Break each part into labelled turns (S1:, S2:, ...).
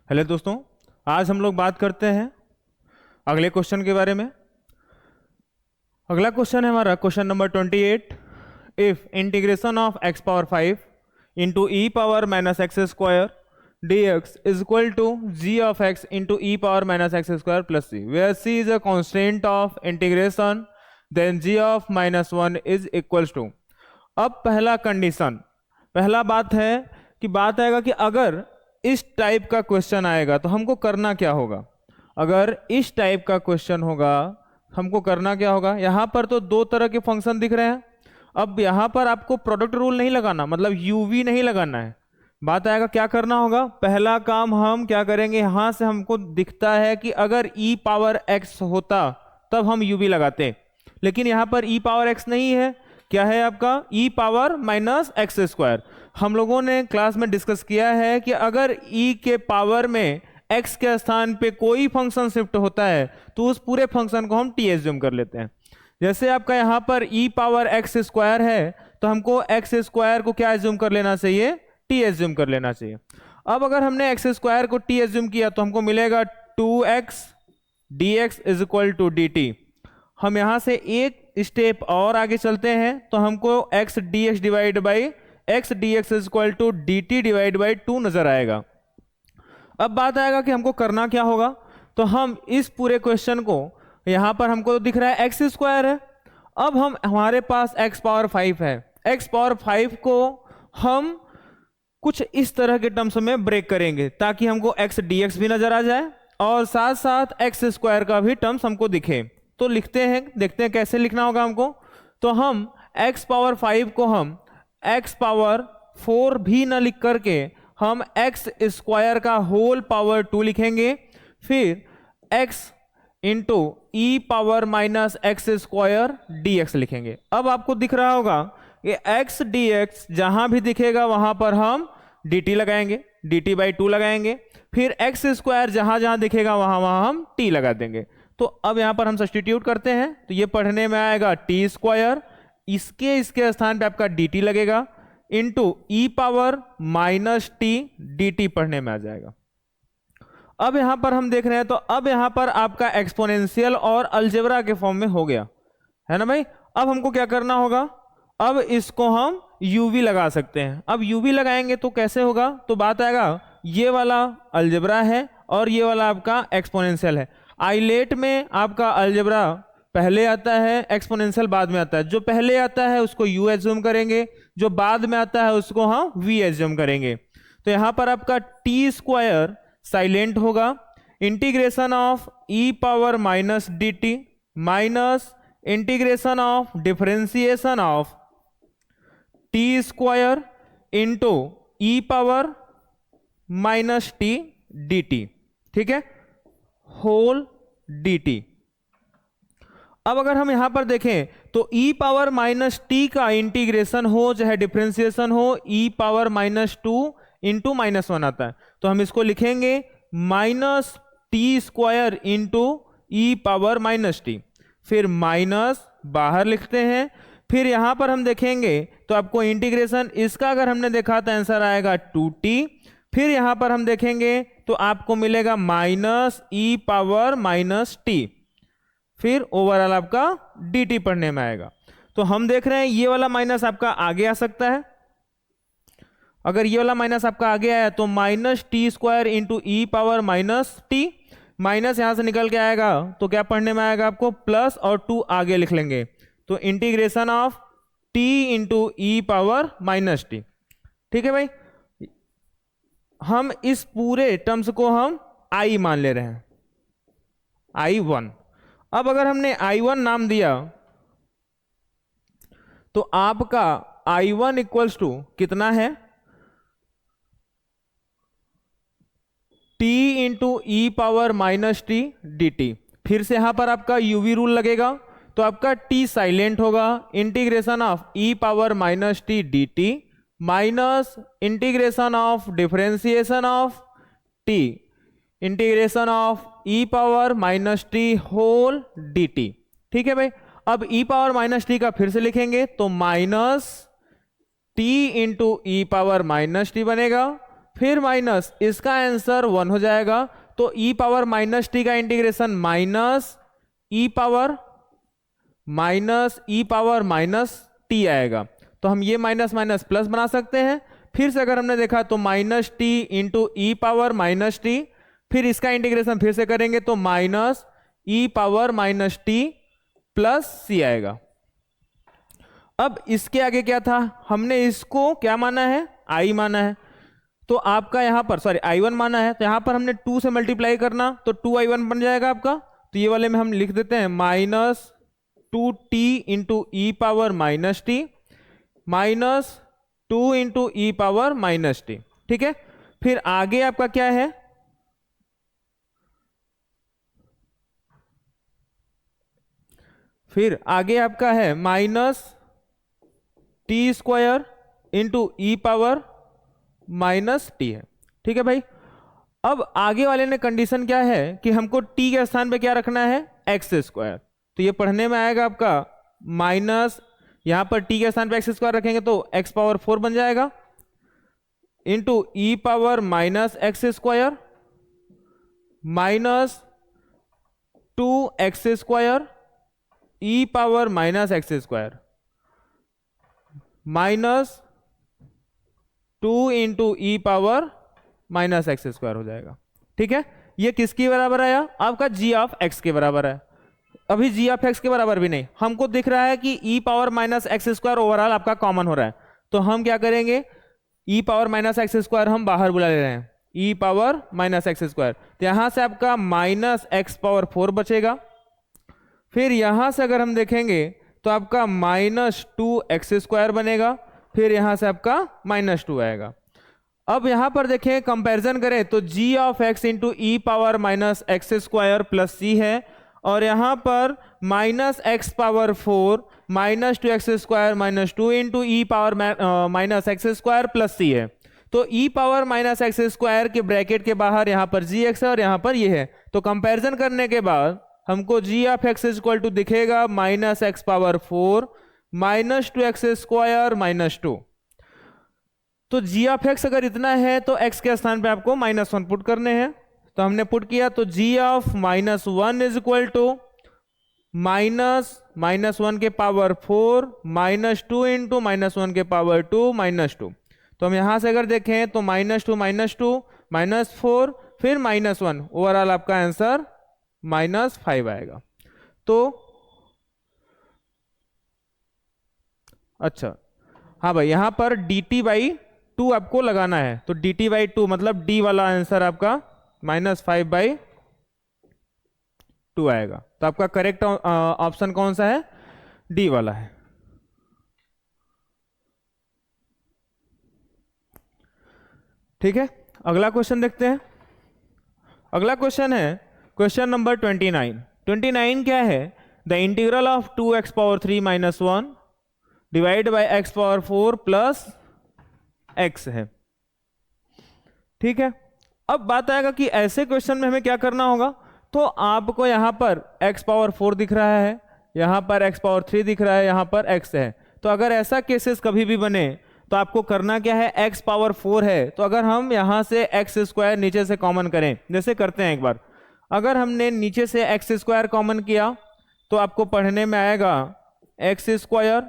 S1: Hello दोस्तों, आज हम लोग बात करते हैं अगले क्वेश्चन के बारे में। अगला क्वेश्चन है हमारा question number 28। If integration of x power 5 into e power minus x square d x is equal to g of x into e power minus x square plus c, where c is a constant of integration, then g of minus one is equal to. अब पहला condition, पहला बात है कि बात आएगा कि अगर इस टाइप का क्वेश्चन आएगा तो हमको करना क्या होगा। अगर इस टाइप का क्वेश्चन होगा हमको करना क्या होगा। यहाँ पर तो दो तरह के फंक्शन दिख रहे हैं। अब यहाँ पर आपको प्रोडक्ट रूल नहीं लगाना, मतलब यूवी नहीं लगाना है। बात आएगा क्या करना होगा। पहला काम हम क्या करेंगे, यहाँ से हमको दिखता है कि अगर ई पावर एक्स होता तब हम यूवी लगाते, लेकिन यहाँ पर ई पावर एक्स नहीं है। क्या है आपका ई पावर माइनस एक्स स्क्वायर। हम लोगों ने क्लास में डिस्कस किया है कि अगर ई के पावर में एक्स के स्थान पे कोई फंक्शन शिफ्ट होता है तो उस पूरे फंक्शन को हम टी एज्यूम कर लेते हैं। जैसे आपका यहाँ पर ई पावर एक्स स्क्वायर है तो हमको एक्स स्क्वायर को क्या एज्यूम कर लेना चाहिए, टी एज्यूम कर लेना चाहिए। अब अगर हमने एक्स स्क्वायर को टी एज्यूम किया तो हमको मिलेगा 2x dx is equal to d t. हम यहाँ से एक स्टेप और आगे चलते हैं तो हमको x dx divide by x dx is equal to d t divide by 2 नजर आएगा। अब बात आएगा कि हमको करना क्या होगा। तो हम इस पूरे क्वेश्चन को, यहाँ पर हमको दिख रहा है एक्स स्क्वायर है। अब हम हमारे पास x पावर 5 है, x पावर 5 को हम कुछ इस तरह के टर्म्स में ब्रेक करेंगे ताकि हमको x dx भी नजर आ जाए और साथ साथ एक्स स्क्वायर का भी टर्म्स हमको दिखे। तो लिखते हैं, देखते हैं कैसे लिखना होगा हमको। तो हम x पावर 5 को हम x पावर 4 भी न लिख करके हम x स्क्वायर का होल पावर 2 लिखेंगे, फिर x into e power minus x square dx लिखेंगे। अब आपको दिख रहा होगा कि x dx जहां भी दिखेगा वहां पर हम dt लगाएंगे, dt बाई 2 लगाएंगे, फिर x स्क्वायर जहां जहां दिखेगा वहां वहां हम t लगा देंगे। तो अब यहां पर हम सब्स्टिट्यूट करते हैं तो ये पढ़ने में आएगा टी स्क्वायर, इसके स्थान पे आपका dt लगेगा, into e power minus t d t पढ़ने में आ जाएगा। अब यहां पर हम देख रहे हैं तो अब यहां पर आपका एक्सपोनेंशियल और अलजेब्रा के फॉर्म में हो गया है ना भाई। अब हमको क्या करना होगा, अब इसको हम यूवी लगा सकते हैं। अब यूवी लगाएंगे तो कैसे होगा, तो बात आएगा ये वाला अलजेब्रा है और ये वाला आपका एक्सपोनेंशियल है। आइलेट में आपका अलजेब्रा पहले आता है, एक्सपोनेंशियल बाद में आता है। जो पहले आता है उसको u एज्यूम करेंगे, जो बाद में आता है उसको हम v एज्यूम करेंगे। तो यहां पर आपका टी स्क्वायर साइलेंट होगा, integration of e power minus D t minus integration of differentiation of T square into e power minus t d t, ठीक है, होल डी टी। अब अगर हम यहां पर देखें तो e पावर माइनस टी का इंटीग्रेशन हो चाहे डिफरेंशिएशन हो, e power minus 2 into minus 1 आता है। तो हम इसको लिखेंगे minus t square into e power minus T, फिर माइनस बाहर लिखते हैं। फिर यहां पर हम देखेंगे तो आपको इंटीग्रेशन इसका अगर हमने देखा तो आंसर आएगा 2t। फिर यहां पर हम देखेंगे तो आपको मिलेगा minus e power minus T, फिर ओवरऑल आपका dt पढ़ने में आएगा। तो हम देख रहे हैं ये वाला माइनस आपका आगे आ सकता है। अगर ये वाला माइनस आपका आगे आया तो minus t square into e power minus t, minus यहां से निकल के आएगा तो क्या पढ़ने में आएगा आपको प्लस और 2 आगे लिख लेंगे। तो integration of t into e power minus t, ठीक है भाई। हम इस पूरे टर्म्स को हम i मान ले रहे हैं, i1। अब अगर हमने i1 नाम दिया तो आपका i1 इक्वल्स टू कितना है, t into e power minus t d t. फिर से यहां पर आपका यूवी रूल लगेगा तो आपका t साइलेंट होगा, integration of e power minus t d t minus integration of differentiation of t integration of e power minus t whole d t, ठीक है भाई। अब ई पावर माइनस टी का फिर से लिखेंगे तो minus T into e power minus T बनेगा, फिर माइनस, इसका आंसर 1 हो जाएगा। तो e पावर माइनस टी का integration minus e power minus T आएगा। तो हम ये माइनस माइनस प्लस बना सकते हैं। फिर से अगर हमने देखा तो minus T into e power minus T, फिर इसका इंटीग्रेशन फिर से करेंगे तो minus e power minus T plus सी आएगा। अब इसके आगे क्या था, हमने इसको क्या माना है, आई माना है। तो आपका यहां पर सॉरी i1 माना है, तो यहां पर हमने 2 से मल्टीप्लाई करना, तो 2i1 बन जाएगा आपका। तो ये वाले में हम लिख देते हैं minus 2t into e power minus t minus 2 into e power minus t. ठीक है, फिर आगे आपका क्या है, फिर आगे आपका है minus t square into e power minus T है। ठीक है भाई, अब आगे वाले ने कंडीशन क्या है कि हमको t के स्थान पे क्या रखना है, एक्स स्क्वायर। तो ये पढ़ने में आएगा आपका माइनस, यहां पर t के स्थान पे एक्स स्क्वायर रखेंगे तो x पावर 4 बन जाएगा into e power minus x square minus 2x square e power minus x square minus 2 into e power minus x square हो जाएगा। ठीक है, ये किसके बराबर आया, आपका जी ऑफ एक्स के बराबर है। अभी जी ऑफ एक्स के बराबर भी नहीं, हमको दिख रहा है कि e power minus x square overall आपका कॉमन हो रहा है। तो हम क्या करेंगे, e power minus x square हम बाहर बुला ले रहे हैं, e power minus x square. तो यहां से आपका माइनस एक्स पावर 4 बचेगा। फिर यहां से अगर हम देखेंगे तो आपका माइनस 2x स्क्वायर बनेगा, फिर यहां से आपका माइनस 2 आएगा। अब यहां पर देखें, कंपैरिजन करें तो g of x into e power minus x square plus c है, और यहां पर minus x power 4 minus 2x square minus 2 into e power minus x square plus c है। तो e power minus x square के bracket के बाहर यहां पर gx है और यहां पर ये है। तो कंपैरिजन करने के बाद हमको g of x equal to दिखेगा minus x power 4 minus 2x square minus 2। तो g ऑफ x अगर इतना है तो x के स्थान पे आपको -1 पुट करने हैं। तो हमने पुट किया, तो g of -1 is equal to -1 के पावर 4 माइनस 2 इंटू -1 के पावर 2 -2। तो हम यहां से अगर देखें तो -2 -4 फिर -1, ओवरऑल आपका आंसर -5 आएगा। तो अच्छा हाँ भाई, यहां पर dt/2 आपको लगाना है। तो dt/2 मतलब d वाला आंसर आपका -5/2 आएगा। तो आपका करेक्ट ऑप्शन कौन सा है, डी वाला है। ठीक है, अगला क्वेश्चन देखते हैं। अगला क्वेश्चन है क्वेश्चन नंबर 29 क्या है, the integral of 2x power 3 minus 1 divide by x power 4 plus x है। ठीक है, अब बात आएगा कि ऐसे क्वेश्चन में हमें क्या करना होगा। तो आपको यहां पर x पावर 4 दिख रहा है, यहां पर x पावर 3 दिख रहा है, यहां पर x है। तो अगर ऐसा केसेस कभी भी बने तो आपको करना क्या है, x पावर 4 है तो अगर हम यहां से x स्क्वायर नीचे से कॉमन करें, जैसे करते हैं एक बार, अगर हमने नीचे से x स्क्वायर कॉमन किया तो आपको पढ़ने में आएगा x स्क्वायर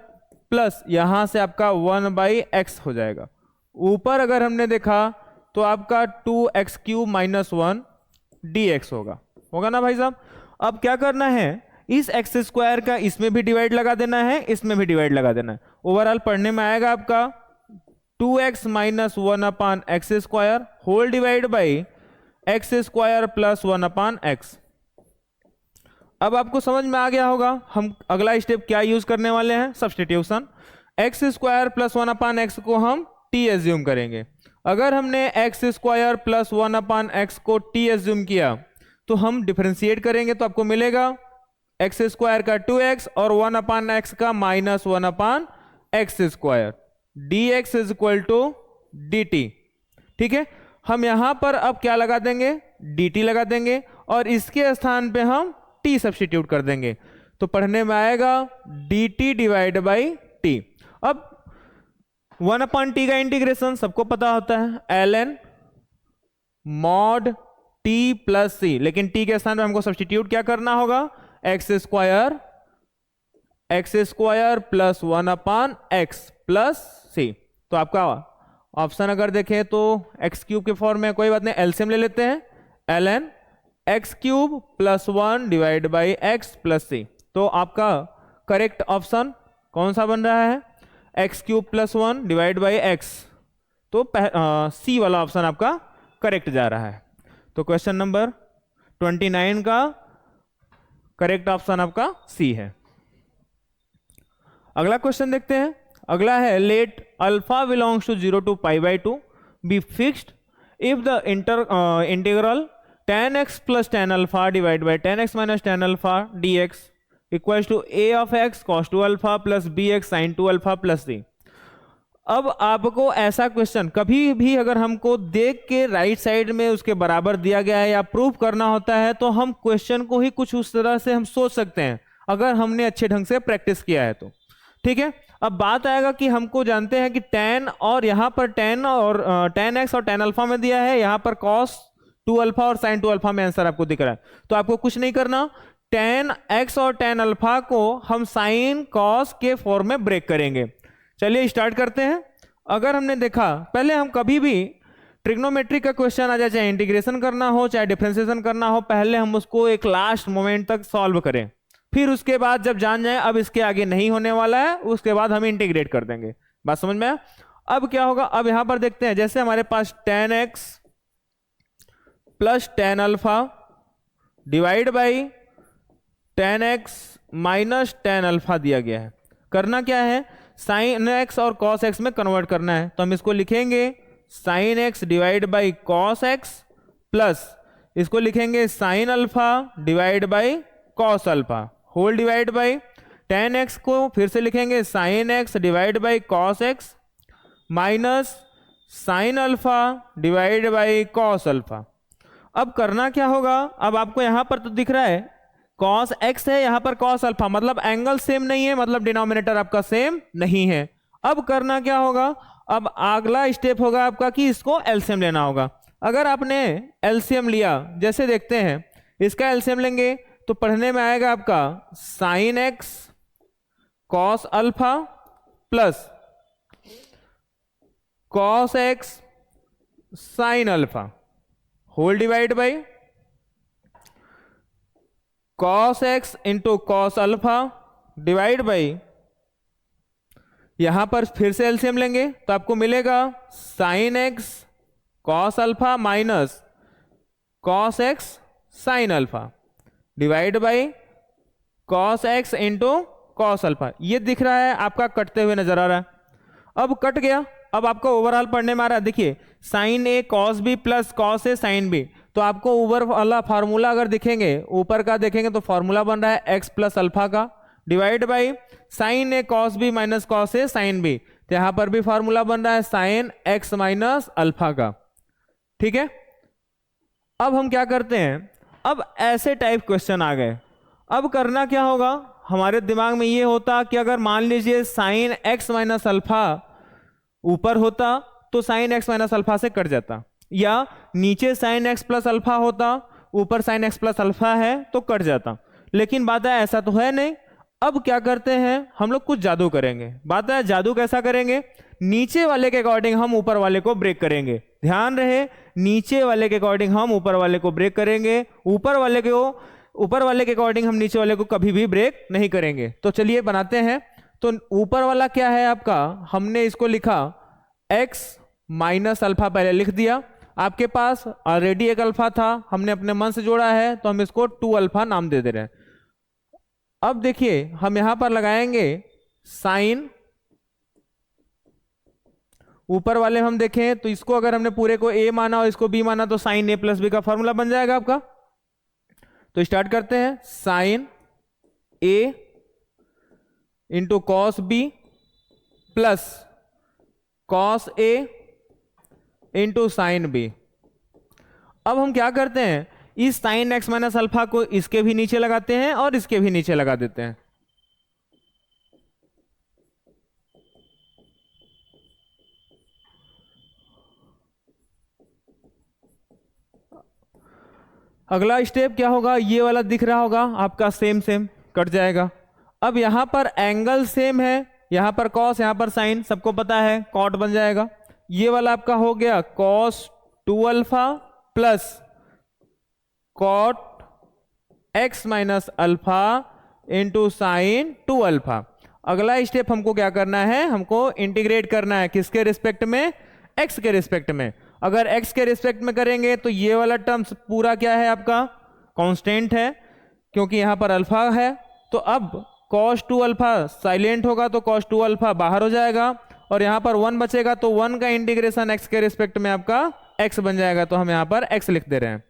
S1: प्लस यहां से आपका 1/x हो जाएगा। ऊपर अगर हमने देखा तो आपका 2x³ माइनस 1 dx होगा ना भाई साहब। अब क्या करना है, इस एक्स स्क्वायर का इसमें भी डिवाइड लगा देना है, इसमें भी डिवाइड लगा देना है। ओवरऑल पढ़ने में आएगा आपका 2x minus 1/x square whole divide by x square plus 1/x। अब आपको समझ में आ गया होगा हम अगला स्टेप क्या यूज करने वाले हैं, substitution. X square plus 1/x को हम t एज्यूम करेंगे। अगर हमने एक्स स्क्वायर प्लस 1/x को t एज्यूम किया तो हम डिफरेंशिएट करेंगे तो आपको मिलेगा एक्स स्क्वायर का 2x और 1/x का -1/x square dx is equal to dt। ठीक है, हम यहां पर अब क्या लगा देंगे, dt लगा देंगे और इसके स्थान पे हम t सब्स्टिट्यूट कर देंगे। तो पढ़ने में आएगा dt डिवाइड बाई t। अब 1/t का इंटीग्रेशन सबको पता होता है ln मॉड टी प्लस सी, लेकिन टी के स्थान पे हमको सब्सटीट्यूट क्या करना होगा, x square plus 1/x plus c. तो आपका ऑप्शन अगर देखें तो एक्स क्यूब के फॉर्म में, कोई बात नहीं, एलसीएम ले लेते हैं, ln x cube plus 1 divide by x plus c. तो आपका करेक्ट ऑप्शन कौन सा बन रहा है, x cube plus 1 divide by x. तो सी वाला ऑप्शन आपका करेक्ट जा रहा है। तो क्वेश्चन नंबर 29 का करेक्ट ऑप्शन आपका सी है। अगला क्वेश्चन देखते हैं। अगला है let alpha belongs to 0 to π/2 be fixed if the integral tan x plus tan alpha divided by tan x minus tan alpha dx equals to a of x cos 2 alpha plus bx sin 2 alpha plus c। अब आपको ऐसा question कभी भी अगर हमको देख के right side में उसके बराबर दिया गया है या प्रूव करना होता है, तो हम क्वेश्चन को ही कुछ उस तरह से हम सोच सकते हैं अगर हमने अच्छे ढंग से प्रैक्टिस किया है तो। ठीक है, अब बात आएगा कि हमको जानते हैं कि tan और यहाँ पर tan और tan x और tan अल्फा में दिया है, यहाँ पर cos 2 अल्फा और sin 2 अल्फा में आंसर आपको दिख रहा है। तो आपको कुछ नहीं करना, tan x और tan अल्फा को हम sin cos के फॉर्म में ब्रेक करेंगे। चलिए स्टार्ट करते हैं। अगर हमने देखा, पहले हम कभी भी ट्रिग्नोमेट्री का क्वेश्चन आ जाए, चाहे इंटीग्रेशन करना हो चाहे डिफरेंशिएशन करना हो, पहले हम उसको एक लास्ट मोमेंट तक सॉल्व करें, फिर उसके बाद जब जान जाए अब इसके आगे नहीं होने वाला है, उसके बाद हम इंटीग्रेट कर देंगे। बात समझ में आया? अब क्या होगा, अब यहां पर देखते हैं, जैसे हमारे पास tan x plus tan alpha divide by tan x minus tan alpha दिया गया है। करना क्या है, sin x और cos x में कन्वर्ट करना है। तो हम इसको लिखेंगे sin x divide by cos x plus इसको लिखेंगे sin alpha divide by cos alpha whole divide by tan x को फिर से लिखेंगे sin x divide by cos x minus sin alpha divide by cos alpha. अब करना क्या होगा, अब आपको यहां पर तो दिख रहा है cos x है, यहां पर cos अल्फा, मतलब एंगल सेम नहीं है, मतलब डिनोमिनेटर आपका सेम नहीं है। अब करना क्या होगा, अब अगला स्टेप होगा आपका कि इसको एलसीएम लेना होगा। अगर आपने एलसीएम लिया, जैसे देखते हैं इसका एलसीएम लेंगे तो पढ़ने में आएगा आपका sin x cos alpha plus cos x sin alpha whole divide by cos x into cos alpha divide by, यहां पर फिर से एलसीएम लेंगे तो आपको मिलेगा sin x cos alpha minus cos x sin alpha divide by cos x into cos alpha. ये दिख रहा है आपका कटते हुए नजर आ रहा है। अब कट गया, अब आपको ओवरऑल पढ़ने में आ रहा है, देखिए sin a cos b plus cos a sin b। तो आपको ऊपर वाला फार्मूला अगर दिखेंगे, ऊपर का देखेंगे तो फार्मूला बन रहा है x प्लस अल्फा का divide by sin a cos b minus cos a sin b। तो यहां पर भी फार्मूला बन रहा है sin x माइनस अल्फा का। ठीक है, अब हम क्या करते हैं, अब ऐसे टाइप क्वेश्चन आ गए। अब करना क्या होगा, हमारे दिमाग में ये होता कि अगर मान लीजिए sin x माइनस अल्फा ऊपर होता तो sin x माइनस अल्फा से कट जाता, या नीचे sin x प्लस अल्फा होता, ऊपर sin x प्लस अल्फा है तो कट जाता। लेकिन बात है ऐसा तो है नहीं। अब क्या करते हैं, हम लोग कुछ जादू करेंगे। बात है जादू कैसा करेंगे, नीचे वाले के अकॉर्डिंग हम ऊपर वाले को ब्रेक करेंगे। ध्यान रहे, नीचे वाले के अकॉर्डिंग हम ऊपर वाले को ब्रेक करेंगे, ऊपर वाले के अकॉर्डिंग हम नीचे वाले को कभी भी ब्रेक नहीं करेंगे। तो चलिए बनाते हैं। तो ऊपर वाला क्या है आपका, हमने इसको लिखा x माइनस अल्फा, पहले लिख दिया। आपके पास ऑलरेडी एक अल्फा था, हमने अपने मन से जोड़ा है तो हम इसको 2 अल्फा नाम दे दे रहे हैं। अब देखिए हम यहां पर लगाएंगे साइन, ऊपर वाले हम देखें तो इसको अगर हमने पूरे को a माना और इसको b माना तो साइन a प्लस बी का फॉर्मूला बन जाएगा आपका। तो स्टार्ट करते हैं, sine a into cos b plus cos a into sine b। अब हम क्या करते हैं, इस साइन x माइनस अल्फा को इसके भी नीचे लगाते हैं और इसके भी नीचे लगा देते हैं। अगला स्टेप क्या होगा, ये वाला दिख रहा होगा आपका, सेम सेम कट जाएगा। अब यहाँ पर एंगल सेम है, यहाँ पर कॉस, यहाँ पर साइन, सबको पता है कॉट बन जाएगा। ये वाला आपका हो गया cos 2 alpha plus cot x minus alpha into sine 2 alpha. अगला स्टेप हमको क्या करना है, हमको इंटीग्रेट करना है, किसके रिस्पेक्ट में, x के रिस्पेक्ट में। अगर x के रिस्पेक्ट में करेंगे तो ये वाला टर्म्स पूरा क्या है आपका, कांस्टेंट है, क्योंकि यहां पर अल्फा है। तो अब cos 2 अल्फा साइलेंट होगा तो cos 2 अल्फा बाहर हो जाएगा, और यहां पर 1 बचेगा, तो 1 का इंटीग्रेशन x के रिस्पेक्ट में आपका x बन जाएगा, तो हम यहां पर x लिख दे रहे हैं।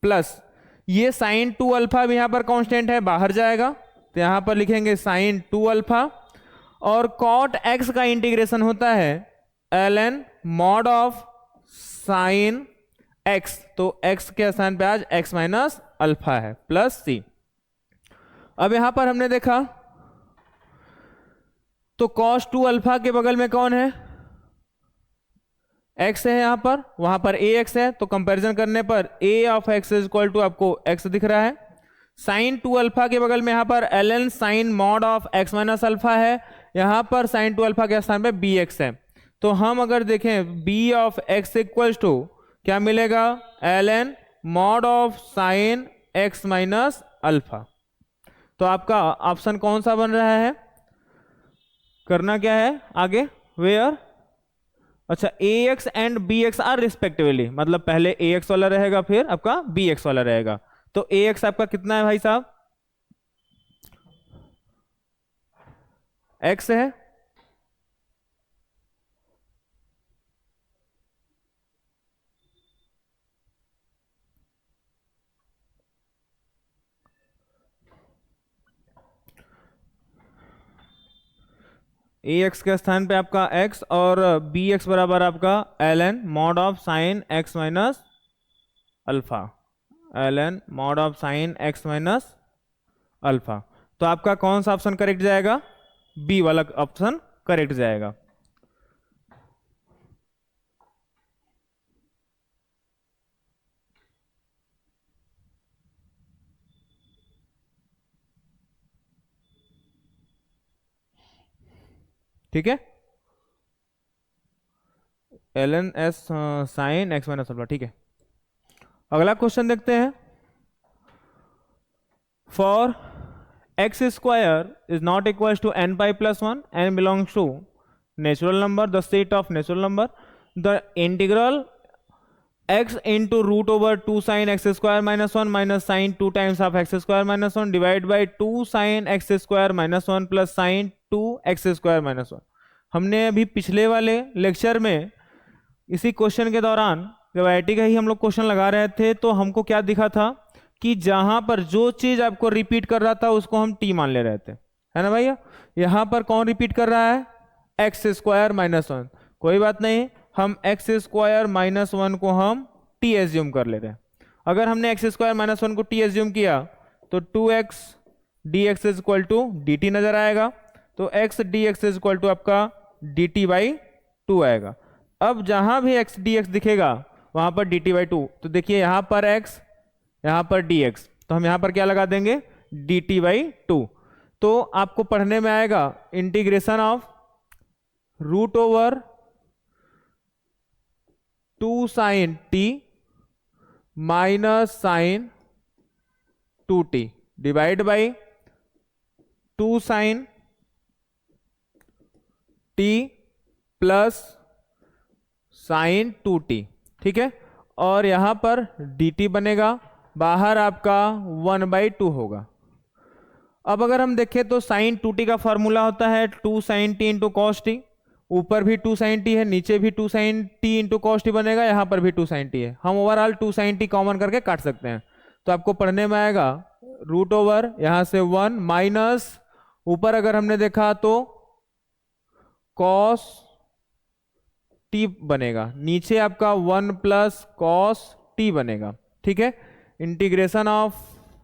S1: प्लस ये साइन 2 अल्फा भी यहां पर कांस्टेंट है, बाहर जाएगा, तो यहां पर लिखेंगे साइन 2 अल्फा, और कॉट x का इंटीग्रेशन होता है ln mod of sine x, तो x के स्थान पे आज x माइनस अल्फा है, प्लस c। अब यहां पर हमने देखा तो cos 2 अल्फा के बगल में कौन है, x है, यहां पर, वहां पर ax है, तो कंपैरिजन करने पर a of x is equal to आपको x दिख रहा है। साइन 2 अल्फा के बगल में यहां पर ln sine mod of x minus alpha है, यहां पर साइन 2 अल्फा के स्थान पे bx है। तो हम अगर देखें b of x equal to क्या मिलेगा, ln mod of sine x minus alpha. तो आपका ऑप्शन कौन सा बन रहा है, करना क्या है आगे, वेयर, अच्छा ax and bx are respectively, मतलब पहले ax वाला रहेगा फिर आपका bx वाला रहेगा। तो ax आपका कितना है भाई साहब, x है, ax के स्थान पे आपका x, और bx बराबर आपका ln mod of sine x minus alpha, ln mod of sine x minus alpha. तो आपका कौन सा ऑप्शन करेक्ट जाएगा, बी वाला ऑप्शन करेक्ट जाएगा। ठीक है, ln s sine x minus alpha, ठीक है। अगला क्वेश्चन देखते हैं, for x square is not equal to n pi plus 1 n belongs to natural number, the set of natural number, the integral x into root over 2 sine x square minus 1 minus sine 2 times of x square minus 1 divide by 2 sine x square minus 1 plus sine 2 x square minus 1। हमने अभी पिछले वाले lecture में इसी question के दौरान gravity का ही हम लोग क्वेश्चन लगा रहे थे, तो हमको क्या दिखा था कि जहां पर जो चीज आपको रिपीट कर रहा था उसको हम टी मान ले रहे थे, है ना भैया। यहां पर कौन रिपीट कर रहा है, एक्स स्क्वायर माइनस 1, कोई बात नहीं, हम एक्स स्क्वायर माइनस 1 को हम टी एज्यूम कर ले रहे हैं। अगर हमने एक्स स्क्वायर माइनस 1 को टी एज्यूम किया तो 2x dx is equal to dt नजर आएगा, तो x dx is equal to आपका dt बाई 2 आएगा। अब जहां भी x dx दिखेगा वहां पर dt बाई 2, तो देखिए यहां पर x, यहां पर dx, तो हम यहां पर क्या लगा देंगे, dt बाई 2। तो आपको पढ़ने में आएगा integration of root over 2 sine t minus sine 2t divide by 2 sine t plus sine 2t, ठीक है। और यहां पर dt बनेगा, बाहर आपका 1/2 होगा। अब अगर हम देखें तो साइन 2t का फॉर्मूला होता है 2 sine t into cos t, ऊपर भी 2 साइन टी है, नीचे भी 2 sine t into cos t बनेगा, यहाँ पर भी 2 साइन टी है, हम ओवरऑल 2 साइन टी कॉमन करके काट सकते हैं। तो आपको पढ़ने में आएगा रूट ओवर यहाँ से 1 माइनस, ऊपर अगर हमने देखा तो कॉस टी बनेगा, नीचे आपका 1 प्लस कॉस टी बनेगा, ठीक है। इंटीग्रेशन ऑफ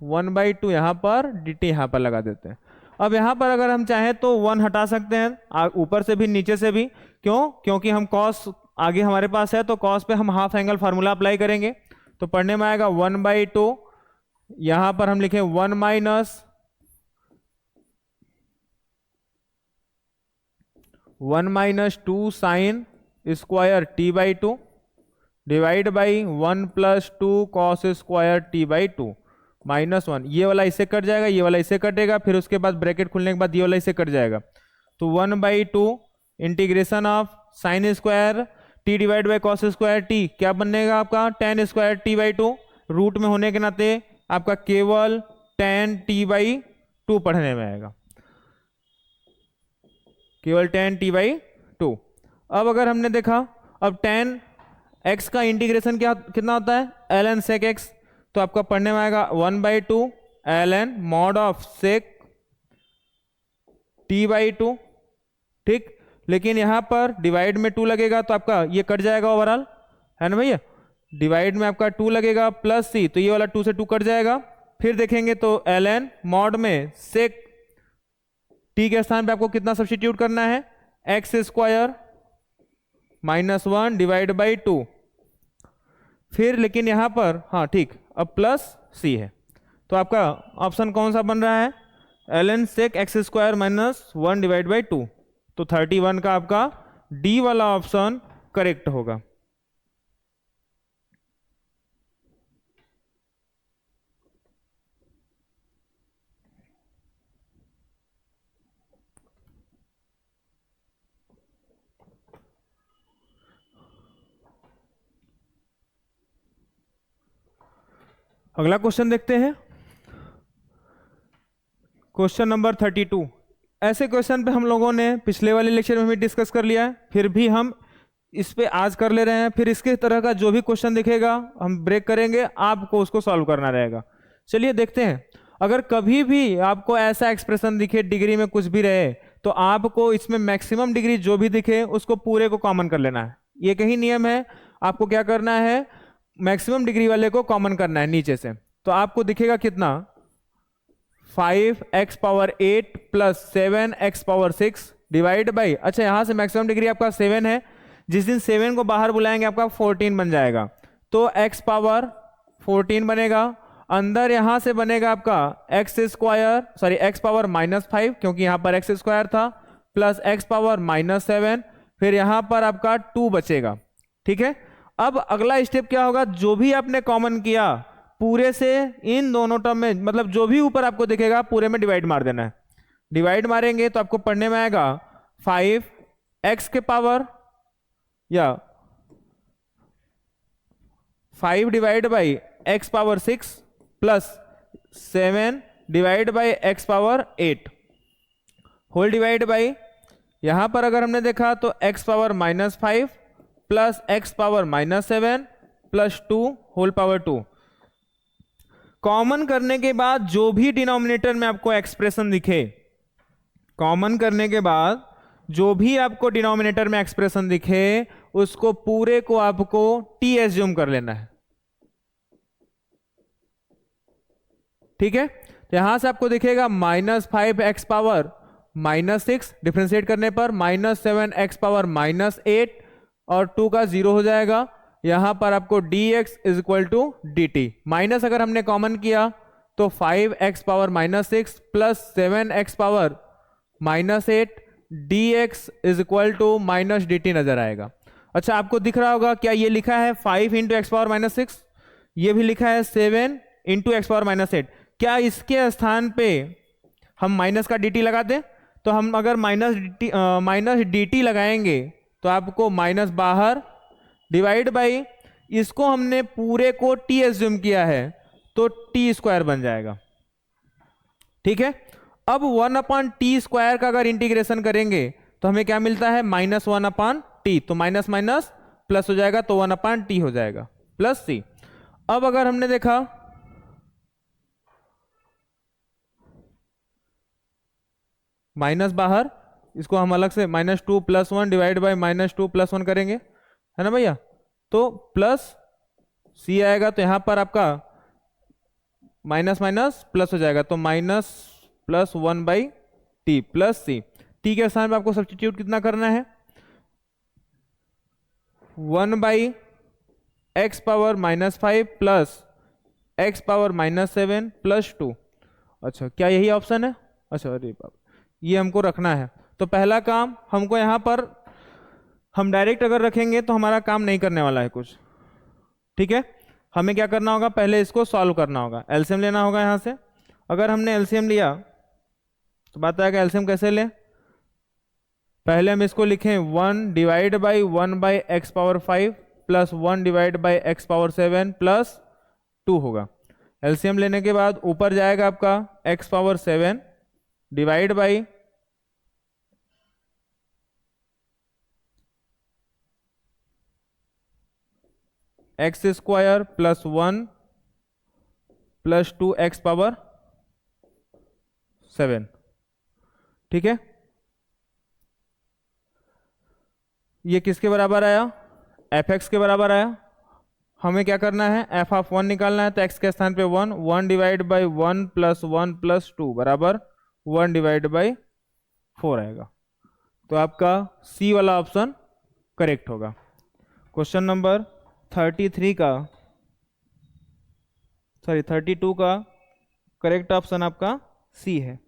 S1: 1/2 यहाँ पर dt यहाँ पर लगा देते हैं। अब यहाँ पर अगर हम चाहें तो 1 हटा सकते हैं, ऊपर से भी नीचे से भी, क्यों, क्योंकि हम cos आगे हमारे पास है, तो cos पे हम हाफ एंगल फार्मूला अप्लाई करेंगे, तो पढ़ने में आएगा 1/2, यहां पर हम लिखें 1 minus 2 sine square t/2 divide by 1 + 2 cos square t/2 -1। ये वाला इससे कट जाएगा, ये वाला इससे कटेगा, फिर उसके बाद ब्रैकेट खुलने के बाद ये वाला इससे कट जाएगा। तो 1/2 integration of sine square t divide by cos square t क्या बनेगा आपका tan स्क्वायर t/2। रूट में होने के नाते आपका केवल tan t/2 पढ़ने में आएगा, केवल tan t/2। अब अगर हमने देखा, अब tan x का इंटीग्रेशन कितना होता है ln sec x, तो आपका पढ़ने में आएगा 1/2 ln mod of sec t/2। ठीक, लेकिन यहां पर डिवाइड में 2 लगेगा तो आपका ये कट जाएगा ओवरऑल, है ना भैया। डिवाइड में आपका 2 लगेगा प्लस c, तो ये वाला 2 से 2 कट जाएगा। फिर देखेंगे तो ln mod में sec t के स्थान पे आपको कितना सब्स्टिट्यूट करना है, x स्क्वायर -1 डिवाइड बाई 2। फिर लेकिन यहां पर हाँ ठीक, अब प्लस c है, तो आपका ऑप्शन कौन सा बन रहा है, ln sec x square -1 divide by 2। तो 31 का आपका डी वाला ऑप्शन करेक्ट होगा। अगला क्वेश्चन देखते हैं, क्वेश्चन नंबर 32। ऐसे क्वेश्चन पे हम लोगों ने पिछले वाले लेक्चर में भी डिस्कस कर लिया है, फिर भी हम इस पे आज कर ले रहे हैं। फिर इसके तरह का जो भी क्वेश्चन दिखेगा हम ब्रेक करेंगे, आपको उसको सॉल्व करना रहेगा। चलिए देखते हैं। अगर कभी भी आपको ऐसा एक्सप्रेशन दिखे, डिग्री में कुछ भी रहे, तो आपको इसमें मैक्सिमम डिग्री जो भी दिखे उसको पूरे को कॉमन कर लेना है। ये कहीं नियम है, आपको क्या करना है, मैक्सिमम डिग्री वाले को कॉमन करना है नीचे से। तो आपको दिखेगा कितना, 5x power 8 plus 7x power 6 divide by, अच्छा यहां से मैक्सिमम डिग्री आपका 7 है, जिस दिन 7 को बाहर बुलाएंगे आपका 14 बन जाएगा, तो x पावर 14 बनेगा। अंदर यहां से बनेगा आपका x square, sorry x power -5 क्योंकि यहां पर x स्क्वायर था, प्लस x पावर -7, फिर यहां पर आपका 2 बचेगा। ठीक है, अब अगला स्टेप क्या होगा, जो भी आपने कॉमन किया पूरे से इन दोनों टर्म में, मतलब जो भी ऊपर आपको दिखेगा पूरे में डिवाइड मार देना है। डिवाइड मारेंगे तो आपको पढ़ने में आएगा 5x के पावर या 5 divide by x power 6 plus 7 divide by x power 8 whole divide by, यहां पर अगर हमने देखा तो x power -5 plus x power -7 plus 2 whole power 2। Common करने के बाद जो भी डिनोमिनेटर में आपको एक्सप्रेशन दिखे, कॉमन करने के बाद जो भी आपको डिनोमिनेटर में एक्सप्रेशन दिखे उसको पूरे को आपको t एज्यूम कर लेना है। ठीक है, तो यहां से आपको दिखेगा -5x पावर -6, डिफरेंशिएट करने पर -7x पावर -8 और 2 का 0 हो जाएगा। यहां पर आपको dx is equal to dt, minus अगर हमने कॉमन किया तो 5x power -6 plus 7x power -8 dx is equal to -dt नजर आएगा। अच्छा आपको दिख रहा होगा क्या, ये लिखा है 5 इंटू एक्स पावर -6, ये भी लिखा है 7 इंटू एक्स पावर -8। क्या इसके स्थान पे हम माइनस का dt लगा दें, तो हम अगर माइनस dt लगाएंगे तो आपको माइनस बाहर डिवाइड बाई, इसको हमने पूरे को t एज्यूम किया है तो t स्क्वायर बन जाएगा। ठीक है, अब 1/t² का अगर इंटीग्रेशन करेंगे तो हमें क्या मिलता है, -1/t, तो माइनस माइनस प्लस हो जाएगा तो 1/t हो जाएगा प्लस c। अब अगर हमने देखा माइनस बाहर, इसको हम अलग से -2 + 1 डिवाइड बाई -2 + 1 करेंगे, है ना भैया, तो प्लस c आएगा, तो यहां पर आपका माइनस माइनस प्लस हो जाएगा, तो -1/t प्लस c। t के स्थान पे आपको सब्स्टिट्यूट कितना करना है, 1/x x power -5 plus x power -7 plus 2। अच्छा, क्या यही ऑप्शन है? अच्छा, अरे बाप, ये हमको रखना है। तो पहला काम हमको यहाँ पर, हम डायरेक्ट अगर रखेंगे तो हमारा काम नहीं करने वाला है कुछ, ठीक है। हमें क्या करना होगा, पहले इसको सॉल्व करना होगा, एलसीएम लेना होगा यहाँ से। अगर हमने एलसीएम लिया तो बात आएगा एलसीएम कैसे लें। पहले हम इसको लिखें 1 divide by 1/x⁵ plus 1 divide by x⁷ plus 2 होगा। एलसीएम लेने के बाद ऊपर जाएगा आपका x⁷ divide by x² plus 1 plus 2x⁷, ठीक है। ये किसके बराबर आया? fx के बराबर आया। हमें क्या करना है, f(1) निकालना है, तो x के स्थान पे 1 डिवाइड बाई 1 प्लस 1 प्लस 2 बराबर 1 डिवाइड बाई 4 आएगा। तो आपका सी वाला ऑप्शन करेक्ट होगा। क्वेश्चन नंबर 32 का करेक्ट ऑप्शन आपका सी है।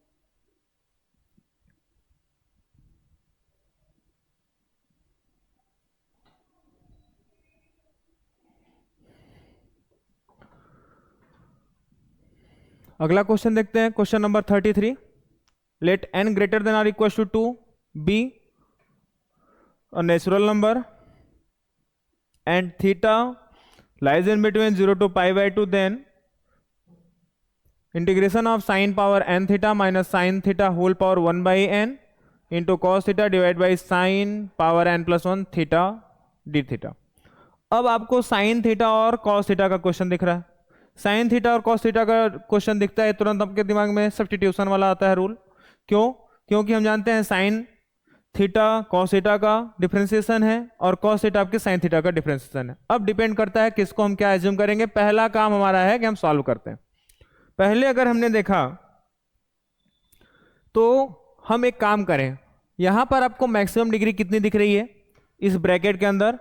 S1: अगला क्वेश्चन देखते हैं, question number 33। Let n greater than or equal to 2 be a natural number and theta lies in between 0 to π/2, then integration of sin power n theta minus sin theta whole power 1/n into cos theta divided by sin power n plus 1 theta d theta। अब आपको sin theta और cos theta का question दिख रहा है। sin theta और cos theta का question दिखता है, तुरंत आपके दिमाग में सब्स्टिट्यूशन वाला आता है रूल। क्यों? क्योंकि हम जानते हैं sin थीटा cos थीटा का डिफरेंशिएशन है और cos थीटा आपके sin थीटा का डिफरेंशिएशन है। अब डिपेंड करता है किसको हम क्या एज्यूम करेंगे। पहला काम हमारा है कि हम सॉल्व करते हैं। पहले अगर हमने देखा तो हम एक काम करें, यहां पर आपको मैक्सिमम डिग्री कितनी दिख रही है इस ब्रैकेट के अंदर,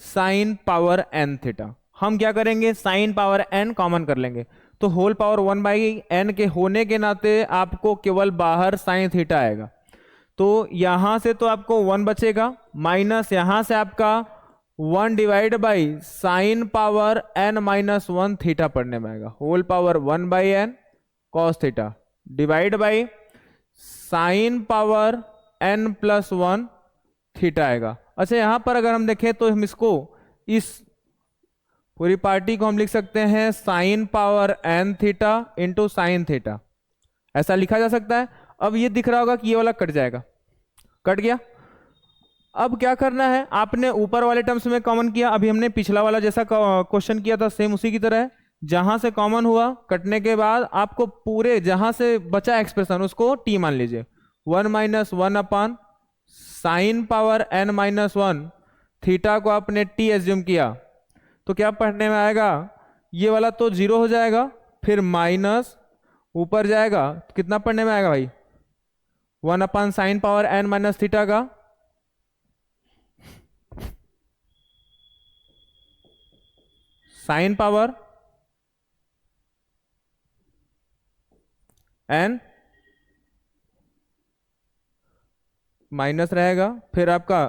S1: sin पावर n थीटा। हम क्या करेंगे, sin पावर n कॉमन कर लेंगे, तो होल पावर 1/n के होने के नाते आपको केवल बाहर sin थीटा आएगा। तो यहां से तो आपको 1 बचेगा, माइनस यहां से आपका 1 divide by sine power n minus 1 theta पढ़ने में आएगा, whole power 1/n cos theta divide by sine power n plus 1 theta आएगा। अच्छा, यहां पर अगर हम देखें तो हम इसको, इस पूरी पार्टी को हम लिख सकते हैं sign power n theta into sine theta, ऐसा लिखा जा सकता है। अब ये दिख रहा होगा कि ये वाला कट जाएगा, कट गया। अब क्या करना है, आपने ऊपर वाले टर्म्स में कॉमन किया, अभी हमने पिछला वाला जैसा क्वेश्चन किया था सेम उसी की तरह है। जहां से कॉमन हुआ कटने के बाद आपको पूरे जहां से बचा एक्सप्रेशन उसको t मान लीजिए, 1 माइनस 1 अपान sign power n minus 1 theta को आपने t एज्यूम किया, तो क्या पढ़ने में आएगा, ये वाला तो 0 हो जाएगा, फिर माइनस ऊपर जाएगा, तो कितना पढ़ने में आएगा भाई, 1 अपान sign power n minus theta का साइन पावर n माइनस रहेगा, फिर आपका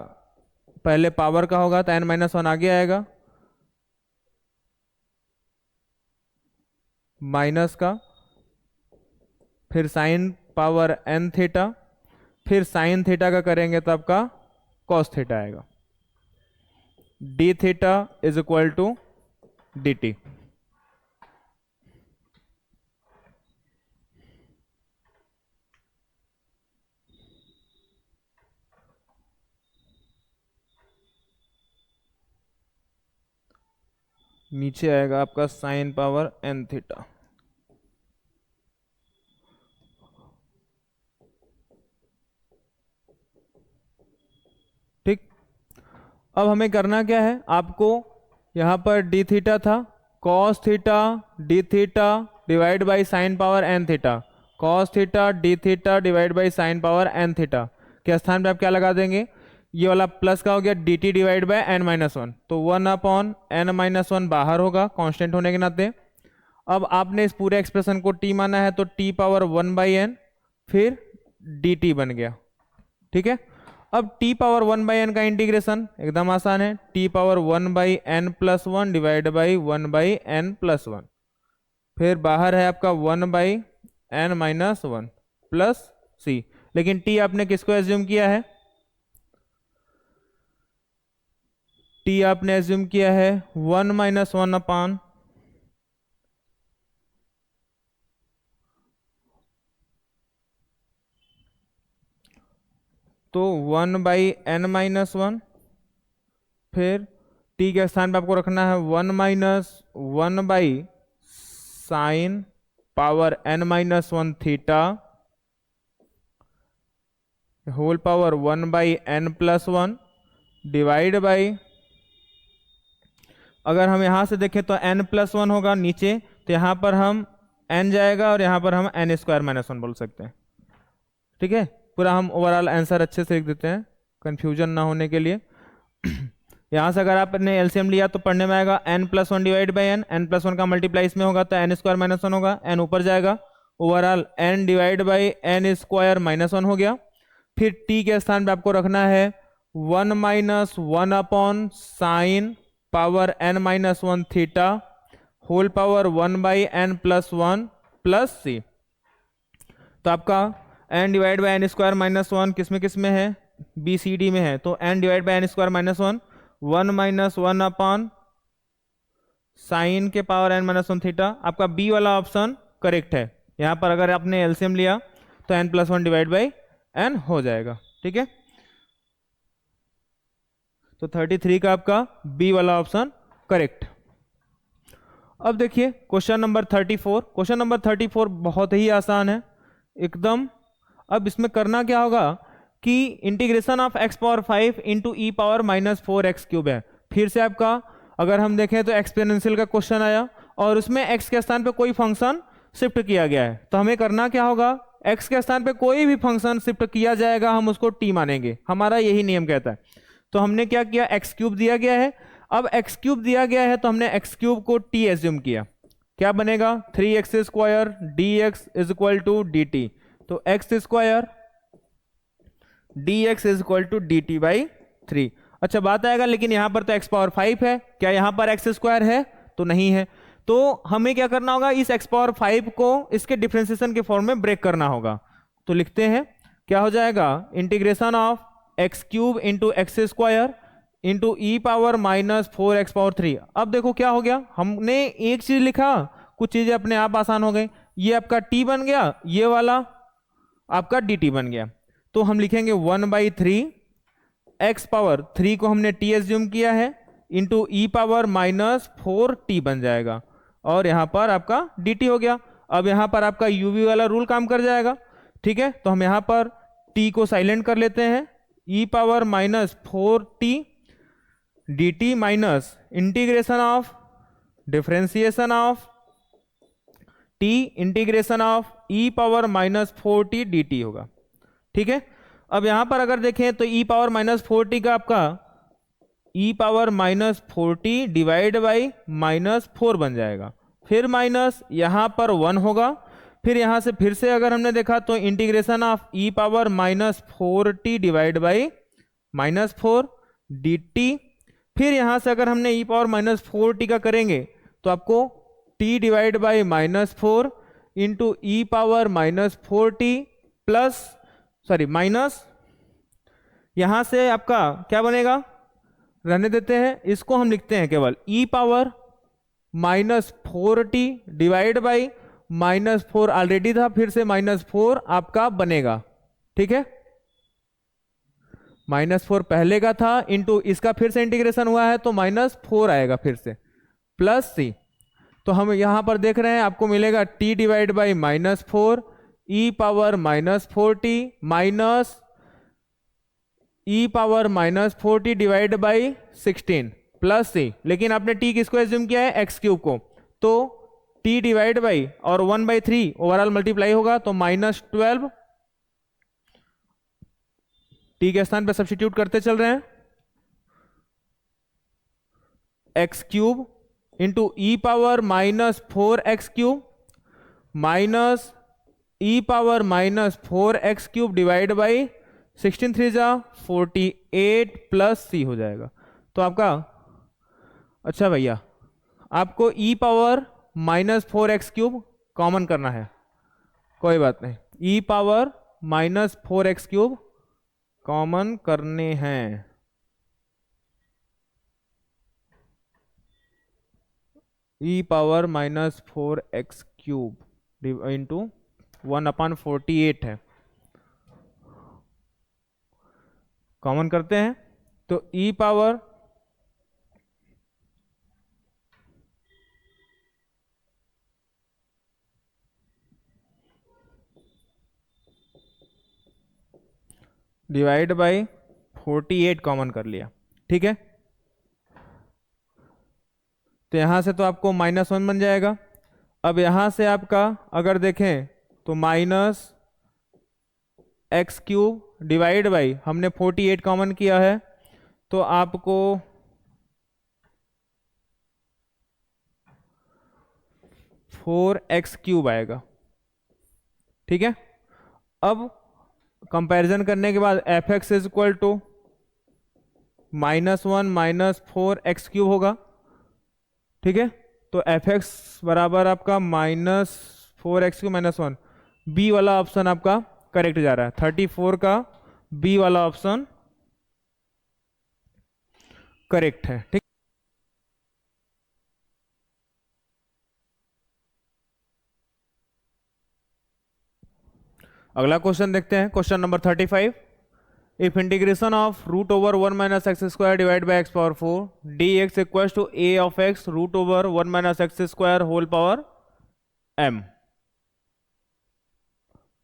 S1: पहले पावर का होगा तो n माइनस 1 आगे आएगा, माइनस का, फिर साइन पावर n थीटा, फिर साइन थीटा का करेंगे तो आपका कॉस थीटा आएगा। D theta is equal to d t. नीचे आएगा आपका साइन पावर n थीटा। ठीक, अब हमें करना क्या है, आपको यहां पर डी थीटा था, cos theta D theta divide by sine power n theta, cos theta D theta divide by sine power n theta के स्थान पे आप क्या लगा देंगे, ये वाला प्लस का हो गया d t divide by n minus one, तो 1/n-1 बाहर होगा कांस्टेंट होने के नाते। अब आपने इस पूरे एक्सप्रेशन को t माना है तो t पावर 1/n फिर dt बन गया। ठीक है, अब t पावर 1/n का इंटीग्रेशन एकदम आसान है, t power 1/n+1 divide by 1/n+1, फिर बाहर है आपका 1/n-1 प्लस c, लेकिन t आपने किसको एज्यूम किया है, t आपने एज्यूम किया है 1-1 अपान तो 1/n-1, फिर t के स्थान पे आपको रखना है 1-1/sin power n-1 theta whole power 1/n+1 divide by, अगर हम यहां से देखें तो n+1 होगा नीचे, तो यहां पर हम n जाएगा और यहां पर हम n² - 1 बोल सकते हैं। ठीक है, पूरा हम ओवरऑल आंसर अच्छे से लिख देते हैं कंफ्यूजन ना होने के लिए। यहाँ से अगर आपने एलसीएम लिया तो पढ़ने में आएगा n+1 divide by n, n+1 का मल्टीप्लाई इसमें होगा तो n² - 1 होगा, n ऊपर जाएगा, overall n divide by n² - 1 हो गया। फिर t के स्थान पे आपको रखना है 1-1 upon sine power n-1 theta whole power 1/n+1 plus c, तो आपका n डिवाइड बाई n² - 1 किस में है, बी सी डी में है, तो n divide by n² - 1 upon sine के पावर n-1 थीटा, आपका बी वाला ऑप्शन करेक्ट है। यहाँ पर अगर आपने एलसीएम लिया तो n+1 डिवाइड बाई n हो जाएगा। ठीक है, तो 33 का आपका बी वाला ऑप्शन करेक्ट। अब देखिए क्वेश्चन नंबर 34, क्वेश्चन नंबर 34 बहुत ही आसान है एकदम। अब इसमें करना क्या होगा कि integration of x power 5 into e power -4x³ है। फिर से आपका अगर हम देखें तो एक्सपोनेंशियल का क्वेश्चन आया और उसमें x के स्थान पे कोई फंक्शन शिफ्ट किया गया है, तो हमें करना क्या होगा, x के स्थान पे कोई भी फंक्शन शिफ्ट किया जाएगा हम उसको t मानेंगे, हमारा यही नियम कहता है। तो हमने क्या किया, x³ दिया गया है, अब x³ दिया गया है तो हमने x³ को t एज्यूम किया, क्या बनेगा 3x² dx is equal to dt, तो x² dx is equal to dt by 3। अच्छा बात आएगा लेकिन यहां पर तो x पावर 5 है, क्या यहां पर x² है, तो नहीं है, तो हमें क्या करना होगा, इस x पावर 5 को इसके डिफरेंशिएशन के फॉर्म में ब्रेक करना होगा। तो लिखते हैं क्या हो जाएगा, integration of x³ into x² into e power -4x power 3। अब देखो क्या हो गया, हमने एक चीज लिखा, कुछ चीजें अपने आप आसान हो गई, ये आपका t बन गया, ये वाला आपका dt बन गया, तो हम लिखेंगे 1/3 x पावर 3 को हमने t एज्यूम किया है इंटू ई पावर -4t बन जाएगा, और यहां पर आपका dt हो गया। अब यहां पर आपका uv वाला रूल काम कर जाएगा। ठीक है, तो हम यहां पर t को साइलेंट कर लेते हैं, e power -4t dt minus integration of differentiation of t integration of e power -4t dt होगा। ठीक है, अब यहां पर अगर देखें तो ई पावर -4t का आपका ई पावर -4t डिवाइड बाई -4 बन जाएगा, फिर माइनस यहां पर 1 होगा, फिर यहां से फिर से अगर हमने देखा तो integration of e power -4t divide by -4 dt, फिर यहां से अगर हमने ई पावर -4t का करेंगे तो आपको t divide by -4 into e power -4t plus sorry minus, यहां से आपका क्या बनेगा, रहने देते हैं इसको, हम लिखते हैं केवल e power -4t divide by -4 already था, फिर से -4 आपका बनेगा। ठीक है, -4 पहले का था इंटू इसका फिर से इंटीग्रेशन हुआ है तो -4 आएगा फिर से प्लस c, तो हम यहां पर देख रहे हैं आपको मिलेगा t divide by -4 E power -4t minus e power -4t divide by 16 plus c, लेकिन आपने t किसको एज्यूम किया है, x³ को, तो t डिवाइड बाई और 1/3 ओवरऑल मल्टीप्लाई होगा तो -12 टी के स्थान पे सब्स्टिट्यूट करते चल रहे हैं, x cube into e power minus 4x³ minus e power minus 4x³ divide by 16 3 जा 48 प्लस सी हो जाएगा। तो आपका, अच्छा भैया, आपको ई पावर माइनस 4x³ कॉमन करना है, कोई बात नहीं, ई पावर माइनस 4x³ कॉमन करने हैं। E power minus 4x³ into 1/48 है, कॉमन करते हैं तो e power divide by 48 common कर लिया, ठीक है। तो यहां से तो आपको -1 बन जाएगा। अब यहां से आपका अगर देखें तो -x³ डिवाइड बाई, हमने 48 कॉमन किया है तो आपको 4x³ आएगा, ठीक है। अब कंपैरिजन करने के बाद f(x) is equal to -1 minus 4x³ होगा, ठीक है। तो f(x) बराबर आपका -4x³ -1, बी वाला ऑप्शन आपका करेक्ट जा रहा है। 34 का बी वाला ऑप्शन करेक्ट है, ठीक। अगला क्वेश्चन देखते हैं, question number 35। If integration of root over 1 minus x square divide by x power 4 d x equal to a of x root over 1 minus x square whole power m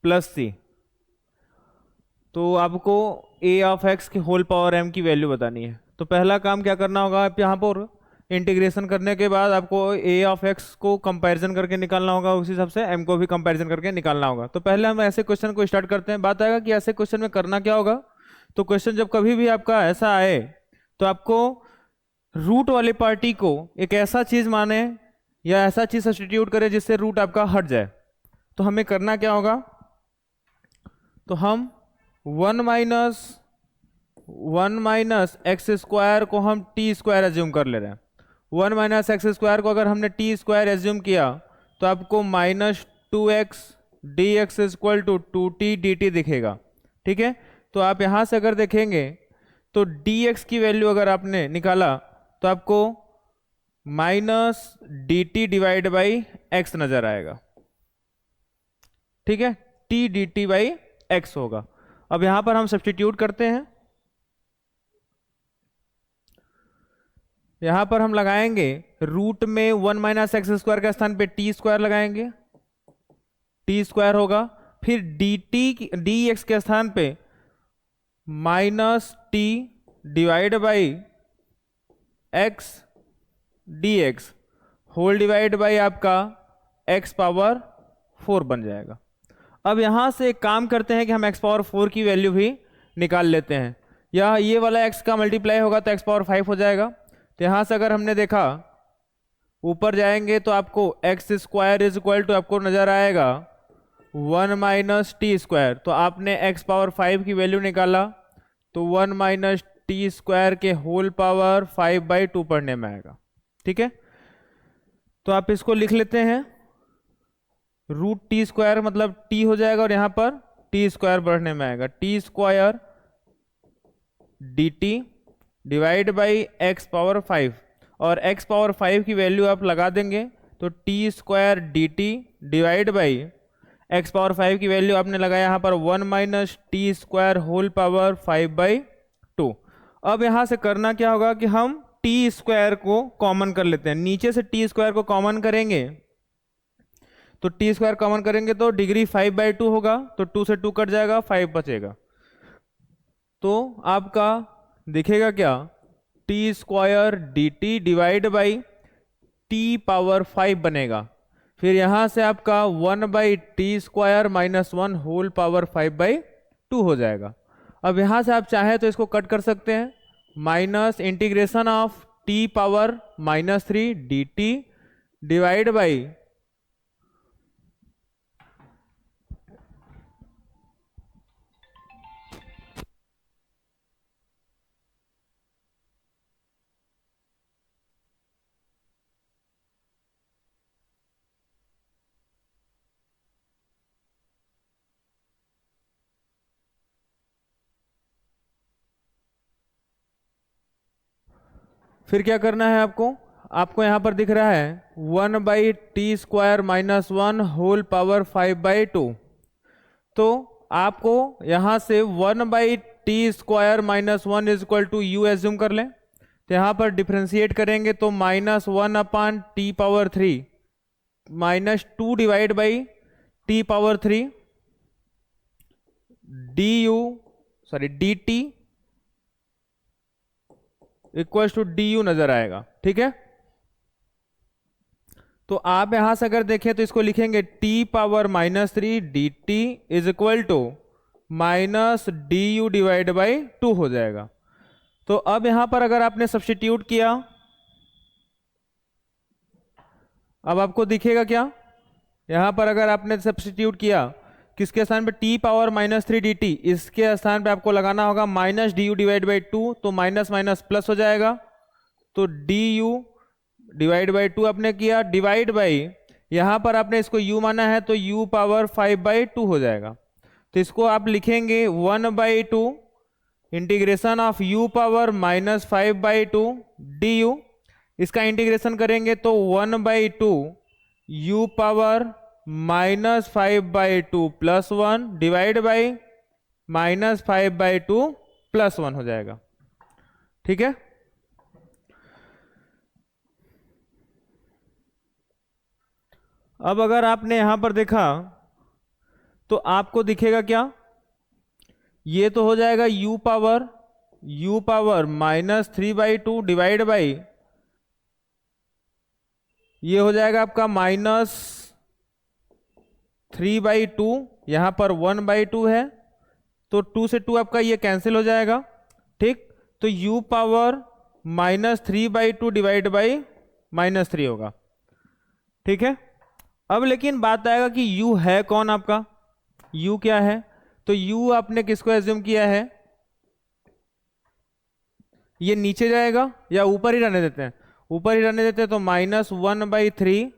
S1: plus c. तो आपको a of x के whole power m की value बतानी है। तो पहला काम क्या करना होगा, आप यहाँ पर इंटीग्रेशन करने के बाद आपको a ऑफ x को कंपैरिजन करके निकालना होगा, उसी हिसाब से m को भी कंपैरिजन करके निकालना होगा। तो पहले हम ऐसे क्वेश्चन को स्टार्ट करते हैं। बात आएगा कि ऐसे क्वेश्चन में करना क्या होगा। तो क्वेश्चन जब कभी भी आपका ऐसा आए तो आपको रूट वाली पार्टी को एक ऐसा चीज माने या ऐसा चीज सब्स्टिट्यूट करे जिससे रूट आपका हट जाए। तो हमें करना क्या होगा, तो हम 1 माइनस एक्स स्क्वायर को हम टी स्क्वायर एज्यूम कर ले रहे हैं। 1 माइनस एक्स स्क्वायर को अगर हमने टी स्क्वायर एज्यूम किया तो आपको -2x dx is equal to 2t dt दिखेगा, ठीक है। तो आप यहां से अगर देखेंगे तो dx की वैल्यू अगर आपने निकाला तो आपको -dt डिवाइड बाई x नजर आएगा, ठीक है। t dt बाई x होगा। अब यहां पर हम सब्स्टिट्यूट करते हैं, यहां पर हम लगाएंगे रूट में 1 माइनस एक्स स्क्वायर के स्थान पे टी स्क्वायर लगाएंगे, टी स्क्वायर होगा। फिर dx के स्थान पे -t divide by x dx whole divide by आपका x पावर 4 बन जाएगा। अब यहां से एक काम करते हैं कि हम x पावर 4 की वैल्यू भी निकाल लेते हैं। या ये वाला x का मल्टीप्लाई होगा तो x पावर 5 हो जाएगा। तो यहां से अगर हमने देखा ऊपर जाएंगे तो आपको x square is equal to आपको नजर आएगा 1 माइनस टी स्क्वायर। तो आपने x पावर 5 की वैल्यू निकाला तो 1 माइनस टी स्क्वायर के होल पावर 5/2 पढ़ने में आएगा, ठीक है। तो आप इसको लिख लेते हैं, रूट टी स्क्वायर मतलब t हो जाएगा और यहां पर टी स्क्वायर बढ़ने में आएगा, T square dt divide by x power 5। और x पावर 5 की वैल्यू आप लगा देंगे तो t square dt divide by x power 5 की वैल्यू आपने लगाया यहाँ पर 1 minus t square whole power 5/2। अब यहाँ से करना क्या होगा कि हम टी स्क्वायर को कॉमन कर लेते हैं। नीचे से टी स्क्वायर को कॉमन करेंगे तो टी स्क्वायर कॉमन करेंगे तो डिग्री 5/2 होगा, तो 2 से 2 कट जाएगा, 5 बचेगा। तो आपका दिखेगा क्या, T square dt divide by T power 5 बनेगा। फिर यहां से आपका 1/t स्क्वायर -1 होल पावर 5/2 हो जाएगा। अब यहाँ से आप चाहे तो इसको कट कर सकते हैं, minus integration of T power -3 dt divide by फिर क्या करना है आपको, आपको यहाँ पर दिख रहा है 1/t² - 1 होल पावर 5/2। तो आपको यहाँ से 1/t² - 1 = u एज्यूम कर लें। तो यहाँ पर डिफ्रेंशिएट करेंगे तो -1/t³ -2 divide by t³ dt du नजर आएगा। ठीक है, तो आप यहां से अगर देखें तो इसको लिखेंगे t³ -3 dt -du divide by 2 हो जाएगा। तो अब यहां पर अगर आपने सब्स्टिट्यूट किया, अब आपको दिखेगा क्या, यहां पर अगर आपने सब्स्टिट्यूट किया किसके स्थान पे, t³ -3 dt, इसके स्थान पे आपको लगाना होगा -du डिवाइड बाई 2, तो माइनस माइनस प्लस हो जाएगा। तो du डिवाइड बाई 2 आपने किया, डिवाइड बाई यहां पर आपने इसको u माना है तो u⁴5/2 हो जाएगा। तो इसको आप लिखेंगे 1/2 इंटीग्रेशन ऑफ u⁻−5/2 du। इसका इंटीग्रेशन करेंगे तो 1/2 u⁻−5/2 + 1 डिवाइड बाई -5/2 + 1 हो जाएगा। ठीक है, अब अगर आपने यहां पर देखा तो आपको दिखेगा क्या, ये तो हो जाएगा u⁻−3/2 डिवाइड बाई, ये हो जाएगा आपका -3/2, यहां पर 1/2 है तो 2 से 2 आपका ये कैंसिल हो जाएगा। ठीक, तो u⁻−3/2 डिवाइड बाई -3 होगा। ठीक है, अब लेकिन बात आएगा कि u है कौन आपका, u क्या है, तो u आपने किसको एज्यूम किया है, ये नीचे जाएगा या ऊपर ही रहने देते हैं, ऊपर ही रहने देते हैं, तो -1/3,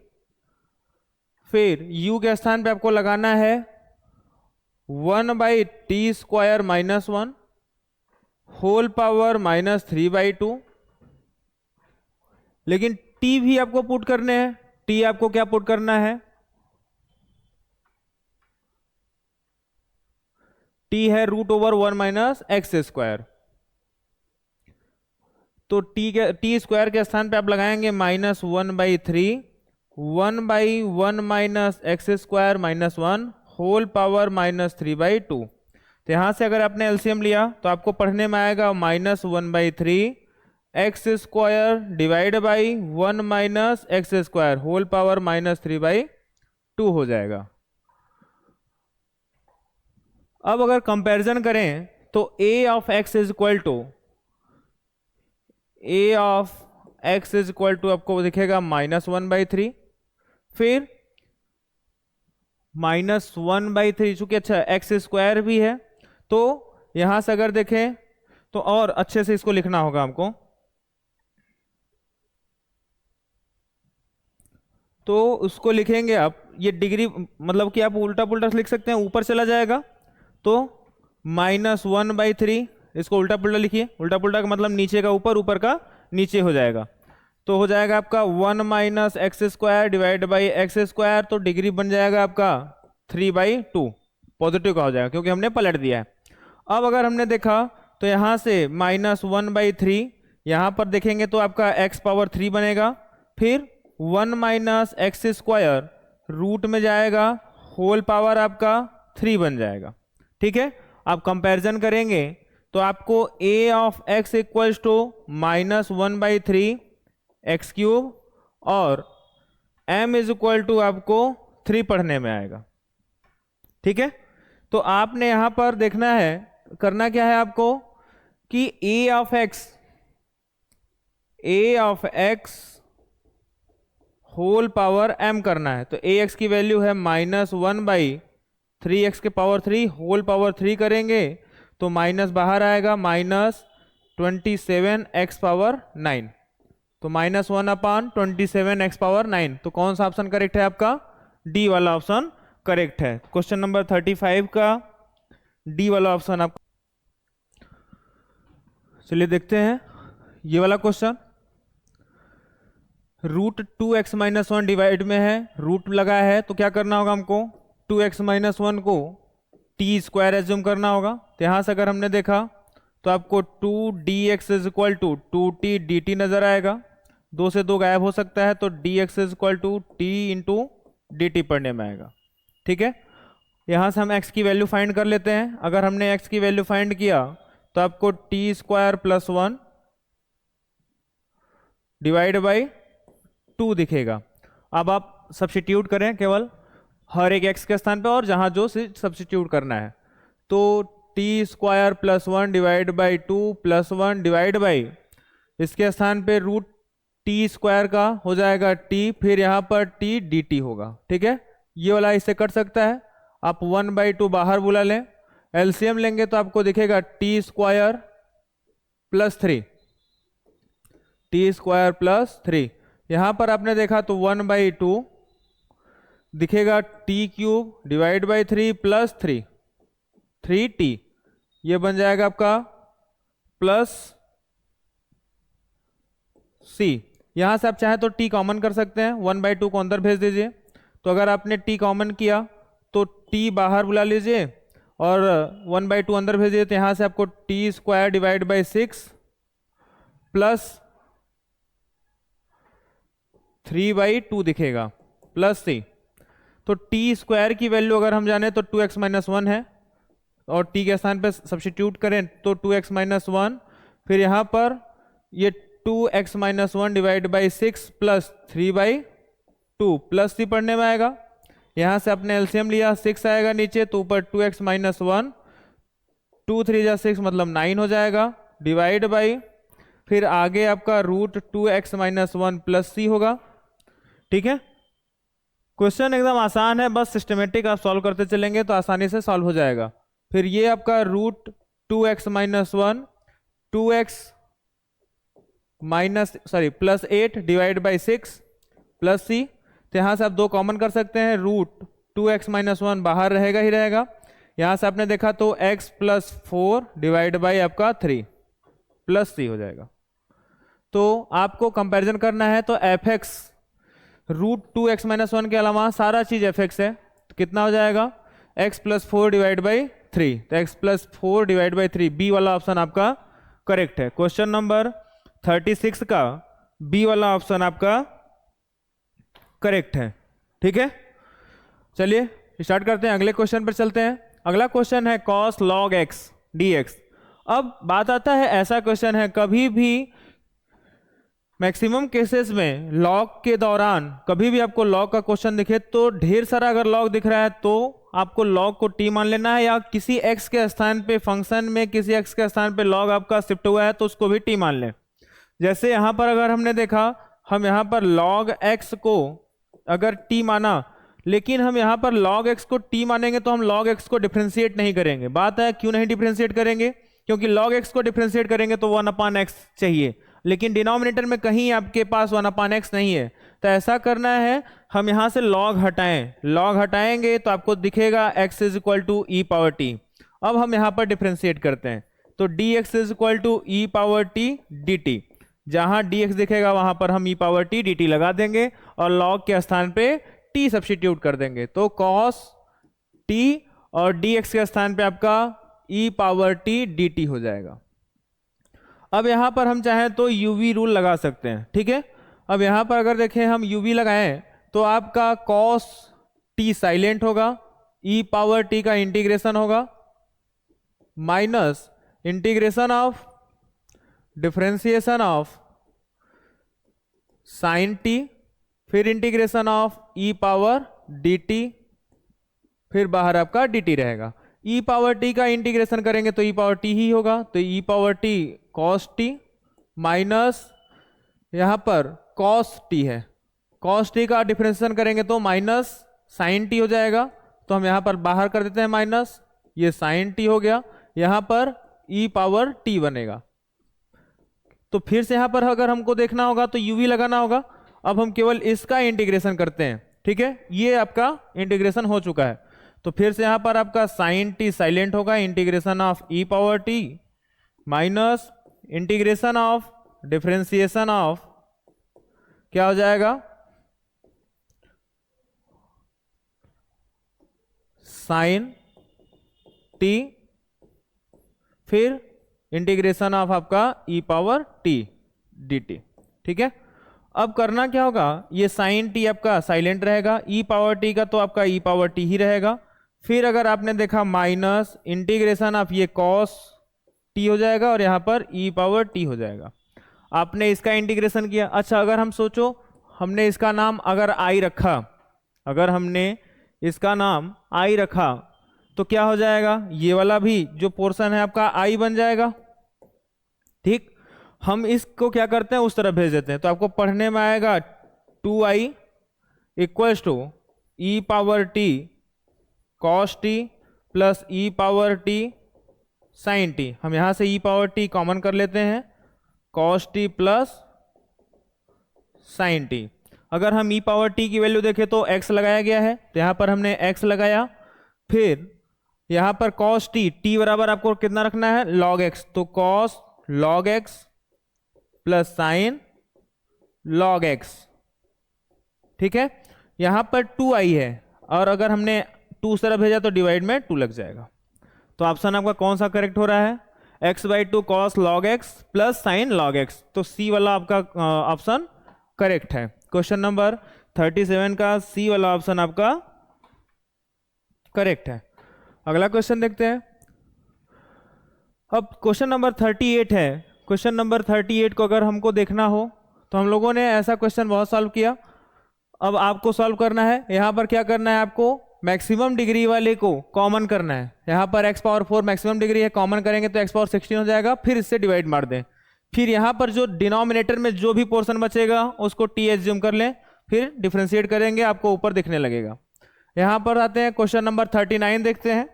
S1: फिर u के स्थान पे आपको लगाना है 1/t² - 1 होल पावर -3/2, लेकिन t भी आपको पुट करने हैं, t आपको क्या पुट करना है, t है √1 - x², तो t² के स्थान पे आप लगाएंगे -1/3 1/1 - x² - 1 होल पावर -3/2। तो यहां से अगर आपने एलसीएम लिया तो आपको पढ़ने में आएगा -1/3 x² divide by 1 - x² whole power -3/2 हो जाएगा। अब अगर कंपैरिजन करें तो a of x is equal to आपको दिखेगा -1/3, फिर -1/3, चूंकि अच्छा x² भी है तो यहां से अगर देखें तो और अच्छे से इसको लिखना होगा हमको, तो उसको लिखेंगे आप, ये डिग्री मतलब कि आप उल्टा पुल्टा लिख सकते हैं, ऊपर चला जाएगा तो -1/3, इसको उल्टा पुल्टा लिखिए, उल्टा पुल्टा का मतलब नीचे का ऊपर, ऊपर का नीचे हो जाएगा, तो हो जाएगा आपका 1 - x² डिवाइड बाई x², तो डिग्री बन जाएगा आपका 3/2, पॉजिटिव का हो जाएगा क्योंकि हमने पलट दिया है। अब अगर हमने देखा तो यहाँ से -1/3, यहाँ पर देखेंगे तो आपका x⁻3 बनेगा, फिर 1 - x² रूट में जाएगा, होल पावर आपका 3 बन जाएगा। ठीक है, आप कंपैरिजन करेंगे तो आपको a of x equals to -1/3 x³ और m इज इक्वल टू आपको 3 पढ़ने में आएगा। ठीक है, तो आपने यहां पर देखना है करना क्या है आपको कि a of x whole power m करना है। तो ए एक्स की वैल्यू है -1/3x³ होल पावर 3 करेंगे तो माइनस बाहर आएगा -27x⁹। तो -1/27x⁹। तो कौन सा ऑप्शन करेक्ट है आपका? डी वाला ऑप्शन करेक्ट है। क्वेश्चन नंबर 35 का डी वाला ऑप्शन आपका। चलिए देखते हैं ये वाला क्वेश्चन। √2x-1 डिवाइड में है, रूट लगा है, तो क्या करना होगा हमको? 2x-1 को t² एज्यूम करना होगा। तो यहां से अगर हमने देखा तो आपको 2dx = 2t dt नजर आएगा। 2 से 2 गायब हो सकता है, तो dx = t × dt पढ़ने में आएगा। ठीक है, यहां से हम x की वैल्यू फाइंड कर लेते हैं। अगर हमने x की वैल्यू फाइंड किया तो आपको t² + 1 डिवाइड बाई 2 दिखेगा। अब आप सब्स्टिट्यूट करें केवल हर एक x के स्थान पे और जहां जो सब्स्टिट्यूट करना है। तो t² + 1 divide by 2 + 1 divide by इसके स्थान पे √t² का हो जाएगा t, फिर यहाँ पर t dt होगा। ठीक है, ये वाला इससे कट सकता है। आप 1/2 बाहर बुला लें, एलसीएम लेंगे तो आपको दिखेगा t² + 3, t² + 3। यहां पर आपने देखा तो 1/2 दिखेगा t³ डिवाइड बाई 3 + 3, 3t। ये बन जाएगा आपका प्लस c। यहां से आप चाहे तो t कॉमन कर सकते हैं, 1/2 को अंदर भेज दीजिए। तो अगर आपने t कॉमन किया तो t बाहर बुला लीजिए और 1/2 अंदर भेजिए। तो यहां से आपको t² डिवाइड बाई 6 प्लस 3/2 दिखेगा प्लस c। तो t² की वैल्यू अगर हम जाने तो 2x-1 है और t के स्थान पे सब्स्टिट्यूट करें तो 2x-1, फिर यहां पर ये 2x-1 divide by 6 plus 3/2 plus c पढ़ने में आएगा। यहां से आपने एलसीएम लिया, 6 आएगा नीचे, तो ऊपर 2x-1, 2 3 जा 6 मतलब 9 हो जाएगा, डिवाइड बाई फिर आगे आपका √2x-1 प्लस c होगा। ठीक है, क्वेश्चन एकदम आसान है, बस सिस्टमेटिक आप सॉल्व करते चलेंगे तो आसानी से सॉल्व हो जाएगा। फिर ये आपका √2x-1 +8 divide by 6 plus c। तो यहाँ से आप 2 कॉमन कर सकते हैं, √2x-1 बाहर रहेगा ही रहेगा। यहाँ से आपने देखा तो x + 4 डिवाइड बाई आपका 3 प्लस c हो जाएगा। तो आपको कंपैरिजन करना है तो fx √2x-1 के अलावा सारा चीज fx है, तो कितना हो जाएगा? x + 4 divide by 3। तो x + 4 डिवाइड बाई 3, बी वाला ऑप्शन आपका करेक्ट है। क्वेश्चन नंबर 36 का बी वाला ऑप्शन आपका करेक्ट है। ठीक है, चलिए स्टार्ट करते हैं, अगले क्वेश्चन पर चलते हैं। अगला क्वेश्चन है cos log x dx। अब बात आता है, ऐसा क्वेश्चन है कभी भी मैक्सिमम केसेस में लॉग के दौरान कभी भी आपको लॉग का क्वेश्चन दिखे तो ढेर सारा अगर लॉग दिख रहा है तो आपको लॉग को टी मान लेना है, या किसी x के स्थान पे फंक्शन में किसी x के स्थान पे लॉग आपका शिफ्ट हुआ है तो उसको भी टी मान लें। जैसे यहां पर अगर हमने देखा, हम यहां पर log x को अगर टी माना, लेकिन हम यहां पर log x को टी मानेंगे तो हम log x को डिफ्रेंशिएट नहीं करेंगे। बात है क्यों नहीं डिफ्रेंशिएट करेंगे? क्योंकि log x को डिफ्रेंशिएट करेंगे तो 1/x चाहिए, लेकिन डिनोमिनेटर में कहीं आपके पास 1/x नहीं है। तो ऐसा करना है, हम यहां से log हटाएं, log हटाएंगे तो आपको दिखेगा x = e⁻t। अब हम यहां पर डिफ्रेंशिएट करते हैं तो dx = e⁻t dt। जहां dx दिखेगा वहां पर हम e⁻t dt लगा देंगे और log के स्थान पे t सब्स्टिट्यूट कर देंगे। तो cos t और dx के स्थान पे आपका e⁻t dt हो जाएगा। अब यहां पर हम चाहें तो यूवी रूल लगा सकते हैं। ठीक है, अब यहां पर अगर देखें हम यूवी लगाएं तो आपका cos t साइलेंट होगा, e⁻t का इंटीग्रेशन होगा minus integration of differentiation of sin t, फिर इंटीग्रेशन ऑफ e⁻dt, फिर बाहर आपका dt रहेगा। ई पावर टी का इंटीग्रेशन करेंगे तो ई पावर टी ही होगा, तो e power t cos t minus यहाँ पर कॉस टी है, कॉस टी का डिफरेंशिएशन करेंगे तो माइनस साइन टी हो जाएगा, तो हम यहाँ पर बाहर कर देते हैं माइनस, ये साइन टी हो गया, यहाँ पर ई पावर टी बनेगा। तो फिर से यहाँ पर अगर हमको देखना होगा तो यूवी लगाना होगा। अब हम केवल इसका इंटीग्रेशन करते हैं, ठीक है, ये आपका इंटीग्रेशन हो चुका है। तो फिर से यहाँ पर आपका साइन टी साइलेंट होगा, integration of e power T minus integration of differentiation of क्या हो जाएगा, साइन टी, फिर इंटीग्रेशन ऑफ आपका ई पावर टी डी टी, ठीक है। अब करना क्या होगा, ये साइन टी आपका साइलेंट रहेगा, ई पावर टी का तो आपका ई पावर टी ही रहेगा, फिर अगर आपने देखा माइनस इंटीग्रेशन ऑफ ये कॉस टी हो जाएगा और यहाँ पर ई पावर टी हो जाएगा। आपने इसका इंटीग्रेशन किया। अच्छा, अगर हम सोचो हमने इसका नाम अगर आई रखा, अगर हमने इसका नाम आई रखा तो क्या हो जाएगा, ये वाला भी जो पोर्शन है आपका आई बन जाएगा, ठीक। हम इसको क्या करते हैं उस तरफ भेज देते हैं, तो आपको पढ़ने में आएगा 2i equals to e power t cos t plus e power t sine t. हम यहां से ई पावर टी कॉमन कर लेते हैं, cos t plus sign T. अगर हम ई पावर टी की वैल्यू देखें तो x लगाया गया है, तो यहां पर हमने x लगाया, फिर यहां पर कॉस टी, टी बराबर आपको कितना रखना है लॉग x, तो cos log x plus sign log x, ठीक है। यहां पर 2i है और अगर हमने 2 उस तरफ भेजा तो डिवाइड में 2 लग जाएगा। तो ऑप्शन आपका कौन सा करेक्ट हो रहा है, x/2 cos log x plus sign log x, तो सी वाला आपका ऑप्शन करेक्ट है। क्वेश्चन नंबर 37 का सी वाला ऑप्शन आपका करेक्ट है। अगला क्वेश्चन देखते हैं। अब क्वेश्चन नंबर 38 है। क्वेश्चन नंबर 38 को अगर हमको देखना हो तो हम लोगों ने ऐसा क्वेश्चन बहुत सॉल्व किया, अब आपको सॉल्व करना है। यहां पर क्या करना है, आपको मैक्सिमम डिग्री वाले को कॉमन करना है। यहां पर x पावर 4 मैक्सिमम डिग्री है, कॉमन करेंगे तो x पावर 16 हो जाएगा, फिर इससे डिवाइड मार दें। फिर यहां पर जो डिनोमिनेटर में जो भी पोर्शन बचेगा उसको t एज्यूम कर लें, फिर डिफरेंशिएट करेंगे, आपको ऊपर दिखने लगेगा। यहां पर आते हैं क्वेश्चन नंबर 39 देखते हैं।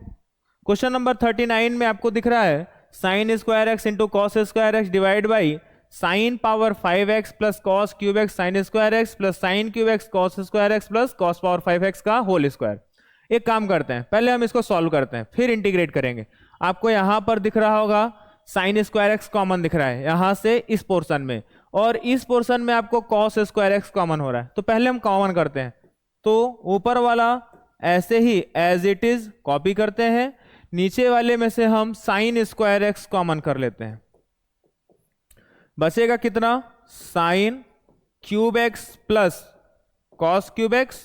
S1: क्वेश्चन नंबर 39 में आपको दिख रहा है sign square x into cos square x divide by sine power 5x plus cos cube x sign square x plus sign cube x cos square x plus cos power 5x का whole square. एक काम करते हैं, पहले हम इसको solve करते हैं फिर इंटीग्रेट करेंगे। आपको यहां पर दिख रहा होगा साइन स्क्वायर एक्स कॉमन दिख रहा है यहां से इस पोर्शन में, और इस पोर्शन में आपको कॉस स्क्वायर एक्स कॉमन हो रहा है, तो पहले हम कॉमन करते हैं। तो ऊपर वाला ऐसे ही एज इट इज कॉपी करते हैं, नीचे वाले में से हम साइन स्क्वायर एक्स कॉमन कर लेते हैं। बचेगा कितना, sign cube x plus cos cube x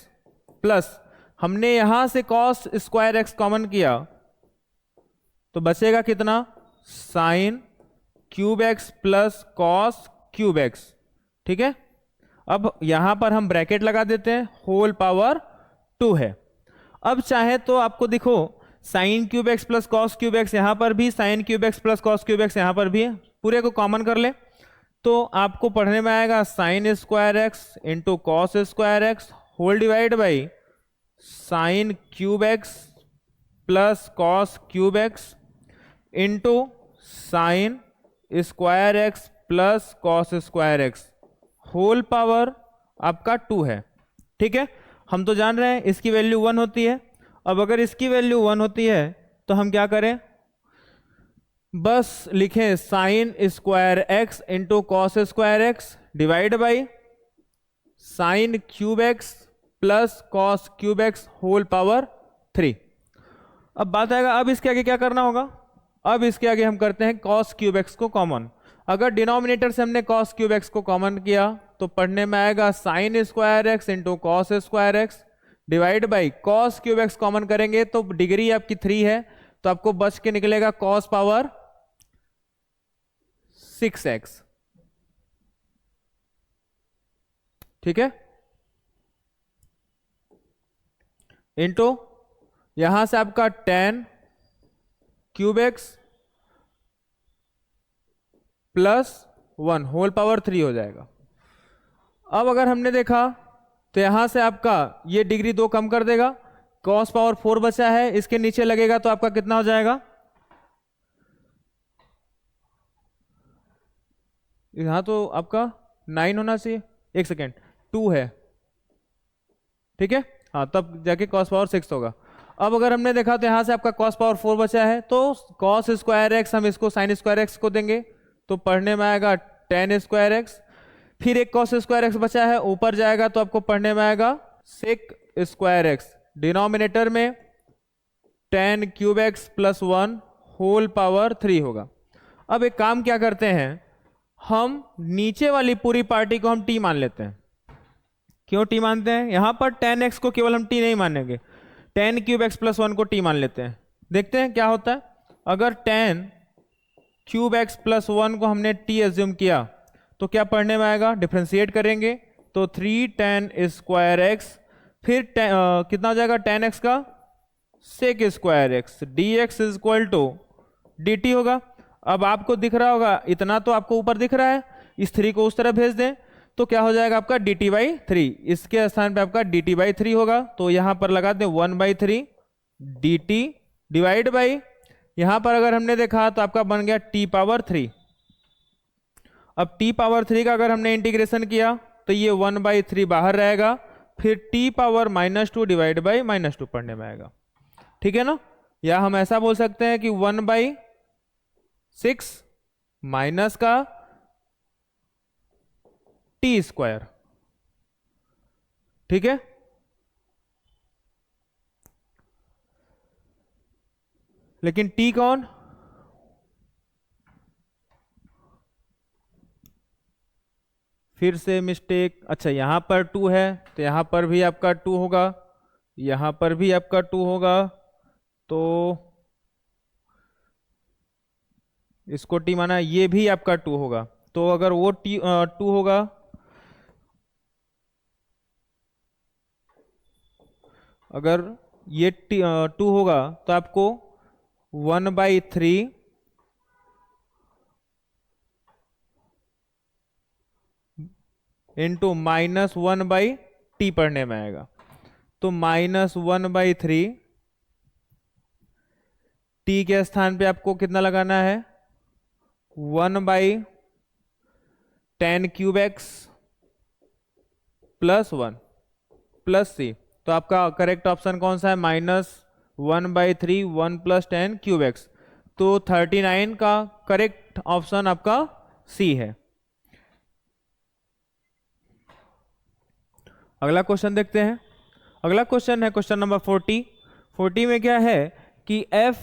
S1: plus हमने यहां से कॉस स्क्वायर एक्स कॉमन किया तो बचेगा कितना, sign cube x plus cos cube x, ठीक है। अब यहां पर हम ब्रैकेट लगा देते हैं, होल पावर 2 है। अब चाहे तो आपको दिखो sign cube x plus cos cube x यहां पर भी, sign cube x plus cos cube x यहां पर भी है, पूरे को कॉमन कर ले तो आपको पढ़ने में आएगा sine square x into cos square x whole divide by sine cube x plus cos cube x into sine square x plus cos square x whole power आपका 2 है, ठीक है। हम तो जान रहे हैं इसकी वैल्यू 1 होती है। अब अगर इसकी वैल्यू 1 होती है तो हम क्या करें, बस लिखें sine square x into cos square x divide by sine cube x plus cos cube x whole power 3। अब बात आएगा, अब इसके आगे क्या करना होगा, अब इसके आगे हम करते हैं कॉस क्यूब एक्स को कॉमन। अगर डिनोमिनेटर से हमने कॉस क्यूब एक्स को कॉमन किया तो पढ़ने में आएगा sine square x into cos square x divide by cos cube x common करेंगे तो डिग्री आपकी 3 है, तो आपको बच के निकलेगा कॉस पावर 6x, ठीक है। इंटू यहां से आपका 10 cube x plus 1 whole power 3 हो जाएगा। अब अगर हमने देखा तो यहां से आपका ये डिग्री 2 कम कर देगा, cos पावर 4 बचा है, इसके नीचे लगेगा तो आपका कितना हो जाएगा, यहां तो आपका 9 होना चाहिए, एक सेकेंड 2 है, ठीक है, हाँ तब जाके cos पावर 6 होगा। अब अगर हमने देखा तो यहां से आपका cos पावर 4 बचा है, तो cos स्क्वायर एक्स हम इसको sin स्क्वायर एक्स को देंगे तो पढ़ने में आएगा tan स्क्वायर एक्स, फिर एक cos स्क्वायर एक्स बचा है, ऊपर जाएगा तो आपको पढ़ने में आएगा sec स्क्वायर एक्स, डिनोमिनेटर में tan cube x plus 1 whole power 3 होगा। अब एक काम क्या करते हैं, हम नीचे वाली पूरी पार्टी को हम t मान लेते हैं। क्यों t मानते हैं, यहां पर tan x को केवल हम t नहीं मानेंगे, tan क्यूब एक्स प्लस 1 को t मान लेते हैं। देखते हैं क्या होता है, अगर tan क्यूब एक्स प्लस 1 को हमने t एज्यूम किया तो क्या पढ़ने में आएगा, डिफरेंशिएट करेंगे तो 3 tan स्क्वायर एक्स, फिर कितना हो जाएगा tan x का sec square x dx is equal to dt होगा। अब आपको दिख रहा होगा, इतना तो आपको ऊपर दिख रहा है, इस 3 को उस तरफ भेज दें तो क्या हो जाएगा आपका dt/3, इसके स्थान पे आपका dt/3 होगा, तो यहां पर लगा दें 1/3 dt डिवाइड बाई, यहां पर अगर हमने देखा तो आपका बन गया t पावर 3। अब t पावर 3 का अगर हमने इंटीग्रेशन किया तो ये 1/3 बाहर रहेगा, फिर t पावर -2 डिवाइड बाई -2 पढ़ने में आएगा, ठीक है ना। या हम ऐसा बोल सकते हैं कि 1/6 माइनस का t स्क्वायर, ठीक है। लेकिन t कौन, फिर से मिस्टेक, अच्छा यहां पर 2 है तो यहां पर भी आपका 2 होगा, यहां पर भी आपका 2 होगा, तो इसको t माना, ये भी आपका 2 होगा, तो अगर वो 2 होगा, अगर ये 2 होगा तो आपको 1/3 इंटू -1/t पढ़ने में आएगा, तो -1/3 t के स्थान पे आपको कितना लगाना है, 1/tan cube x plus 1 plus c, तो आपका करेक्ट ऑप्शन कौन सा है, -1/3 1 प्लस tan क्यूब एक्स, तो 39 का करेक्ट ऑप्शन आपका सी है। अगला क्वेश्चन देखते हैं, अगला क्वेश्चन है क्वेश्चन नंबर 40 में क्या है कि f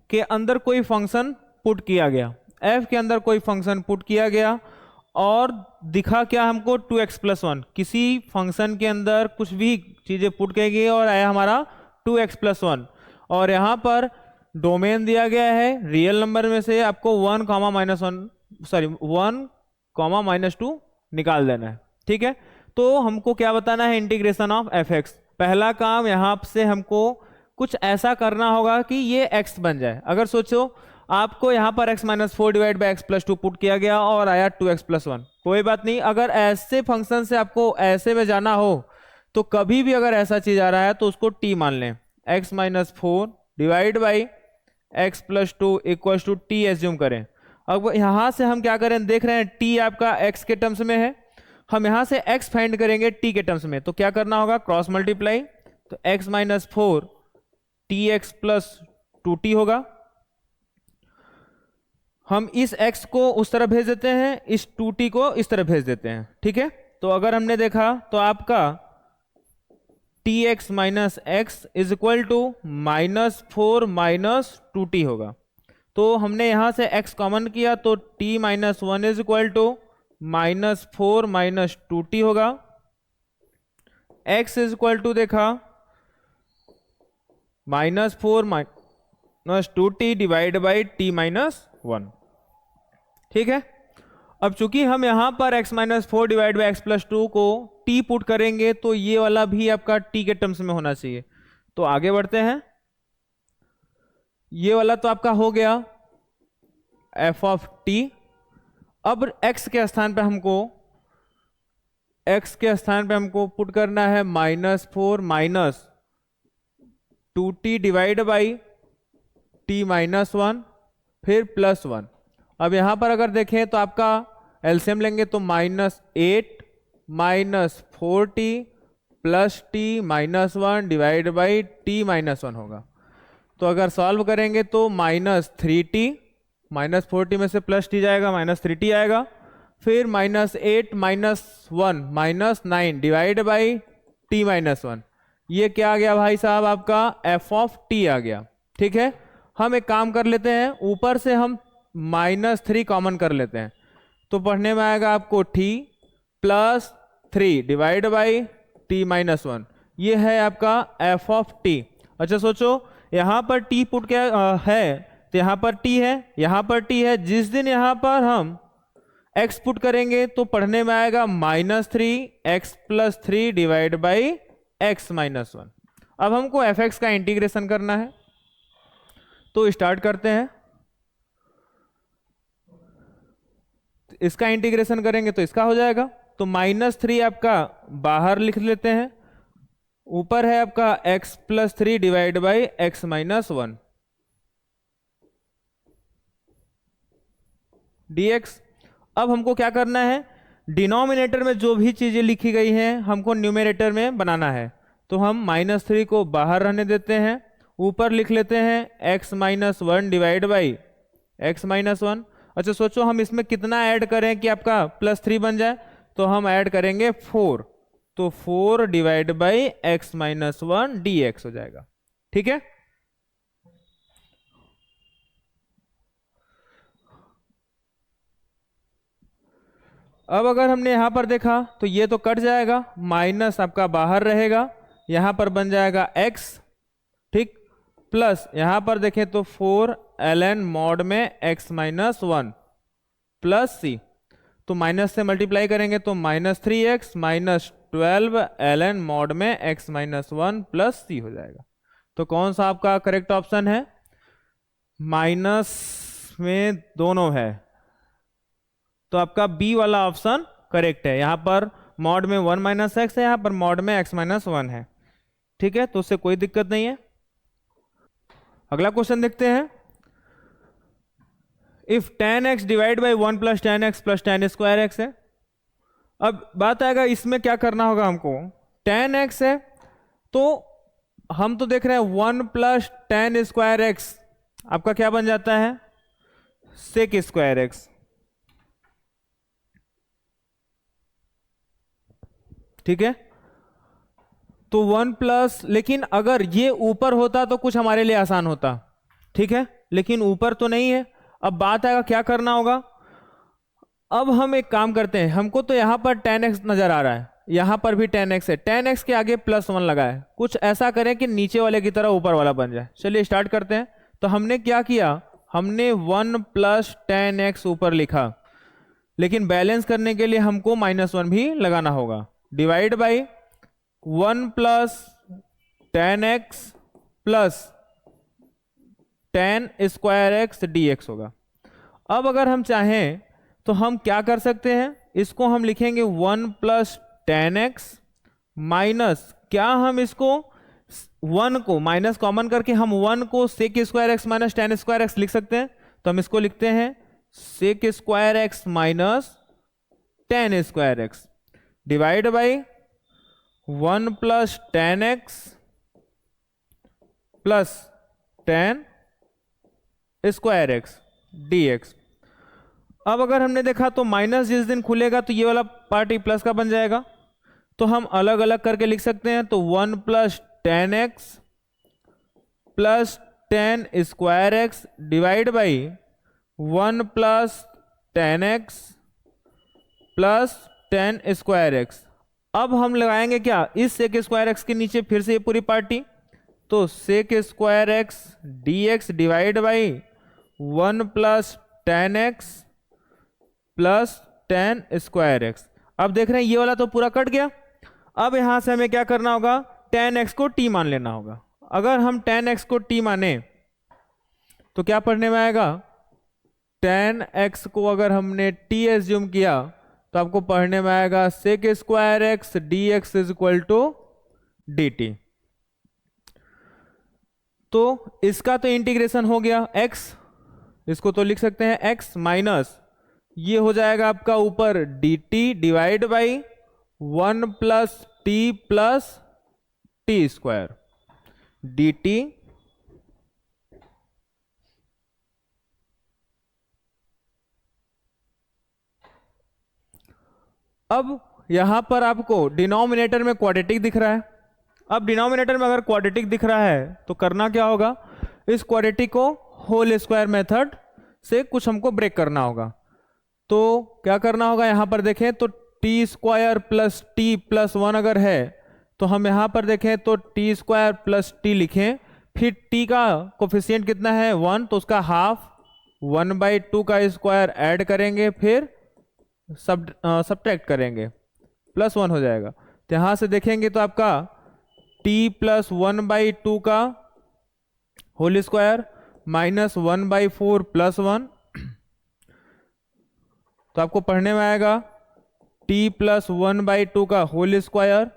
S1: के अंदर कोई फंक्शन पुट किया गया, f के अंदर कोई फंक्शन पुट किया गया और दिखा क्या हमको 2x प्लस 1, किसी फंक्शन के अंदर कुछ भी चीजें पुट की गई और आया हमारा 2x प्लस 1, और यहाँ पर डोमेन दिया गया है, रियल नंबर में से आपको 1 -2 निकाल देना है, ठीक है। तो हमको क्या बताना है, इंटीग्रेशन ऑफ fx। पहला काम यहाँ से हमको कुछ ऐसा करना होगा कि ये x बन जाए। अगर सोचो आपको यहाँ पर x -4 divide by x plus 2 put किया गया और आया 2x प्लस 1, कोई बात नहीं, अगर ऐसे फंक्शन से आपको ऐसे में जाना हो तो कभी भी अगर ऐसा चीज आ रहा है तो उसको t मान लें, x -4 divide by x plus 2 equal to t assume करें। अब यहाँ से हम क्या करें, देख रहे हैं t आपका x के टर्म्स में है, हम यहां से x फाइंड करेंगे t के टर्म्स में, तो क्या करना होगा, क्रॉस मल्टीप्लाई, तो x -4 tx प्लस 2t होगा। हम इस x को उस तरफ भेज देते हैं, इस 2t को इस तरफ भेज देते हैं, ठीक है। तो अगर हमने देखा तो आपका tx minus x is equal to -4 -2t होगा। तो हमने यहां से x कॉमन किया तो t -1 is equal to -4 -2t होगा। x इज इक्वल टू देखा -4 -2t डिवाइड बाई t -1, ठीक है। अब चूंकि हम यहां पर x -4 divide by x plus 2 को t पुट करेंगे तो ये वाला भी आपका t के टर्म्स में होना चाहिए। तो आगे बढ़ते हैं, ये वाला तो आपका हो गया एफ ऑफ टी। अब एक्स के स्थान पे हमको पुट करना है -4 minus 2t divide by t -1 फिर +1। अब यहां पर अगर देखें तो आपका एलसीएम लेंगे तो -8 -4t plus t -1 divide by t -1 होगा। तो अगर सॉल्व करेंगे तो -3t, -4t में से प्लस t जाएगा, -3t आएगा, फिर -8 -1 -9 डिवाइड बाई t -1। ये क्या आ गया भाई साहब, आपका f ऑफ t आ गया। ठीक है, हम एक काम कर लेते हैं, ऊपर से हम -3 कॉमन कर लेते हैं, तो पढ़ने में आएगा आपको t plus 3 divide by t -1। ये है आपका f ऑफ t। अच्छा सोचो, यहाँ पर t पुट क्या है, तो यहाँ पर t है, यहाँ पर t है। जिस दिन यहाँ पर हम x पुट करेंगे तो पढ़ने में आएगा -3x + 3 डिवाइड बाई x -1। अब हमको fx का इंटीग्रेशन करना है, तो स्टार्ट करते हैं। इसका इंटीग्रेशन करेंगे तो इसका हो जाएगा, तो -3 आपका बाहर लिख लेते हैं, ऊपर है आपका x + 3 divide by x -1 dx। अब हमको क्या करना है, डिनोमिनेटर में जो भी चीजें लिखी गई हैं हमको न्यूमरेटर में बनाना है। तो हम -3 को बाहर रहने देते हैं, ऊपर लिख लेते हैं x -1 डिवाइड बाई x -1। अच्छा सोचो, हम इसमें कितना ऐड करें कि आपका +3 बन जाए, तो हम ऐड करेंगे 4, तो 4 डिवाइड बाई x -1 dx हो जाएगा। ठीक है, अब अगर हमने यहां पर देखा तो ये तो कट जाएगा, माइनस आपका बाहर रहेगा, यहां पर बन जाएगा x, ठीक, प्लस यहां पर देखें तो 4 ln मॉड में x -1 प्लस c, तो माइनस से मल्टीप्लाई करेंगे तो -3x -12 ln मॉड में x -1 प्लस c हो जाएगा। तो कौन सा आपका करेक्ट ऑप्शन है, माइनस में दोनों है, तो आपका बी वाला ऑप्शन करेक्ट है। यहां पर मॉड में 1 - x है, यहां पर मॉड में x -1 है। ठीक है, तो उससे कोई दिक्कत नहीं है। अगला क्वेश्चन देखते हैं, if tan x divide by 1 + tan x + tan square x है। अब बात आएगा इसमें क्या करना होगा हमको, tan x है तो हम तो देख रहे हैं 1 + tan स्क्वायर x आपका क्या बन जाता है, sec स्क्वायर x। ठीक है, तो 1 लेकिन अगर ये ऊपर होता तो कुछ हमारे लिए आसान होता। ठीक है, लेकिन ऊपर तो नहीं है। अब बात आएगा क्या करना होगा, अब हम एक काम करते हैं, हमको तो यहां पर tan x नजर आ रहा है, यहां पर भी tan x है, tan x के आगे +1 लगाए, कुछ ऐसा करें कि नीचे वाले की तरह ऊपर वाला बन जाए। चलिए स्टार्ट करते हैं। तो हमने क्या किया, हमने 1 + tan x ऊपर लिखा, लेकिन बैलेंस करने के लिए हमको -1 भी लगाना होगा, divide by 1 + tan x plus tan square x dx होगा। अब अगर हम चाहें तो हम क्या कर सकते हैं, इसको हम लिखेंगे 1 + tan x माइनस, क्या हम इसको 1 को माइनस कॉमन करके हम 1 को sec square x minus tan square x लिख सकते हैं। तो हम इसको लिखते हैं sec square x minus tan square x divide by 1 + tan x plus tan square x dx। अब अगर हमने देखा तो माइनस जिस दिन खुलेगा तो ये वाला पार्ट ही प्लस का बन जाएगा, तो हम अलग अलग करके लिख सकते हैं। तो 1 + tan x plus tan square x divide by 1 + tan x plus tan square x। अब हम लगाएंगे क्या, इस sec स्क्वायर x के नीचे फिर से ये पूरी पार्टी, तो sec square x dx divide by 1 + tan x plus tan square x। अब देख रहे हैं ये वाला तो पूरा कट गया। अब यहां से हमें क्या करना होगा, tan x को t मान लेना होगा। अगर हम tan x को t माने तो क्या पढ़ने में आएगा, tan x को अगर हमने t एज्यूम किया तो आपको पढ़ने में आएगा sec square x dx is equal to dt। तो इसका तो इंटीग्रेशन हो गया x, इसको तो लिख सकते हैं x माइनस ये हो जाएगा आपका ऊपर dt divide by 1 plus t square dt अब यहां पर आपको डिनोमिनेटर में क्वाड्रेटिक दिख रहा है। अब डिनोमिनेटर में अगर क्वाड्रेटिक दिख रहा है तो करना क्या होगा, इस क्वाड्रेटिक को होल स्क्वायर मेथड से कुछ हमको ब्रेक करना होगा। तो क्या करना होगा, यहां पर देखें तो t square plus t plus 1 अगर है तो हम यहां पर देखें तो टी स्क्वायर प्लस टी लिखें, फिर टी का कोफिशिएंट कितना है 1, तो उसका हाफ 1/2 का स्क्वायर ऐड करेंगे, फिर सब्ट्रैक्ट करेंगे, प्लस 1 हो जाएगा। तो यहां से देखेंगे तो आपका t प्लस 1/2 का होल स्क्वायर माइनस 1/4 प्लस 1, तो आपको पढ़ने में आएगा t प्लस 1/2 का होल स्क्वायर,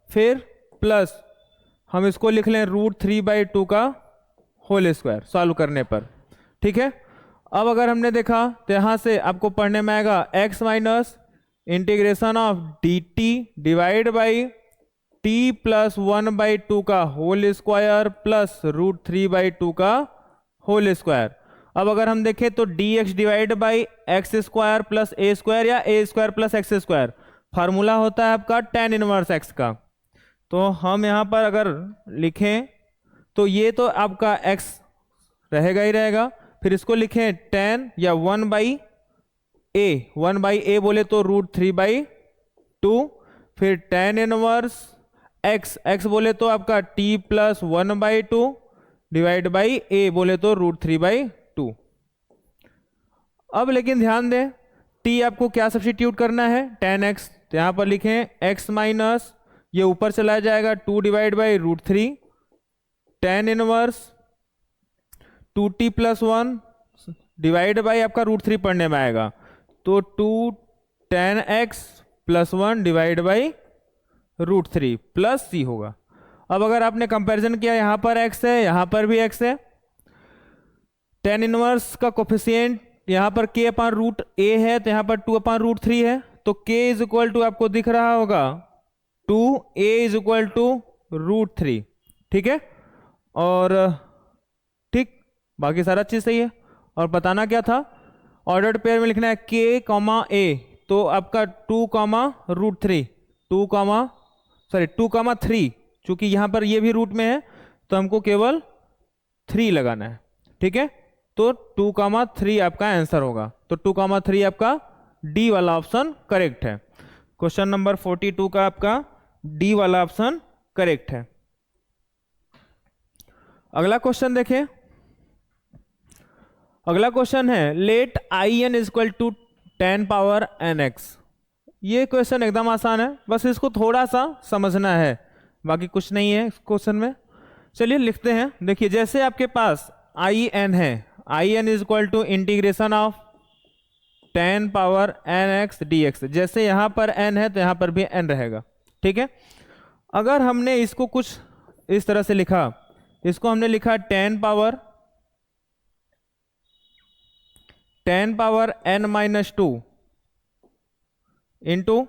S1: फिर प्लस हम इसको लिख लें √3/2 का होल स्क्वायर सॉल्व करने पर। ठीक है, अब अगर हमने देखा तो यहां से आपको पढ़ने में आएगा x minus integration of dt divide by t plus 1/2 का होल स्क्वायर प्लस √3/2 का होल स्क्वायर। अब अगर हम देखें तो dx divide by x square plus a square या a square plus x square, formula होता है आपका tan इनवर्स x का। तो हम यहाँ पर अगर लिखें तो ये तो आपका x रहेगा ही रहेगा, फिर इसको लिखें tan या 1/a बोले तो √3/2, फिर tan इनवर्स x बोले तो आपका t plus 1/2 divide by a बोले तो √3/2। अब लेकिन ध्यान दें t आपको क्या सब्स्टिट्यूट करना है, tan x, तो यहां पर लिखें x माइनस ये ऊपर चला जाएगा 2 divide by √3 tan inverse 2t plus 1 divide by आपका √3 पढ़ने में आएगा, तो 2 tan x plus 1 divide by √3 plus c होगा। अब अगर आपने कंपैरिजन किया, यहां पर x है यहां पर भी x है, tan इनवर्स का कोफिशिएंट यहां पर k/√a है तो यहां पर 2/√3 है, तो k इज इक्वल टू आपको दिख रहा होगा 2a इज इक्वल टू √3। ठीक है, और ठीक बाकी सारा चीज सही है। और बताना क्या था, ऑर्डर्ड पेयर में लिखना है k, a, तो आपका 2, √3 चूंकि यहां पर ये भी रूट में है तो हमको केवल 3 लगाना है। ठीक है, तो 2, आपका आंसर होगा, तो 2, आपका डी वाला ऑप्शन करेक्ट है। क्वेश्चन नंबर 42 का आपका डी वाला ऑप्शन करेक्ट है। अगला क्वेश्चन देखें, अगला क्वेश्चन है let in is equal to 10 power nx। ये क्वेश्चन एकदम आसान है, बस इसको थोड़ा सा समझना है, बाकी कुछ नहीं है इस क्वेश्चन में। चलिए लिखते हैं। देखिए जैसे आपके पास in है, in is equal to integration of 10 power nx dx, जैसे यहां पर n है तो यहां पर भी n रहेगा। ठीक है, अगर हमने इसको कुछ इस तरह से लिखा, इसको हमने लिखा 10 power n-2 into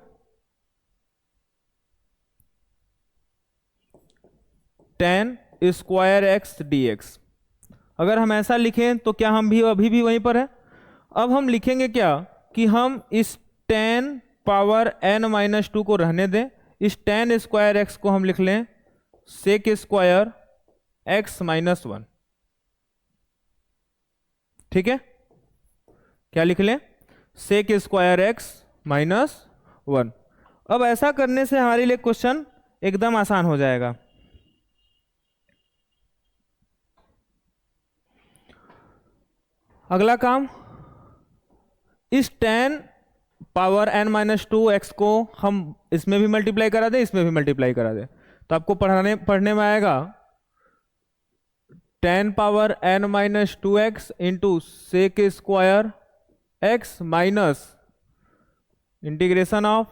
S1: 10 square x dx। अगर हम ऐसा लिखें तो क्या हम भी अभी भी वहीं पर है। अब हम लिखेंगे क्या कि हम इस 10 पावर n-2 को रहने दें, इस 10 स्क्वायर x को हम लिख लें सेक स्क्वायर x माइनस 1। ठीक है, क्या लिख लें, सेक स्क्वायर x माइनस 1। अब ऐसा करने से हमारे लिए क्वेश्चन एकदम आसान हो जाएगा। अगला काम, इस 10 पावर n-2 x को हम इसमें भी मल्टीप्लाई करा दें, इसमें भी मल्टीप्लाई करा दें, तो आपको पढ़ने में आएगा 10 power n minus 2x into sec square x minus integration of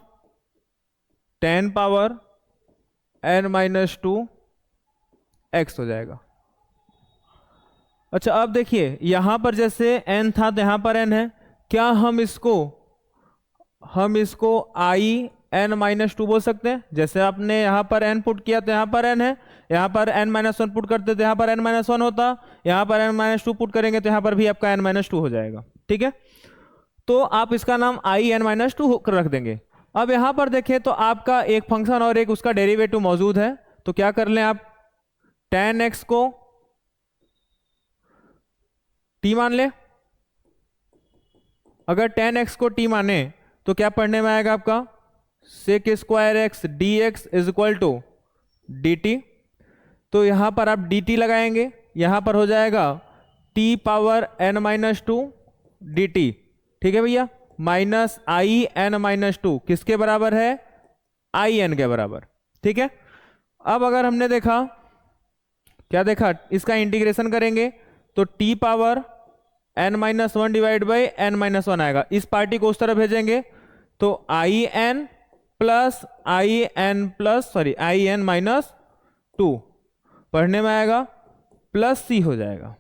S1: 10 power n minus 2x हो जाएगा। अच्छा अब देखिए यहां पर जैसे n था तो यहां पर n है, क्या हम इसको i n माइनस 2 बोल सकते हैं? जैसे आपने यहाँ पर n पुट किया तो यहाँ पर n है, यहाँ पर n माइनस 1 पुट करते तो यहाँ पर n माइनस 1 होता, यहाँ पर n माइनस 2 पुट करेंगे तो यहाँ पर भी आपका n माइनस 2 हो जाएगा। ठीक है, तो आप इसका नाम i n माइनस 2 रख देंगे। अब यहाँ पर देखें तो आपका एक फंक्शन और एक उसका डेरिवेटिव मौजूद है, तो क्या कर लें आप, tan x को t मान ले। अगर tan x को t माने तो क्या पढ़ने में आएगा आपका, sec square x d x is equal to d t. तो यहां पर आप dt लगाएंगे, यहां पर हो जाएगा t power n minus 2 D t. ठीक है भैया, माइनस आई एन माइनस 2 किसके बराबर है, आई एन के बराबर। ठीक है, अब अगर हमने देखा, क्या देखा, इसका इंटीग्रेशन करेंगे तो t power n minus 1 divide by n minus 1 आएगा। इस पार्टी को उस तरफ भेजेंगे तो I n plus I n minus 2 पढ़ने में आएगा प्लस c हो जाएगा।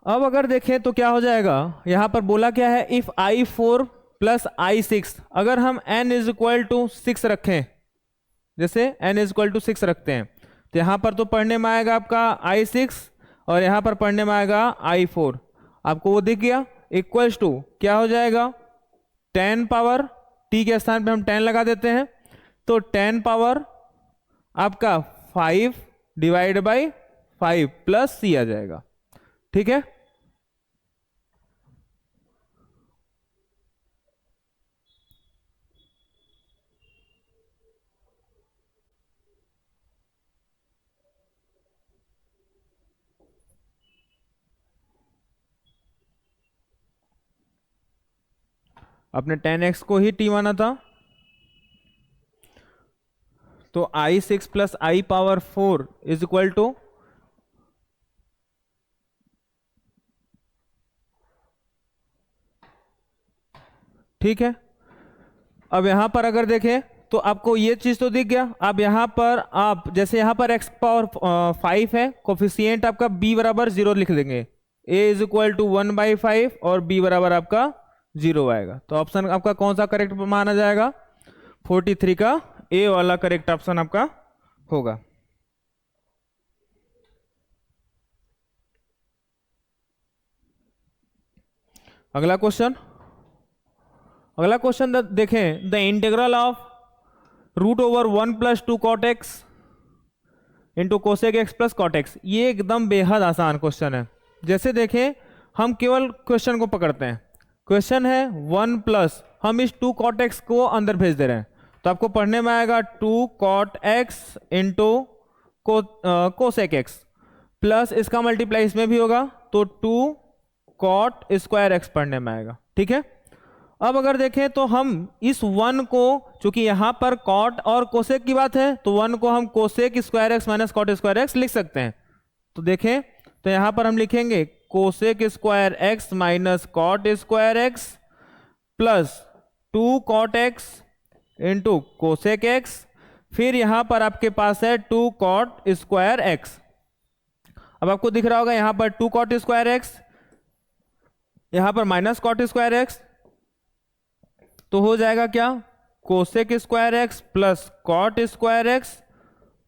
S1: अब अगर देखें तो क्या हो जाएगा, यहां पर बोला क्या है, इफ i4 प्लस i6, अगर हम n इज इक्वल टू 6 रखें, जैसे n इज इक्वल टू 6 रखते हैं तो यहां पर तो पढ़ने में आएगा आपका i6 और यहां पर पढ़ने में आएगा i4। आपको वो दिख गया, इक्वल्स टू क्या हो जाएगा, 10 पावर t के स्थान पे हम 10 लगा देते हैं तो 10 पावर आपका 5 डिवाइड बाई 5 प्लस c आ जाएगा। ठीक है, अपने 10x को ही t माना था तो i6 plus i power 4 is equal to ठीक है। अब यहां पर अगर देखें तो आपको ये चीज तो दिख गया। अब यहां पर आप जैसे यहां पर x पावर 5 है, कोफिशिएंट आपका b बराबर 0 लिख देंगे, a इज इक्वल टू 1/5 और b बराबर आपका 0 आएगा। तो ऑप्शन आपका कौन सा करेक्ट माना जाएगा, 43 का ए वाला करेक्ट ऑप्शन आपका होगा। अगला क्वेश्चन देखें, the integral of root over 1 plus 2 cot x into cosec x plus cot x. ये एकदम बेहद आसान क्वेश्चन है। जैसे देखें, हम केवल क्वेश्चन को पकड़ते हैं, क्वेश्चन है 1 प्लस, हम इस 2 कॉट एक्स को अंदर भेज दे रहे हैं तो आपको पढ़ने में आएगा 2 cot x into cosec x plus इसका मल्टीप्लाई इसमें भी होगा तो 2 कॉट स्क्वायर एक्स पढ़ने में आएगा। ठीक है, अब अगर देखें तो हम इस 1 को, चूंकि यहां पर कॉट और कोसेक की बात है तो 1 को हम cosec square x minus cot square x लिख सकते हैं। तो देखें तो यहां पर हम लिखेंगे cosec square x minus cot square x plus 2 cot x into cosec x, फिर यहां पर आपके पास है 2 कॉट स्क्वायर एक्स। अब आपको दिख रहा होगा यहां पर 2 कॉट स्क्वायर एक्स, यहां पर माइनस कॉट स्क्वायर एक्स, तो हो जाएगा क्या, cosec square x plus cot square x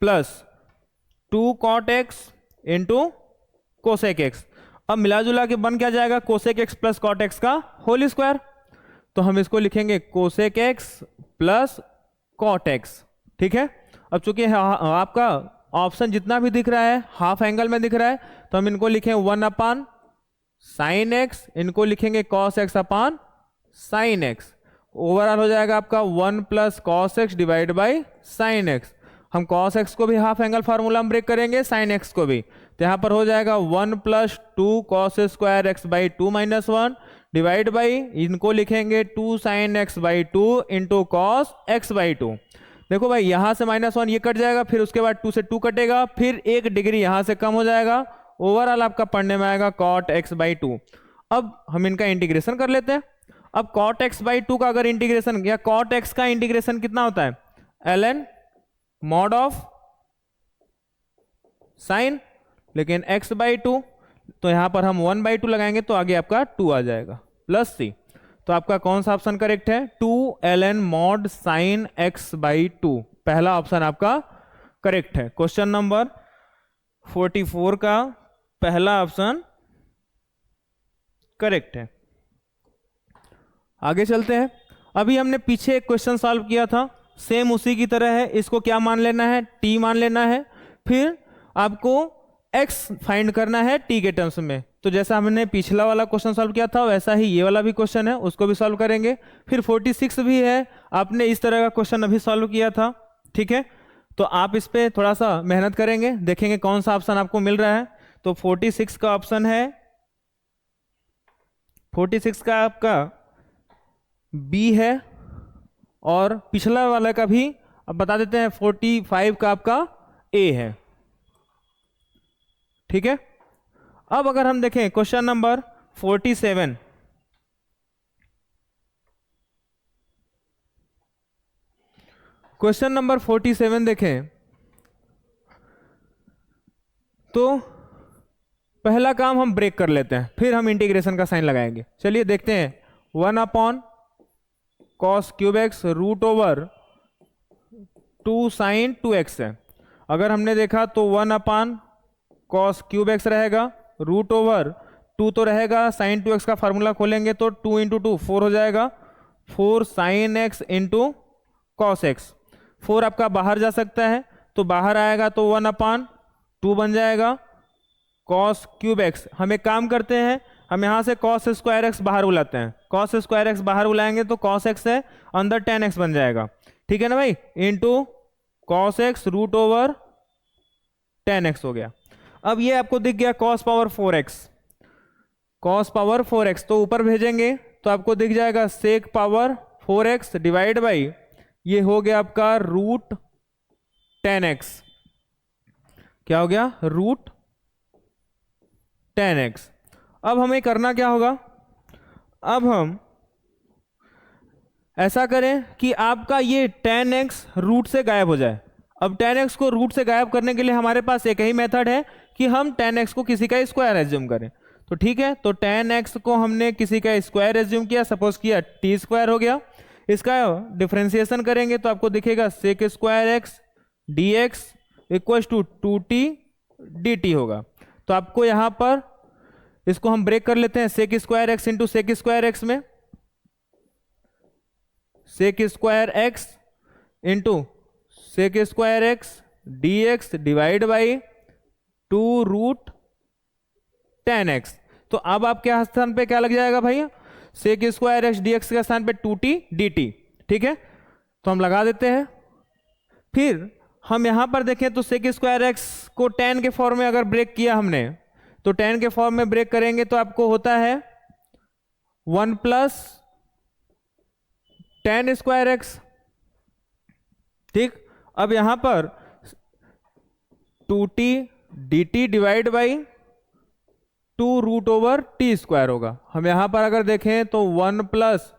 S1: plus 2 cot x into cosec x. अब मिला जुला के बन क्या जाएगा, cosec x plus cot x का होल स्क्वायर। तो हम इसको लिखेंगे cosec x plus cot x. ठीक है, अब चूंकि आपका ऑप्शन जितना भी दिख रहा है हाफ एंगल में दिख रहा है तो हम इनको लिखें 1 अपान साइन एक्स, इनको लिखेंगे कॉस एक्स अपान साइन एक्स। ओवरऑल हो जाएगा आपका 1 plus cos x divide by sine x. हम कॉस एक्स को भी हाफ एंगल फार्मूला ब्रेक करेंगे, साइन एक्स को भी, तो यहां पर हो जाएगा 1 plus 2 cos square x by 2 minus 1 divide by, इनको लिखेंगे 2 sine x by 2 into cos x by 2। देखो भाई यहां से -1 ये कट जाएगा, फिर उसके बाद 2 से 2 कटेगा, फिर 1 डिग्री यहां से कम हो जाएगा, ओवरऑल आपका पढ़ने में आएगा cot x/2। अब हम इनका इंटीग्रेशन कर लेते हैं। अब cot x/2 का अगर इंटीग्रेशन या cot x का इंटीग्रेशन कितना होता है, ln mod ऑफ साइन, लेकिन x/2 तो यहां पर हम 1/2 लगाएंगे तो आगे आपका 2 आ जाएगा प्लस c। तो आपका कौन सा ऑप्शन करेक्ट है, 2 ln mod sin x/2, पहला ऑप्शन आपका करेक्ट है। क्वेश्चन नंबर 44 का पहला ऑप्शन करेक्ट है। आगे चलते हैं। अभी हमने पीछे एक क्वेश्चन सॉल्व किया था, सेम उसी की तरह है। इसको क्या मान लेना है, t मान लेना है, फिर आपको x फाइंड करना है t के टर्म्स में। तो जैसा हमने पिछला वाला क्वेश्चन सॉल्व किया था वैसा ही ये वाला भी क्वेश्चन है, उसको भी सॉल्व करेंगे। फिर 46 भी है, आपने इस तरह का क्वेश्चन अभी सॉल्व किया था, ठीक है। तो आप इस पे थोड़ा सा मेहनत करेंगे, देखेंगे कौन सा ऑप्शन आपको मिल रहा है। तो 46 का ऑप्शन है, 46 का आपका बी है, और पिछला वाला का भी अब बता देते हैं, 45 का आपका ए है, ठीक है। अब अगर हम देखें क्वेश्चन नंबर 47, क्वेश्चन नंबर 47 देखें तो पहला काम हम ब्रेक कर लेते हैं, फिर हम इंटीग्रेशन का साइन लगाएंगे। चलिए देखते हैं, 1/cos³ √2 sin 2x है। अगर हमने देखा तो 1/cos³ रहेगा, √2 तो रहेगा, sin 2x का फार्मूला खोलेंगे तो 2 × 2 4 हो जाएगा, 4 sin x × cos x। 4 आपका बाहर जा सकता है तो बाहर आएगा तो 1/2 बन जाएगा, cos³ हम एक काम करते हैं, हम यहाँ से cos² बाहर बुलाते हैं, cos² बाहर बुलाएंगे तो cos x है, अंदर tan x बन जाएगा, ठीक है ना भाई, into cos x √tan x हो गया। अब ये आपको दिख गया cos पावर 4x, तो ऊपर भेजेंगे तो आपको दिख जाएगा sec power 4x divide by ये हो गया आपका √tan x। क्या हो गया, √tan x। अब हमें करना क्या होगा, अब हम ऐसा करें कि आपका ये tan x रूट से गायब हो जाए। अब tan x को रूट से गायब करने के लिए हमारे पास एक ही मेथड है कि हम tan x को किसी का स्क्वायर एज्यूम करें। तो ठीक है, तो tan x को हमने किसी का स्क्वायर एज्यूम किया, सपोज किया t² हो गया। इसका डिफरेंशिएशन करेंगे तो आपको दिखेगा sec² x dx equal to 2t dt होगा। तो आपको यहां पर इसको हम ब्रेक कर लेते हैं, sec² x into sec² x में sec² x into sec² x dx divide by 2√tan x। तो अब आपके स्थान पे क्या लग जाएगा भैया, sec² x dx के स्थान पे 2t dt, ठीक है। तो हम लगा देते हैं, फिर हम यहां पर देखें तो sec² x को tan के फॉर्म में अगर ब्रेक किया हमने, तो tan के फॉर्म में ब्रेक करेंगे तो आपको होता है 1 + tan² x, ठीक। अब यहां पर 2t dt divide by 2√t² होगा। हम यहां पर अगर देखें तो 1 +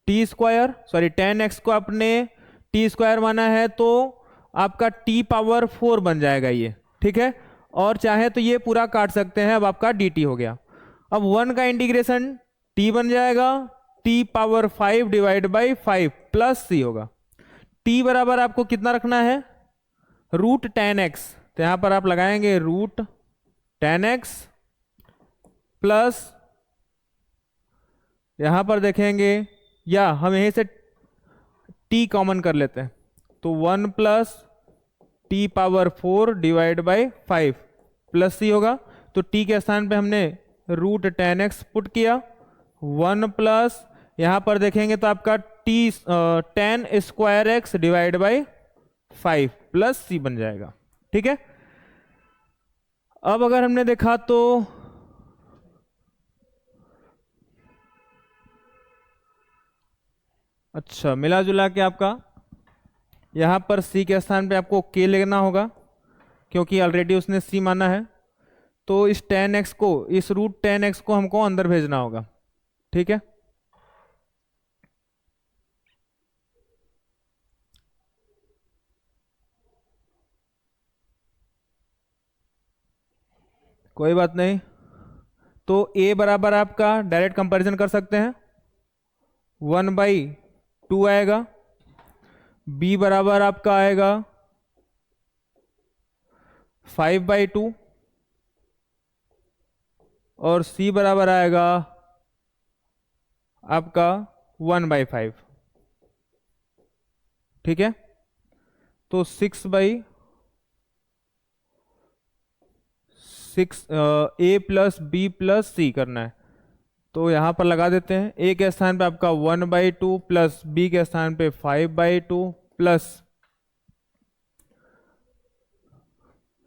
S1: t², tan x को आपने t² माना है तो आपका t पावर 4 बन जाएगा ये, ठीक है। और चाहे तो ये पूरा काट सकते हैं, अब आपका dt हो गया। अब 1 का इंटीग्रेशन t बन जाएगा, t power 5 divide by 5 plus c होगा। t बराबर आपको कितना रखना है, √tan x, तो यहां पर आप लगाएंगे √tan x प्लस यहां पर देखेंगे, या हम यहीं से t कॉमन कर लेते हैं तो 1 + t power 4 divide by 5 plus c होगा। तो t के स्थान पे हमने √tan x पुट किया, 1 प्लस यहां पर देखेंगे तो आपका tan² x divide by 5 plus c बन जाएगा, ठीक है। अब अगर हमने देखा तो अच्छा मिला जुला के आपका यहाँ पर c के स्थान पे आपको k लेना होगा क्योंकि ऑलरेडी उसने c माना है। तो इस tan x को, इस रूट tan x को हमको अंदर भेजना होगा। ठीक है, कोई बात नहीं। तो a बराबर आपका डायरेक्ट कंपैरिजन कर सकते हैं, 1/2 आएगा। b बराबर आपका आएगा 5/2 और c बराबर आएगा आपका 1/5। ठीक है, तो 6/6 a प्लस बी प्लस सी करना है। तो यहाँ पर लगा देते हैं, a के स्थान पे आपका 1/2 प्लस b के स्थान पे 5/2 प्लस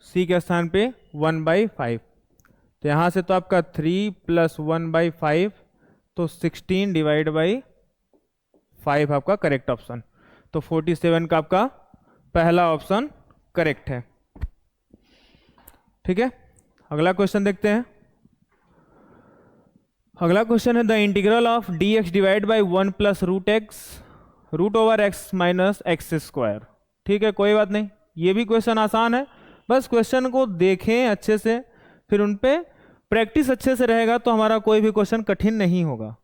S1: c के स्थान पे 1/5। तो यहाँ से तो आपका 3 प्लस 1/5, तो 16 डिवाइड बाई 5 आपका करेक्ट ऑप्शन। तो 47 का आपका पहला ऑप्शन करेक्ट है। ठीक है, अगला क्वेश्चन देखते हैं। अगला क्वेश्चन है the integral of d x divide by 1 plus root x root over x minus x square. ठीक है, कोई बात नहीं, ये भी क्वेश्चन आसान है। बस क्वेश्चन को देखें अच्छे से, फिर उन पे प्रैक्टिस अच्छे से रहेगा तो हमारा कोई भी क्वेश्चन कठिन नहीं होगा।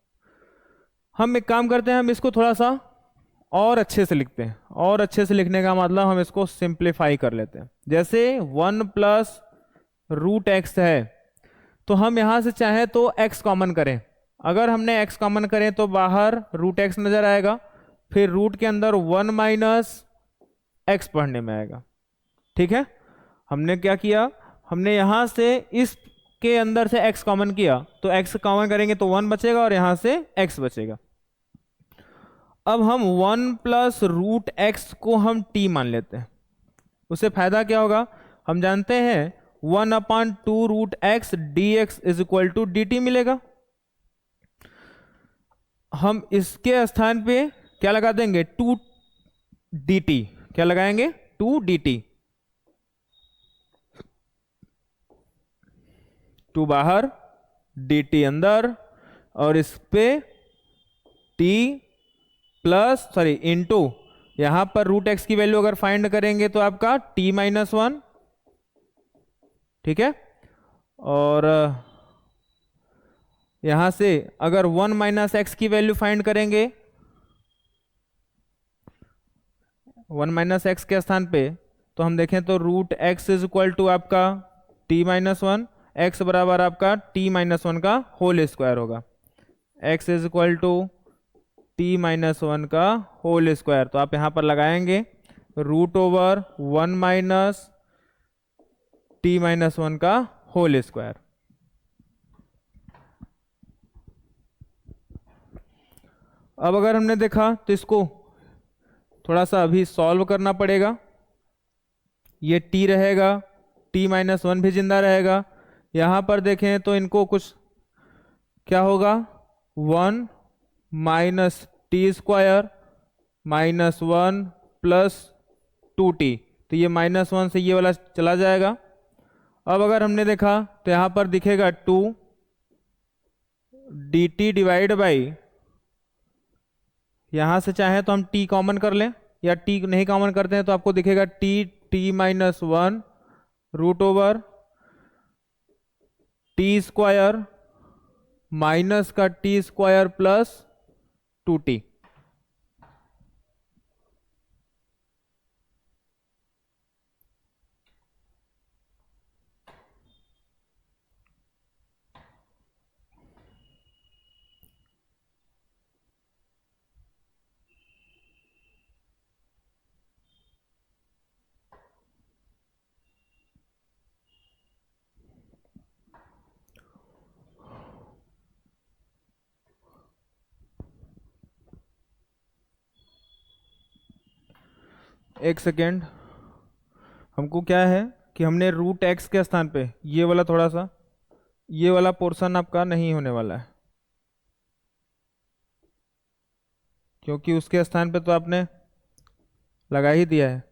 S1: हम एक काम करते हैं, हम इसको थोड़ा सा और अच्छे से लिखते हैं। और अच्छे से लिखने का मतलब हम इसको सिंप्लीफाई कर लेते हैं। जैसे 1 प्लस रूट एक्स है, तो हम यहाँ से चाहे तो x कॉमन करें। अगर हमने x कॉमन करें तो बाहर रूट एक्स नजर आएगा, फिर रूट के अंदर 1 माइनस एक्स पढ़ने में आएगा। ठीक है, हमने क्या किया, हमने यहाँ से इसके अंदर से x कॉमन किया, तो x कॉमन करेंगे तो 1 बचेगा और यहाँ से x बचेगा। अब हम 1 प्लस रूट एक्स को हम t मान लेते हैं। उससे फायदा क्या होगा, हम जानते हैं 1/2 root x d x is equal to d t मिलेगा। हम इसके स्थान पे क्या लगा देंगे, 2 डी टी। क्या लगाएंगे, 2 डी टी। 2 बाहर, डी टी अंदर, और इस पे t प्लस सॉरी इंटू, यहां पर रूट एक्स की वैल्यू अगर फाइंड करेंगे तो आपका t-1। ठीक है, और यहां से अगर 1 माइनस एक्स की वैल्यू फाइंड करेंगे, 1 माइनस एक्स के स्थान पे, तो हम देखें तो root x is equal to आपका t-1, एक्स बराबर आपका t-1 का होल स्क्वायर होगा। x is equal to t-1 का होल स्क्वायर। तो आप यहां पर लगाएंगे रूट ओवर 1 माइनस t-1 का होल स्क्वायर। अब अगर हमने देखा तो इसको थोड़ा सा अभी सॉल्व करना पड़ेगा। ये t रहेगा, t-1 भी जिंदा रहेगा। यहां पर देखें तो इनको कुछ क्या होगा, 1 minus t square minus 1 plus 2t। तो ये -1 से ये वाला चला जाएगा। अब अगर हमने देखा तो यहां पर दिखेगा 2 डी टी डिवाइड बाई, यहां से चाहे तो हम t कॉमन कर लें, या t नहीं कॉमन करते हैं तो आपको दिखेगा t-1 root over t square minus का टी स्क्वायर प्लस 2t। एक सेकेंड, हमको क्या है कि हमने रूट एक्स के स्थान पे ये वाला थोड़ा सा, ये वाला पोर्शन आपका नहीं होने वाला है, क्योंकि उसके स्थान पे तो आपने लगा ही दिया है।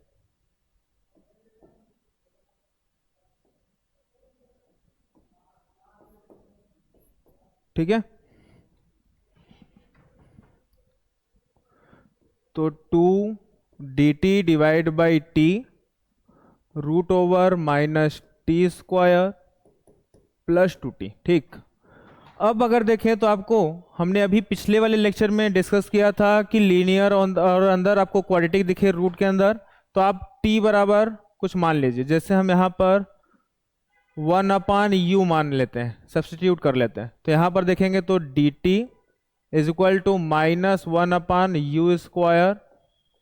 S1: ठीक है, तो 2 dt divide by t root over minus t square plus 2t। ठीक, अब अगर देखें तो आपको हमने अभी पिछले वाले लेक्चर में डिस्कस किया था कि लीनियर और अंदर आपको क्वाड्रेटिक दिखे रूट के अंदर, तो आप t बराबर कुछ मान लीजिए, जैसे हम यहाँ पर 1/u मान लेते हैं, सब्सटीट्यूट कर लेते हैं। तो यहाँ पर देखेंगे तो dt is equal to -1/u square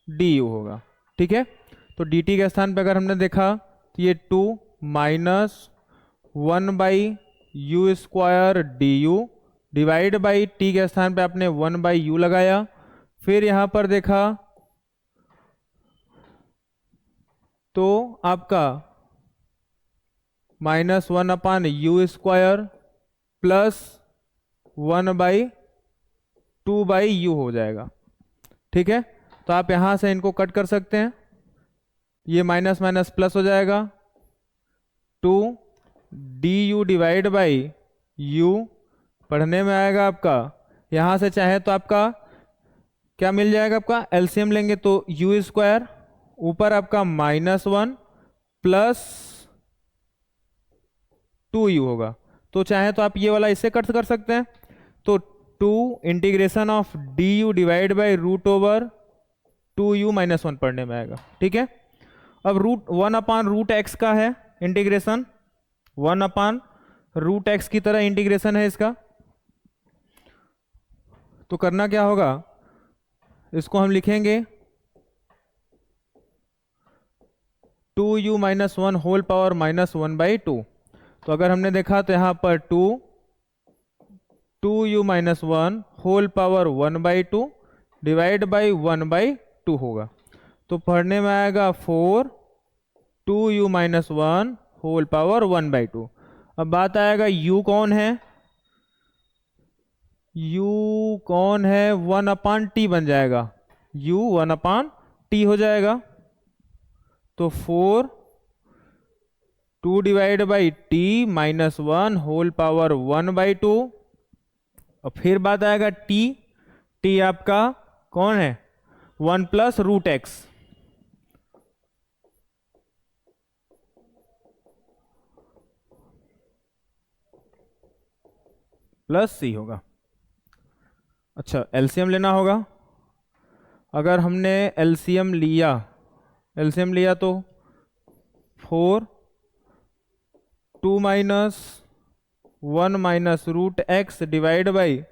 S1: d होगा। ठीक है, तो dt के स्थान पे अगर हमने देखा तो ये 2 -1/u square D divide by t के स्थान पे आपने 1/u लगाया। फिर यहाँ पर देखा तो आपका -1/u स्क्वायर प्लस 1/2/u हो जाएगा। ठीक है, तो आप यहाँ से इनको कट कर सकते हैं, ये माइनस माइनस प्लस हो जाएगा, 2du डिवाइड बाई u पढ़ने में आएगा आपका, यहाँ से चाहे तो आपका क्या मिल जाएगा, आपका एलसीएम लेंगे तो u स्क्वायर ऊपर आपका -1 प्लस 2u होगा। तो चाहे तो आप ये वाला इससे कट कर सकते हैं, तो 2 integration of du divide by root over 2u minus 1 पढ़ने में आएगा। ठीक है, अब √1/√x का है इंटीग्रेशन, 1/√x की तरह इंटीग्रेशन है इसका। तो करना क्या होगा, इसको हम लिखेंगे 2u माइनस 1 होल पावर -1/2। तो अगर हमने देखा तो यहाँ पर 2u minus 1 whole power 1/2 divide by 1/2 होगा। तो पढ़ने में आएगा 4 2u माइनस 1 होल पावर 1/2। अब बात आएगा u कौन है, u कौन है, 1/t बन जाएगा, u 1/t हो जाएगा। तो 4 2 divide by t minus 1 whole power 1/2। और फिर बात आएगा t आपका कौन है, 1 प्लस √x, प्लस c होगा। अच्छा, एलसीएम लेना होगा। अगर हमने एलसीएम लिया तो 4 2 minus 1 minus √x divide by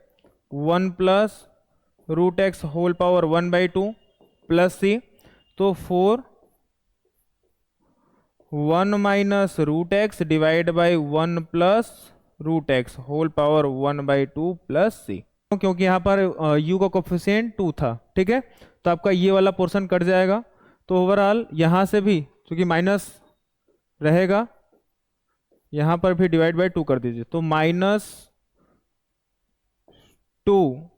S1: 1 plus √x whole power 1/2 plus c। तो 4 1 minus √x divide by 1 plus √x whole power 1/2 plus c, क्योंकि यहाँ पर u का कोफिशिएंट 2 था। ठीक है, तो आपका ये वाला पोर्शन कट जाएगा। तो ओवरऑल यहाँ से भी क्योंकि माइनस रहेगा, यहाँ पर भी डिवाइड बाई 2 कर दीजिए, तो -2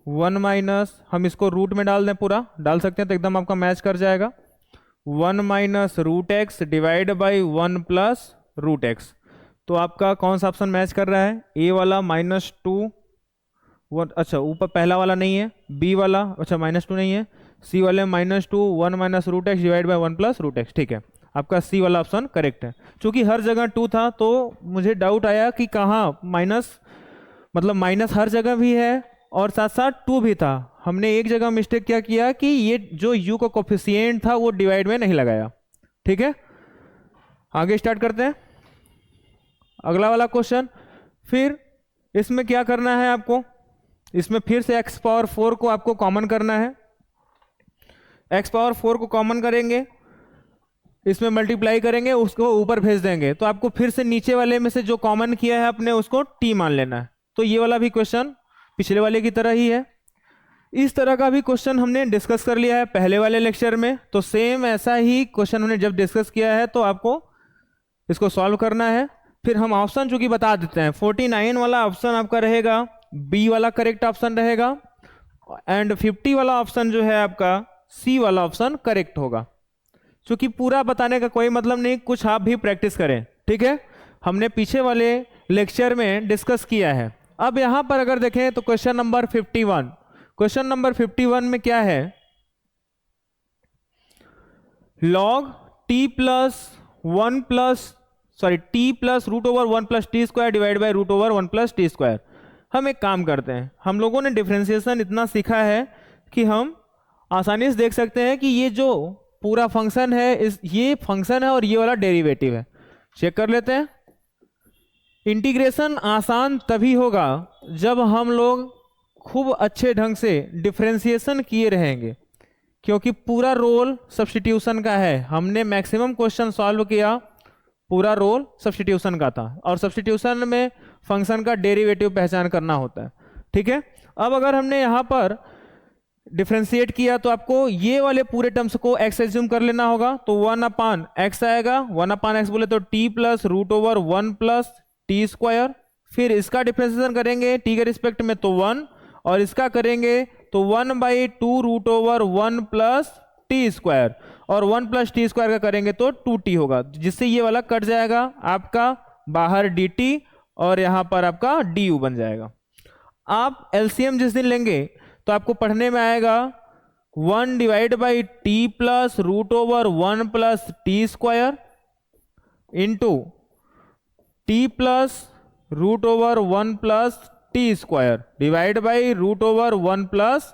S1: 1 माइनस, हम इसको रूट में डाल दें, पूरा डाल सकते हैं तो एकदम आपका मैच कर जाएगा, 1 minus √x divide by 1 plus √x। तो आपका कौन सा ऑप्शन मैच कर रहा है, ए वाला -2 अच्छा ऊपर पहला वाला नहीं है, बी वाला अच्छा -2 नहीं है, सी वाले -2 1 minus √x divide by 1 plus √x। ठीक है, आपका सी वाला ऑप्शन करेक्ट है। चूंकि हर जगह 2 था तो मुझे डाउट आया कि कहाँ माइनस, मतलब माइनस हर जगह भी है और साथ साथ 2 भी था। हमने एक जगह मिस्टेक क्या किया कि ये जो u का कोफिशिएंट था वो डिवाइड में नहीं लगाया। ठीक है, आगे स्टार्ट करते हैं अगला वाला क्वेश्चन। फिर इसमें क्या करना है आपको, इसमें फिर से x पावर 4 को आपको कॉमन करना है। x पावर 4 को कॉमन करेंगे, इसमें मल्टीप्लाई करेंगे, उसको ऊपर भेज देंगे, तो आपको फिर से नीचे वाले में से जो कॉमन किया है आपने उसको t मान लेना है। तो ये वाला भी क्वेश्चन पिछले वाले की तरह ही है। इस तरह का भी क्वेश्चन हमने डिस्कस कर लिया है पहले वाले लेक्चर में, तो सेम ऐसा ही क्वेश्चन हमने जब डिस्कस किया है तो आपको इसको सॉल्व करना है। फिर हम ऑप्शन चूंकि बता देते हैं, 49 वाला ऑप्शन आपका रहेगा बी वाला करेक्ट ऑप्शन रहेगा, एंड 50 वाला ऑप्शन जो है आपका सी वाला ऑप्शन करेक्ट होगा। क्योंकि पूरा बताने का कोई मतलब नहीं, कुछ आप भी प्रैक्टिस करें, ठीक है। हमने पीछे वाले लेक्चर में डिस्कस किया है। अब यहां पर अगर देखें तो क्वेश्चन नंबर 51, क्वेश्चन नंबर 51 में क्या है, log t plus t plus root over 1 plus t square divide by root over 1 plus t square. हम एक काम करते हैं, हम लोगों ने डिफरेंशिएशन इतना सीखा है कि हम आसानी से देख सकते हैं कि ये जो पूरा फंक्शन है, ये फंक्शन है और ये वाला डेरिवेटिव है। चेक कर लेते हैं। इंटीग्रेशन आसान तभी होगा जब हम लोग खूब अच्छे ढंग से डिफरेंशिएशन किए रहेंगे, क्योंकि पूरा रोल सब्स्टिट्यूशन का है। हमने मैक्सिमम क्वेश्चन सॉल्व किया, पूरा रोल सब्स्टिट्यूशन का था, और सब्स्टिट्यूशन में फंक्शन का डेरिवेटिव पहचान करना होता है, ठीक है। अब अगर हमने यहाँ पर डिफरेंशिएट किया तो आपको ये वाले पूरे टर्म्स को x एज्यूम कर लेना होगा, तो 1/x आएगा। 1/x बोले तो t plus root over 1 plus t square. फिर इसका डिफरेंशिएशन करेंगे t के रिस्पेक्ट में तो 1, और इसका करेंगे तो 1/2 root over 1 plus t square, और 1 प्लस टी स्क्वायर का करेंगे तो 2t होगा, जिससे ये वाला कट जाएगा आपका बाहर dt, और यहाँ पर आपका du बन जाएगा। आप एलसीएम जिस दिन लेंगे तो आपको पढ़ने में आएगा 1 divide by t plus root over 1 plus t square into t plus root over 1 plus t square divide by root over 1 plus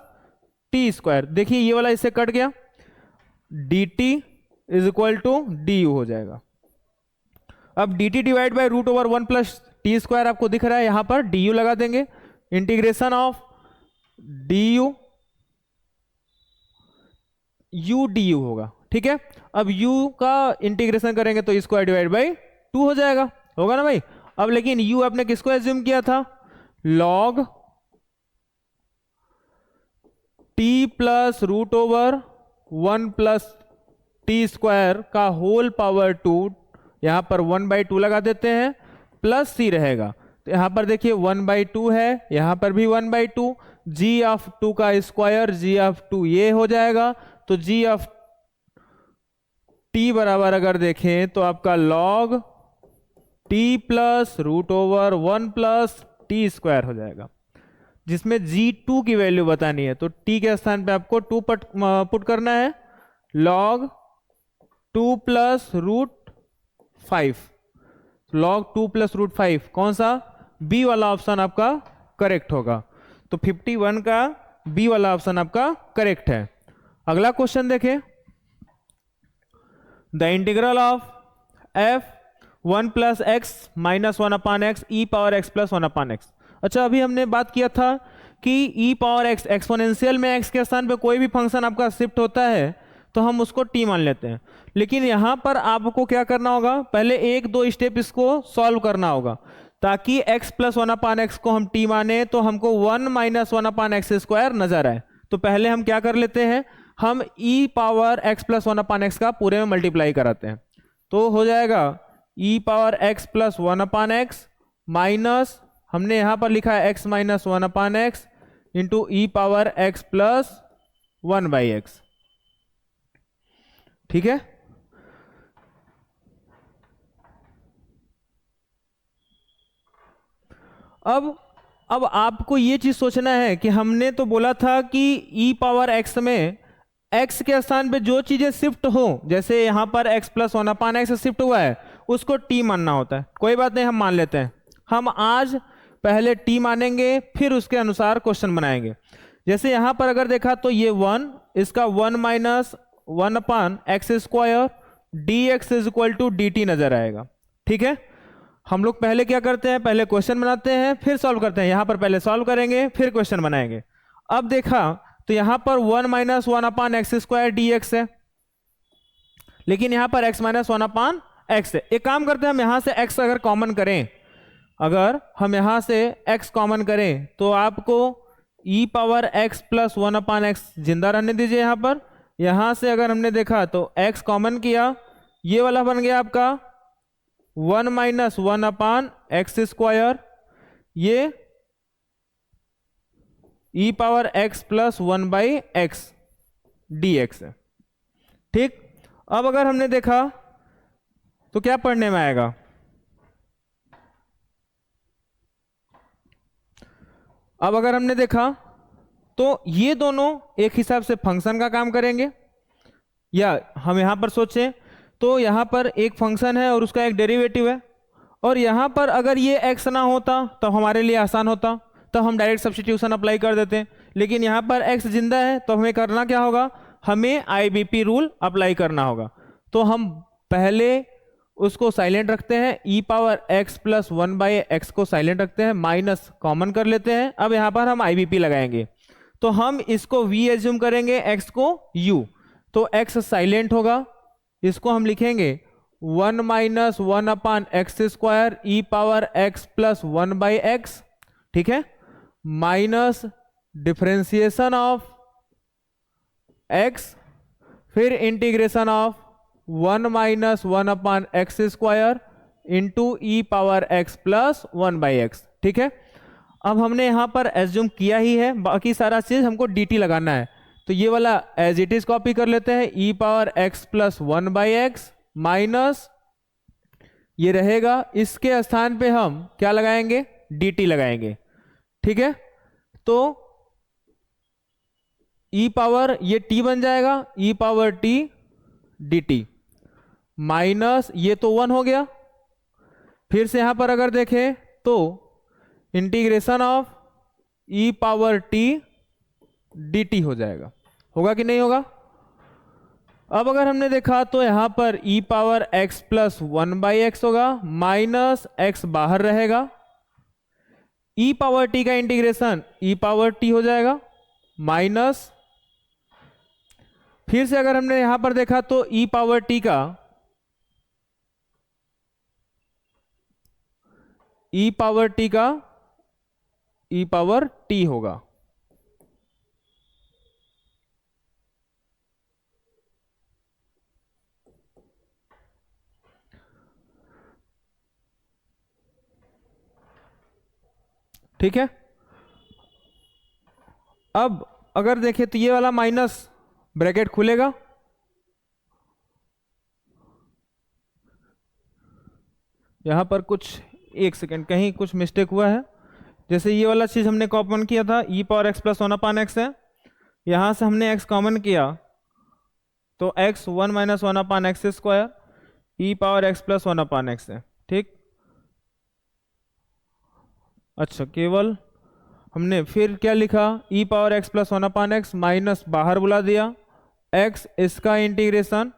S1: t square. देखिए ये वाला इससे कट गया, dt is equal to d हो जाएगा। अब dt divide by root over 1 plus t square आपको दिख रहा है, यहां पर du लगा देंगे। Integration of du u du होगा, ठीक है। अब u का इंटीग्रेशन करेंगे तो स्क्वायर डिवाइड बाई 2 हो जाएगा, होगा ना भाई। अब लेकिन u आपने किसको एज्यूम किया था, log t plus root over 1 plus t square का होल पावर 2, यहां पर 1/2 लगा देते हैं, प्लस c रहेगा। तो यहां पर देखिए 1/2 है, यहां पर भी 1/2, g ऑफ 2 का स्क्वायर g ऑफ 2 ये हो जाएगा। तो g ऑफ t बराबर अगर देखें तो आपका log t plus root over 1 plus t square हो जाएगा, जिसमें g2 की वैल्यू बतानी है। तो t के स्थान पे आपको 2 पुट करना है, log 2 plus root 5, log 2 plus root 5 कौन सा, बी वाला ऑप्शन आपका करेक्ट होगा। तो 51 का बी वाला ऑप्शन आपका करेक्ट है। अगला क्वेश्चन देखें, the integral of f 1 plus x minus 1/x e power x plus 1/x। अच्छा, अभी हमने बात किया था कि e पावर x एक्सपोनेंशियल में x के स्थान पे कोई भी फंक्शन आपका शिफ्ट होता है तो हम उसको t मान लेते हैं। लेकिन यहां पर आपको क्या करना होगा, पहले 1-2 स्टेप इसको सॉल्व करना होगा, ताकि x प्लस 1/x को हम t माने तो हमको 1 माइनस 1/x स्क्वायर नजर आए। तो पहले हम क्या कर लेते हैं, हम e power x plus 1/x का पूरे में मल्टीप्लाई कराते हैं। तो हो जाएगा e power x plus 1/x minus, हमने यहां पर लिखा है x minus 1/x into e power x plus 1/x, ठीक है। अब आपको ये चीज सोचना है कि हमने तो बोला था कि e पावर x में x के स्थान पे जो चीजें शिफ्ट हो, जैसे यहां पर x प्लस 1/x शिफ्ट हुआ है उसको t मानना होता है। कोई बात नहीं, हम मान लेते हैं। हम आज पहले t मानेंगे, फिर उसके अनुसार क्वेश्चन बनाएंगे। जैसे यहां पर अगर देखा तो ये 1, इसका 1 minus 1/x square dx is equal to dt नजर आएगा, ठीक है। हम लोग पहले क्या करते हैं, पहले क्वेश्चन बनाते हैं फिर सॉल्व करते हैं। यहां पर पहले सॉल्व करेंगे फिर क्वेश्चन बनाएंगे। अब देखा तो यहां पर 1 माइनस 1/x स्क्वायर dx है, लेकिन यहां पर x माइनस 1/x है। एक काम करते हैं, हम यहां से x अगर कॉमन करें, अगर हम यहां से x कॉमन करें तो आपको e power x plus 1/x जिंदा रहने दीजिए। यहां से अगर हमने देखा तो x कॉमन किया, ये वाला बन गया आपका 1 माइनस 1/x स्क्वायर, ये e power x plus 1/x dx है। ठीक, अब अगर हमने देखा तो क्या पढ़ने में आएगा, अब अगर हमने देखा तो ये दोनों एक हिसाब से फंक्शन का काम करेंगे, या हम यहां पर सोचें तो यहां पर एक फंक्शन है और उसका एक डेरिवेटिव है, और यहां पर अगर ये x ना होता तो हमारे लिए आसान होता, तो हम डायरेक्ट सब्स्टिट्यूशन अप्लाई कर देते हैं। लेकिन यहां पर x जिंदा है तो हमें करना क्या होगा, हमें IBP रूल अप्लाई करना होगा। तो हम पहले उसको साइलेंट रखते हैं, e power x plus 1/x को साइलेंट रखते हैं, माइनस कॉमन कर लेते हैं। अब यहाँ पर हम IBP लगाएंगे, तो हम इसको v एज्यूम करेंगे, x को u, तो x साइलेंट होगा, इसको हम लिखेंगे 1 minus 1/x² e power x plus 1/x, ठीक है, माइनस डिफरेंशिएशन ऑफ x, फिर integration of 1 minus 1/x² into e power x plus 1/x। ठीक है, अब हमने यहां पर एज्यूम किया ही है, बाकी सारा चीज हमको dt लगाना है, तो ये वाला एज इट इज कॉपी कर लेते हैं, e power x plus 1/x minus ये रहेगा, इसके स्थान पे हम क्या लगाएंगे, dt लगाएंगे। ठीक है, तो e पावर ये t बन जाएगा, e power t dt minus ये तो 1 हो गया। फिर से यहां पर अगर देखें तो integration of e power t dt हो जाएगा, होगा कि नहीं होगा। अब अगर हमने देखा तो यहां पर e power x plus 1/x होगा, माइनस x बाहर रहेगा, e पावर t का इंटीग्रेशन e पावर t हो जाएगा, माइनस फिर से अगर हमने यहां पर देखा तो e पावर t का e पावर t होगा। ठीक है, अब अगर देखें तो ये वाला माइनस ब्रैकेट खुलेगा, यहां पर कुछ एक सेकेंड कहीं कुछ मिस्टेक हुआ है, जैसे ये वाला चीज हमने कॉमन किया था, e power x plus 1/x है, यहां से हमने x कॉमन किया तो x 1 minus 1/x² e power x plus 1/x है। ठीक, अच्छा केवल हमने फिर क्या लिखा, e power x plus 1/x minus बाहर बुला दिया, x इसका integration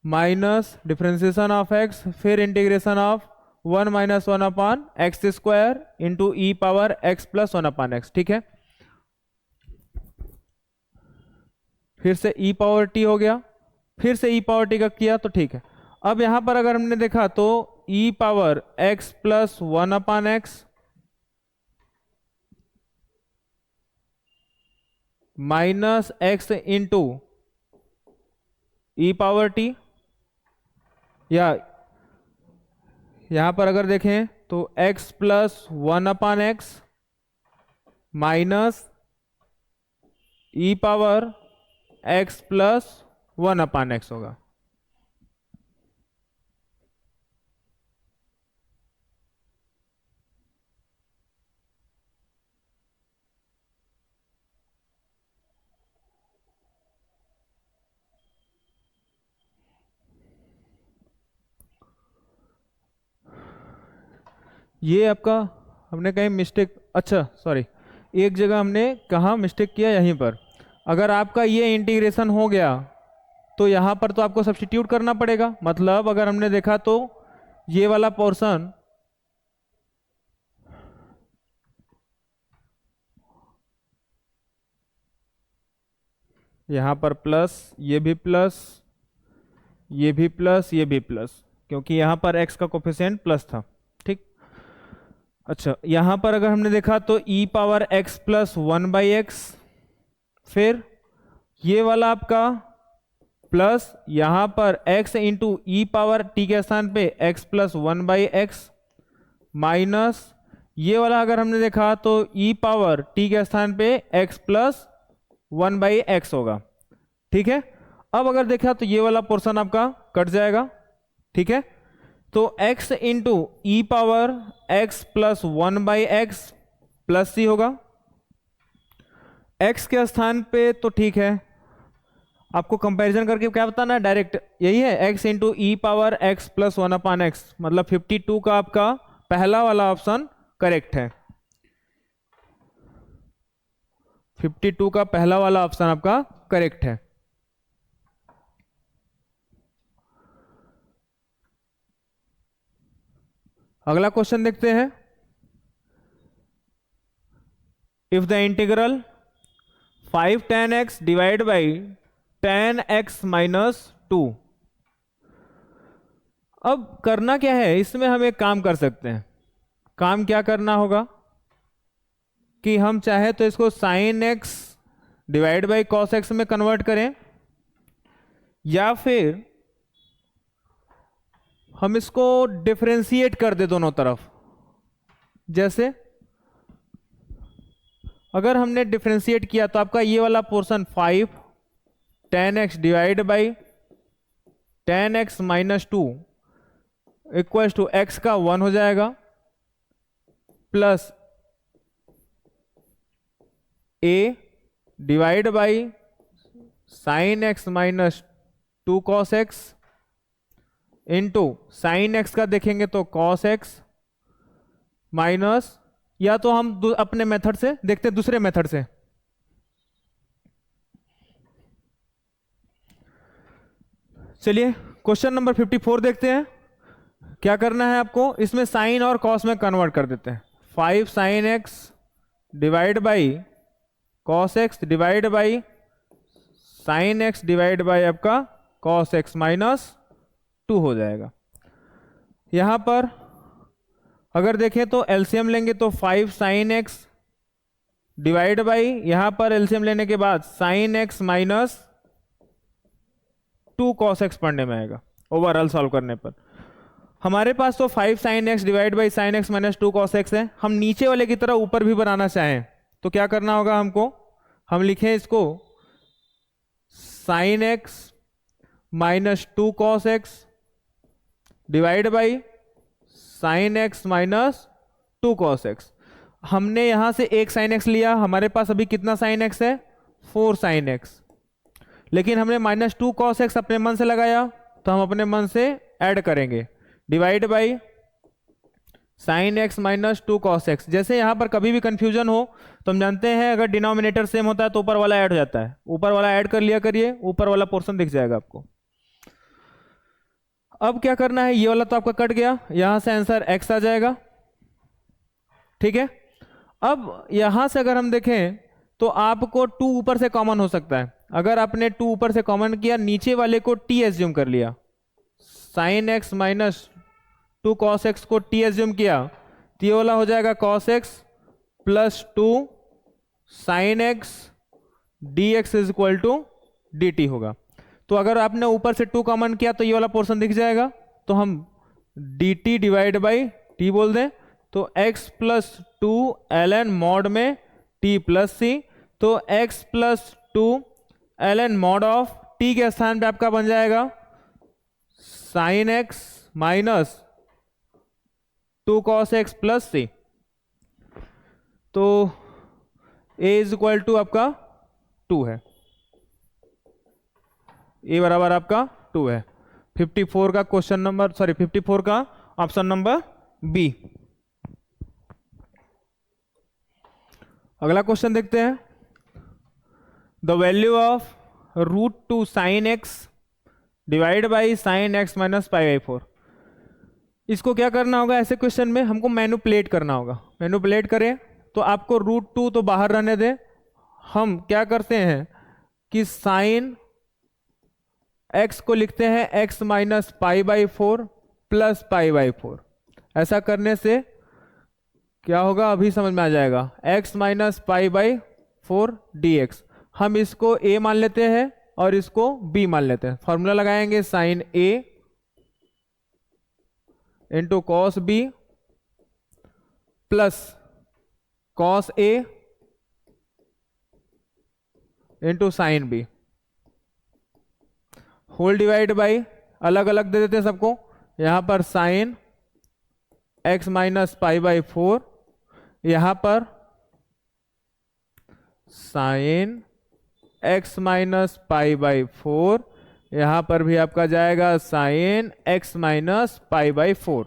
S1: minus differentiation of x, फिर integration of 1 minus 1/x² into e power x plus 1/x। ठीक है, फिर से e पावर t हो गया, फिर से e पावर t का किया तो ठीक है। अब यहां पर अगर हमने देखा तो e power x plus 1/x minus x into e power t, या यहां पर अगर देखें तो x plus 1/x minus e power x plus 1/x होगा। ये आपका हमने कहीं मिस्टेक, अच्छा सॉरी, एक जगह हमने कहाँ मिस्टेक किया, यहीं पर। अगर आपका ये इंटीग्रेशन हो गया तो यहाँ पर तो आपको सब्स्टिट्यूट करना पड़ेगा, मतलब अगर हमने देखा तो ये वाला पोर्शन यहाँ पर प्लस, ये भी प्लस, ये भी प्लस, ये भी प्लस, क्योंकि यहाँ पर x का कोफिशिएंट प्लस था। ठीक, अच्छा यहाँ पर अगर हमने देखा तो e power x plus 1/x, फिर ये वाला आपका प्लस, यहाँ पर x into e power t के स्थान पे x प्लस 1/x माइनस ये वाला अगर हमने देखा तो e पावर t के स्थान पे x प्लस 1/x होगा। ठीक है। अब अगर देखा तो ये वाला पोर्शन आपका कट जाएगा, ठीक है। तो x into e power x plus 1/x plus c होगा। x के स्थान पे तो ठीक है, आपको कंपैरिजन करके क्या बताना है, डायरेक्ट यही है, x into e power x plus 1/x, मतलब 52 का आपका पहला वाला ऑप्शन करेक्ट है। 52 का पहला वाला ऑप्शन आपका करेक्ट है। अगला क्वेश्चन देखते हैं। If the integral 5 tan x divide by tan x minus 2, अब करना क्या है, इसमें हम एक काम कर सकते हैं। काम क्या करना होगा कि हम चाहे तो इसको sin x divide by cos x में कन्वर्ट करें, या फिर हम इसको डिफरेंशिएट कर दे दोनों तरफ। जैसे अगर हमने डिफरेंशिएट किया तो आपका ये वाला portion 5 tan x divide by tan x minus 2 equals to x का 1 हो जाएगा, plus a divide by sin x minus 2 cos x into sine x का देखेंगे तो cos x माइनस, या तो हम अपने मेथड से देखते हैं, दूसरे मेथड से। चलिए क्वेश्चन नंबर 54 देखते हैं। क्या करना है आपको, इसमें साइन और कॉस में कन्वर्ट कर देते हैं। 5 sin x divide by cos x divide by sin x divide by आपका cos x माइनस 2 हो जाएगा। यहां पर अगर देखें तो एलसीएम लेंगे तो 5 sin x डिवाइड बाई, यहां पर एलसीएम लेने के बाद sin x minus 2 cos x पढ़ने में आएगा। ओवरऑल सॉल्व करने पर हमारे पास तो 5 sin x divide by sin x minus 2 cos x है। हम नीचे वाले की तरह ऊपर भी बनाना चाहें तो क्या करना होगा हमको, हम लिखें इसको sin x minus 2 cos x divide by sin x minus 2 cos x। हमने यहां से एक sin x लिया, हमारे पास अभी कितना sin x है, 4 sin x, लेकिन हमने माइनस 2 cos x अपने मन से लगाया तो हम अपने मन से ऐड करेंगे, divide by sin x minus 2 cos x। जैसे यहां पर कभी भी कंफ्यूजन हो तो हम जानते हैं अगर डिनोमिनेटर सेम होता है तो ऊपर वाला ऐड हो जाता है, ऊपर वाला ऐड कर लिया करिए, ऊपर वाला पोर्शन दिख जाएगा आपको। अब क्या करना है, ये वाला तो आपका कट गया, यहां से आंसर x आ जाएगा, ठीक है। अब यहां से अगर हम देखें तो आपको 2 ऊपर से कॉमन हो सकता है। अगर आपने 2 ऊपर से कॉमन किया, नीचे वाले को t एज्यूम कर लिया, sin x minus 2 cos x को t एज्यूम किया तो ये वाला हो जाएगा cos x plus 2 sin x dx is equal to dt होगा। तो अगर आपने ऊपर से 2 कॉमन किया तो ये वाला पोर्शन दिख जाएगा, तो हम dt डिवाइड बाई t बोल दें तो x प्लस 2 ln मॉड में t प्लस सी, तो x plus 2 ln mod of t के स्थान पे आपका बन जाएगा sin x minus 2 cos x plus c. तो a इज इक्वल टू आपका 2 है, ए बराबर आपका 2 है। 54 का क्वेश्चन नंबर 54 का ऑप्शन नंबर बी। अगला क्वेश्चन देखते हैं। The value of √2 sin x divide by sin x minus π/4। इसको क्या करना होगा, ऐसे क्वेश्चन में हमको मैनिपुलेट करना होगा। मैनिपुलेट करें तो आपको √2 तो बाहर रहने दें, हम क्या करते हैं कि साइन x को लिखते हैं x माइनस π/4 प्लस π/4। ऐसा करने से क्या होगा अभी समझ में आ जाएगा, x माइनस π/4 dx। हम इसको a मान लेते हैं और इसको b मान लेते हैं। फॉर्मूला लगाएंगे sine a into cos b plus cos a into sine b। Whole divide by, अलग अलग दे देते हैं सबको, यहां पर sine x minus pi by 4, यहां पर sine x minus pi by 4, यहां पर भी आपका जाएगा sine x minus pi by 4।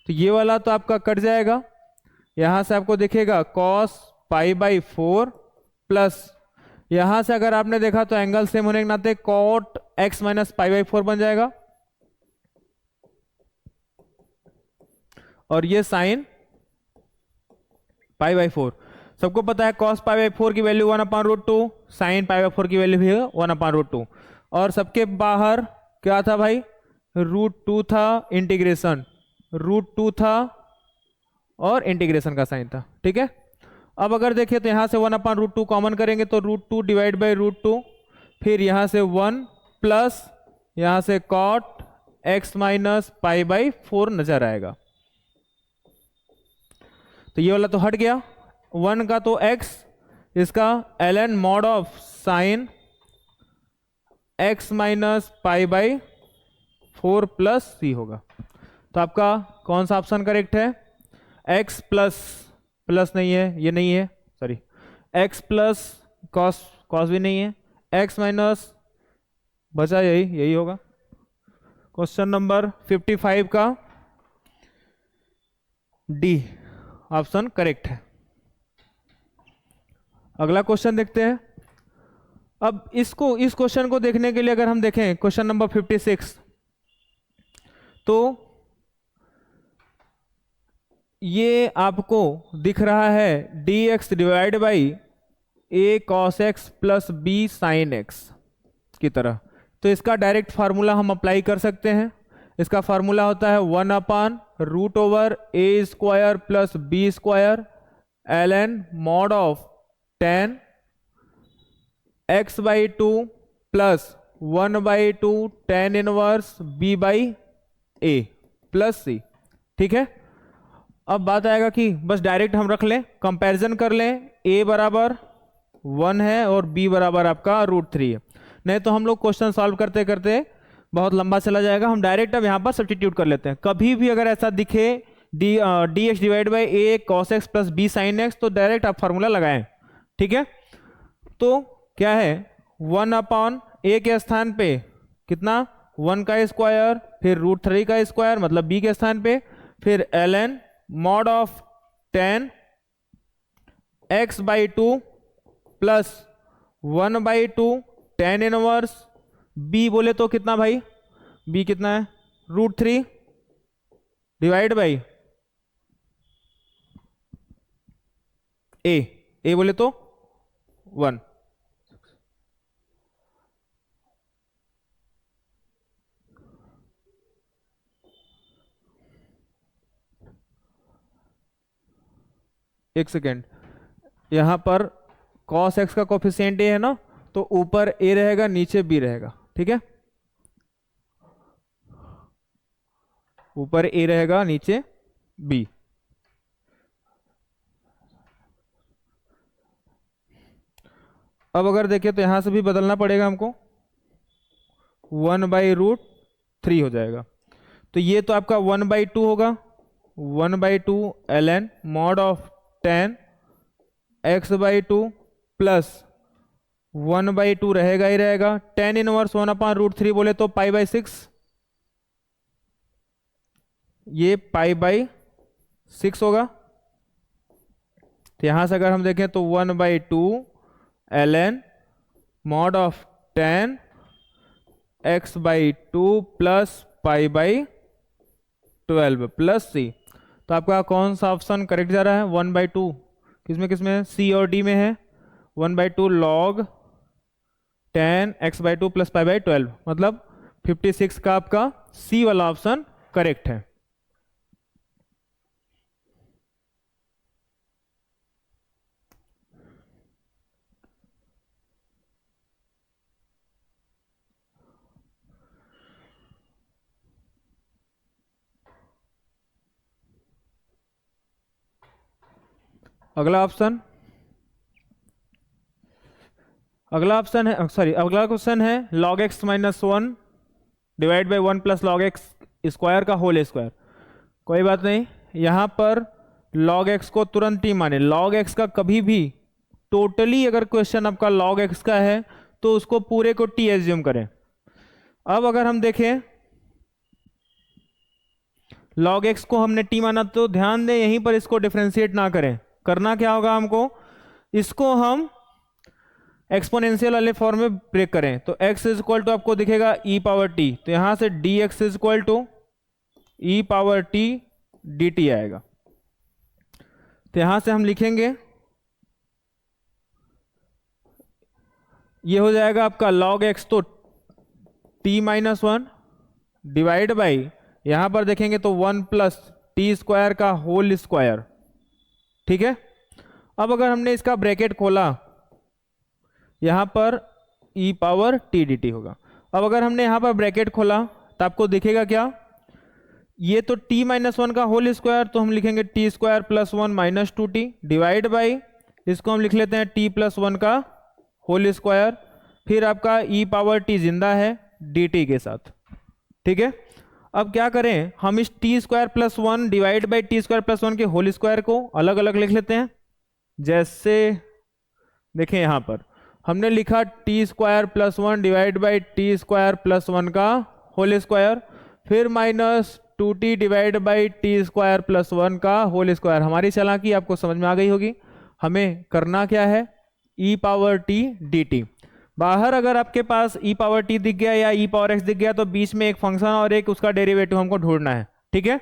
S1: तो ये वाला तो आपका कट जाएगा, यहां से आपको दिखेगा cos पाई बाई 4 प्लस, यहां से अगर आपने देखा तो एंगल सेम होने के नाते cot x minus pi by 4 बन जाएगा, और ये साइन पाई बाई 4। सबको पता है cos पाई बाई 4 की वैल्यू 1/√2, साइन पाई बाई 4 की वैल्यू भी 1/√2, और सबके बाहर क्या था भाई, √2 था, इंटीग्रेशन √2 था और इंटीग्रेशन का साइन था। ठीक है, अब अगर देखिए तो यहां से 1/√2 कॉमन करेंगे तो √2 डिवाइड बाई √2, फिर यहां से 1 प्लस यहां से cot x minus pi by 4 नजर आएगा। तो ये वाला तो हट गया, 1 का तो x, इसका ln mod of sine x minus pi by 4 plus c होगा। तो आपका कौन सा ऑप्शन करेक्ट है, x प्लस नहीं है, ये नहीं है, सॉरी, x प्लस कॉस भी नहीं है, x माइनस बचा यही होगा। क्वेश्चन नंबर 55 का डी ऑप्शन करेक्ट है। अगला क्वेश्चन देखते हैं। अब इस क्वेश्चन को देखने के लिए अगर हम देखें क्वेश्चन नंबर 56, तो ये आपको दिख रहा है dx divide by a cos x plus b sin x की तरह। तो इसका डायरेक्ट फार्मूला हम अप्लाई कर सकते हैं। इसका फार्मूला होता है 1/√a² plus b² ln mod of tan x/2 plus 1/2 tan inverse b/a plus c। ठीक है, अब बात आएगा कि बस डायरेक्ट हम रख लें, कंपैरिजन कर लें, a बराबर 1 है और b बराबर आपका √3 है। नहीं तो हम लोग क्वेश्चन सॉल्व करते करते बहुत लंबा चला जाएगा, हम डायरेक्ट अब यहाँ पर सब्स्टिट्यूट कर लेते हैं। कभी भी अगर ऐसा दिखे dx divide by a cos x plus b sin x, तो डायरेक्ट आप फार्मूला लगाएं। ठीक है, तो क्या है, 1/a के स्थान पे कितना, 1 का स्क्वायर, फिर √3 का स्क्वायर मतलब b के स्थान पे, फिर ln mod of tan x/2 plus 1/2 tan inverse b, बोले तो कितना भाई, b कितना है, √3 डिवाइड बाई a बोले तो 1। एक सेकेंड, यहां पर cos x का कोफिशिएंट a है ना, तो ऊपर a रहेगा नीचे b रहेगा। ठीक है, ऊपर a रहेगा नीचे b। अब अगर देखें तो यहां से भी बदलना पड़ेगा हमको, 1/√3 हो जाएगा। तो ये तो आपका 1/2 होगा, 1/2 ln mod of tan x/2 plus 1/2 रहेगा ही रहेगा, tan इनवर्स 1/√3 बोले तो π/6, ये π/6 होगा। तो यहां से अगर हम देखें तो 1/2 ln mod of tan x/2 plus π/12 plus c। तो आपका कौन सा ऑप्शन करेक्ट जा रहा है, 1/2 किसमें c और d में है, 1/2 log tan x/2 प्लस π/12, मतलब 56 का आपका c वाला ऑप्शन करेक्ट है। अगला ऑप्शन है, सॉरी, अगला क्वेश्चन है log x -1 divide by 1 plus log x square का होल स्क्वायर। कोई बात नहीं, यहाँ पर log x को तुरंत ही माने। log x का कभी भी टोटली अगर क्वेश्चन आपका log x का है तो उसको पूरे को t एज्यूम करें। अब अगर हम देखें log x को हमने t माना तो ध्यान दें यहीं पर इसको डिफरेंशिएट ना करें। करना क्या होगा हमको, इसको हम एक्सपोनेंशियल वाले फॉर्म में ब्रेक करें। तो x इज इक्वल टू आपको दिखेगा e पावर t, तो यहां से dx is equal to e power t dt आएगा। तो यहां से हम लिखेंगे ये हो जाएगा आपका log x तो t माइनस 1 डिवाइड बाई, यहां पर देखेंगे तो 1 प्लस टी स्क्वायर का होल स्क्वायर। ठीक है, अब अगर हमने इसका ब्रैकेट खोला यहां पर e पावर t dt होगा। अब अगर हमने यहां पर ब्रैकेट खोला तो आपको दिखेगा क्या, ये तो t माइनस 1 का होल स्क्वायर, तो हम लिखेंगे T square plus 1 minus 2t divide by, इसको हम लिख लेते हैं t प्लस 1 का होल स्क्वायर, फिर आपका e पावर t जिंदा है dt के साथ। ठीक है, अब क्या करें, हम इस T square plus 1 divide by T square plus 1 के होल स्क्वायर को अलग अलग लिख लेते हैं। जैसे देखें यहां पर हमने लिखा T square plus 1 divide by T square plus 1 का होल स्क्वायर, फिर minus 2t divide by T square plus 1 का होल स्क्वायर। हमारी चालाकी आपको समझ में आ गई होगी। हमें करना क्या है, e पावर t dt। बाहर अगर आपके पास e पावर t दिख गया या e पावर x दिख गया तो बीच में एक फंक्शन और एक उसका डेरिवेटिव हमको ढूंढना है। ठीक है,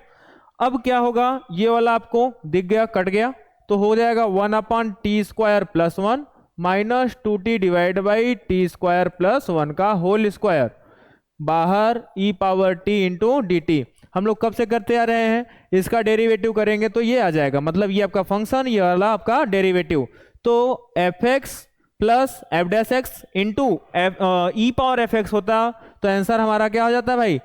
S1: अब क्या होगा, ये वाला आपको दिख गया, कट गया, तो हो जाएगा 1 upon T square plus 1 minus 2t divide by T square plus 1 का होल स्क्वायर, बाहर e power t into D t. हम लोग कब से करते आ रहे हैं, इसका डेरिवेटिव करेंगे तो ये आ जाएगा, मतलब ये आपका फंक्शन, ये वाला आपका डेरिवेटिव। तो f x plus f dash x into e power f x होता, तो आंसर हमारा क्या हो जाता है भाई,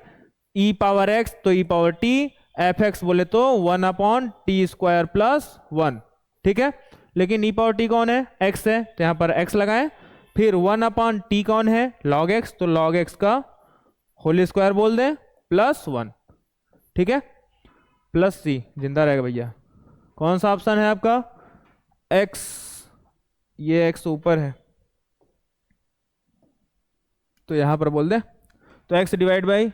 S1: ई पावर एक्स, तो e power T, F x बोले तो 1 अपॉन टी स्क्वायर प्लस 1। ठीक है, लेकिन ई पावर टी कौन है, एक्स है, तो यहाँ पर एक्स लगाएं, फिर 1 अपॉन टी कौन है, लॉग एक्स, तो लॉग एक्स का होल स्क्वायर बोल दें प्लस 1। ठीक है, प्लस सी जिंदा रहेगा भैया। कौन सा ऑप्शन है आपका, एक्स, ये एक्स ऊपर है तो यहां पर बोल दे, तो x divide by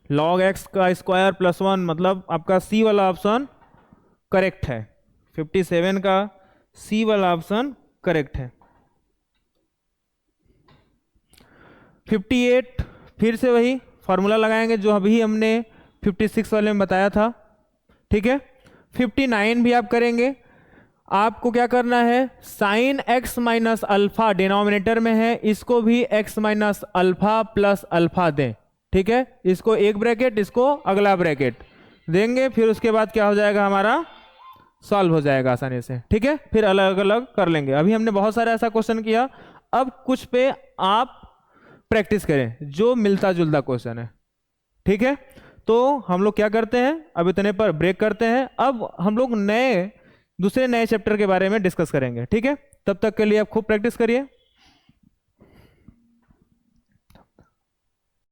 S1: log x का स्क्वायर प्लस 1, मतलब आपका सी वाला ऑप्शन करेक्ट है। 57 का सी वाला ऑप्शन करेक्ट है। 58 फिर से वही फॉर्मूला लगाएंगे जो अभी हमने 56 वाले में बताया था। ठीक है, 59 भी आप करेंगे। आपको क्या करना है, sine x minus alpha denominator में है, इसको भी x minus alpha plus alpha दें। ठीक है, इसको एक ब्रैकेट, इसको अगला ब्रैकेट देंगे, फिर उसके बाद क्या हो जाएगा, हमारा सॉल्व हो जाएगा आसानी से। ठीक है, फिर अलग अलग कर लेंगे। अभी हमने बहुत सारा ऐसा क्वेश्चन किया, अब कुछ पे आप प्रैक्टिस करें जो मिलता जुलता क्वेश्चन है। ठीक है, तो हम लोग क्या करते हैं, अब इतने पर ब्रेक करते हैं। अब हम लोग दूसरे नए चैप्टर के बारे में डिस्कस करेंगे। ठीक है, तब तक के लिए आप खूब प्रैक्टिस करिए।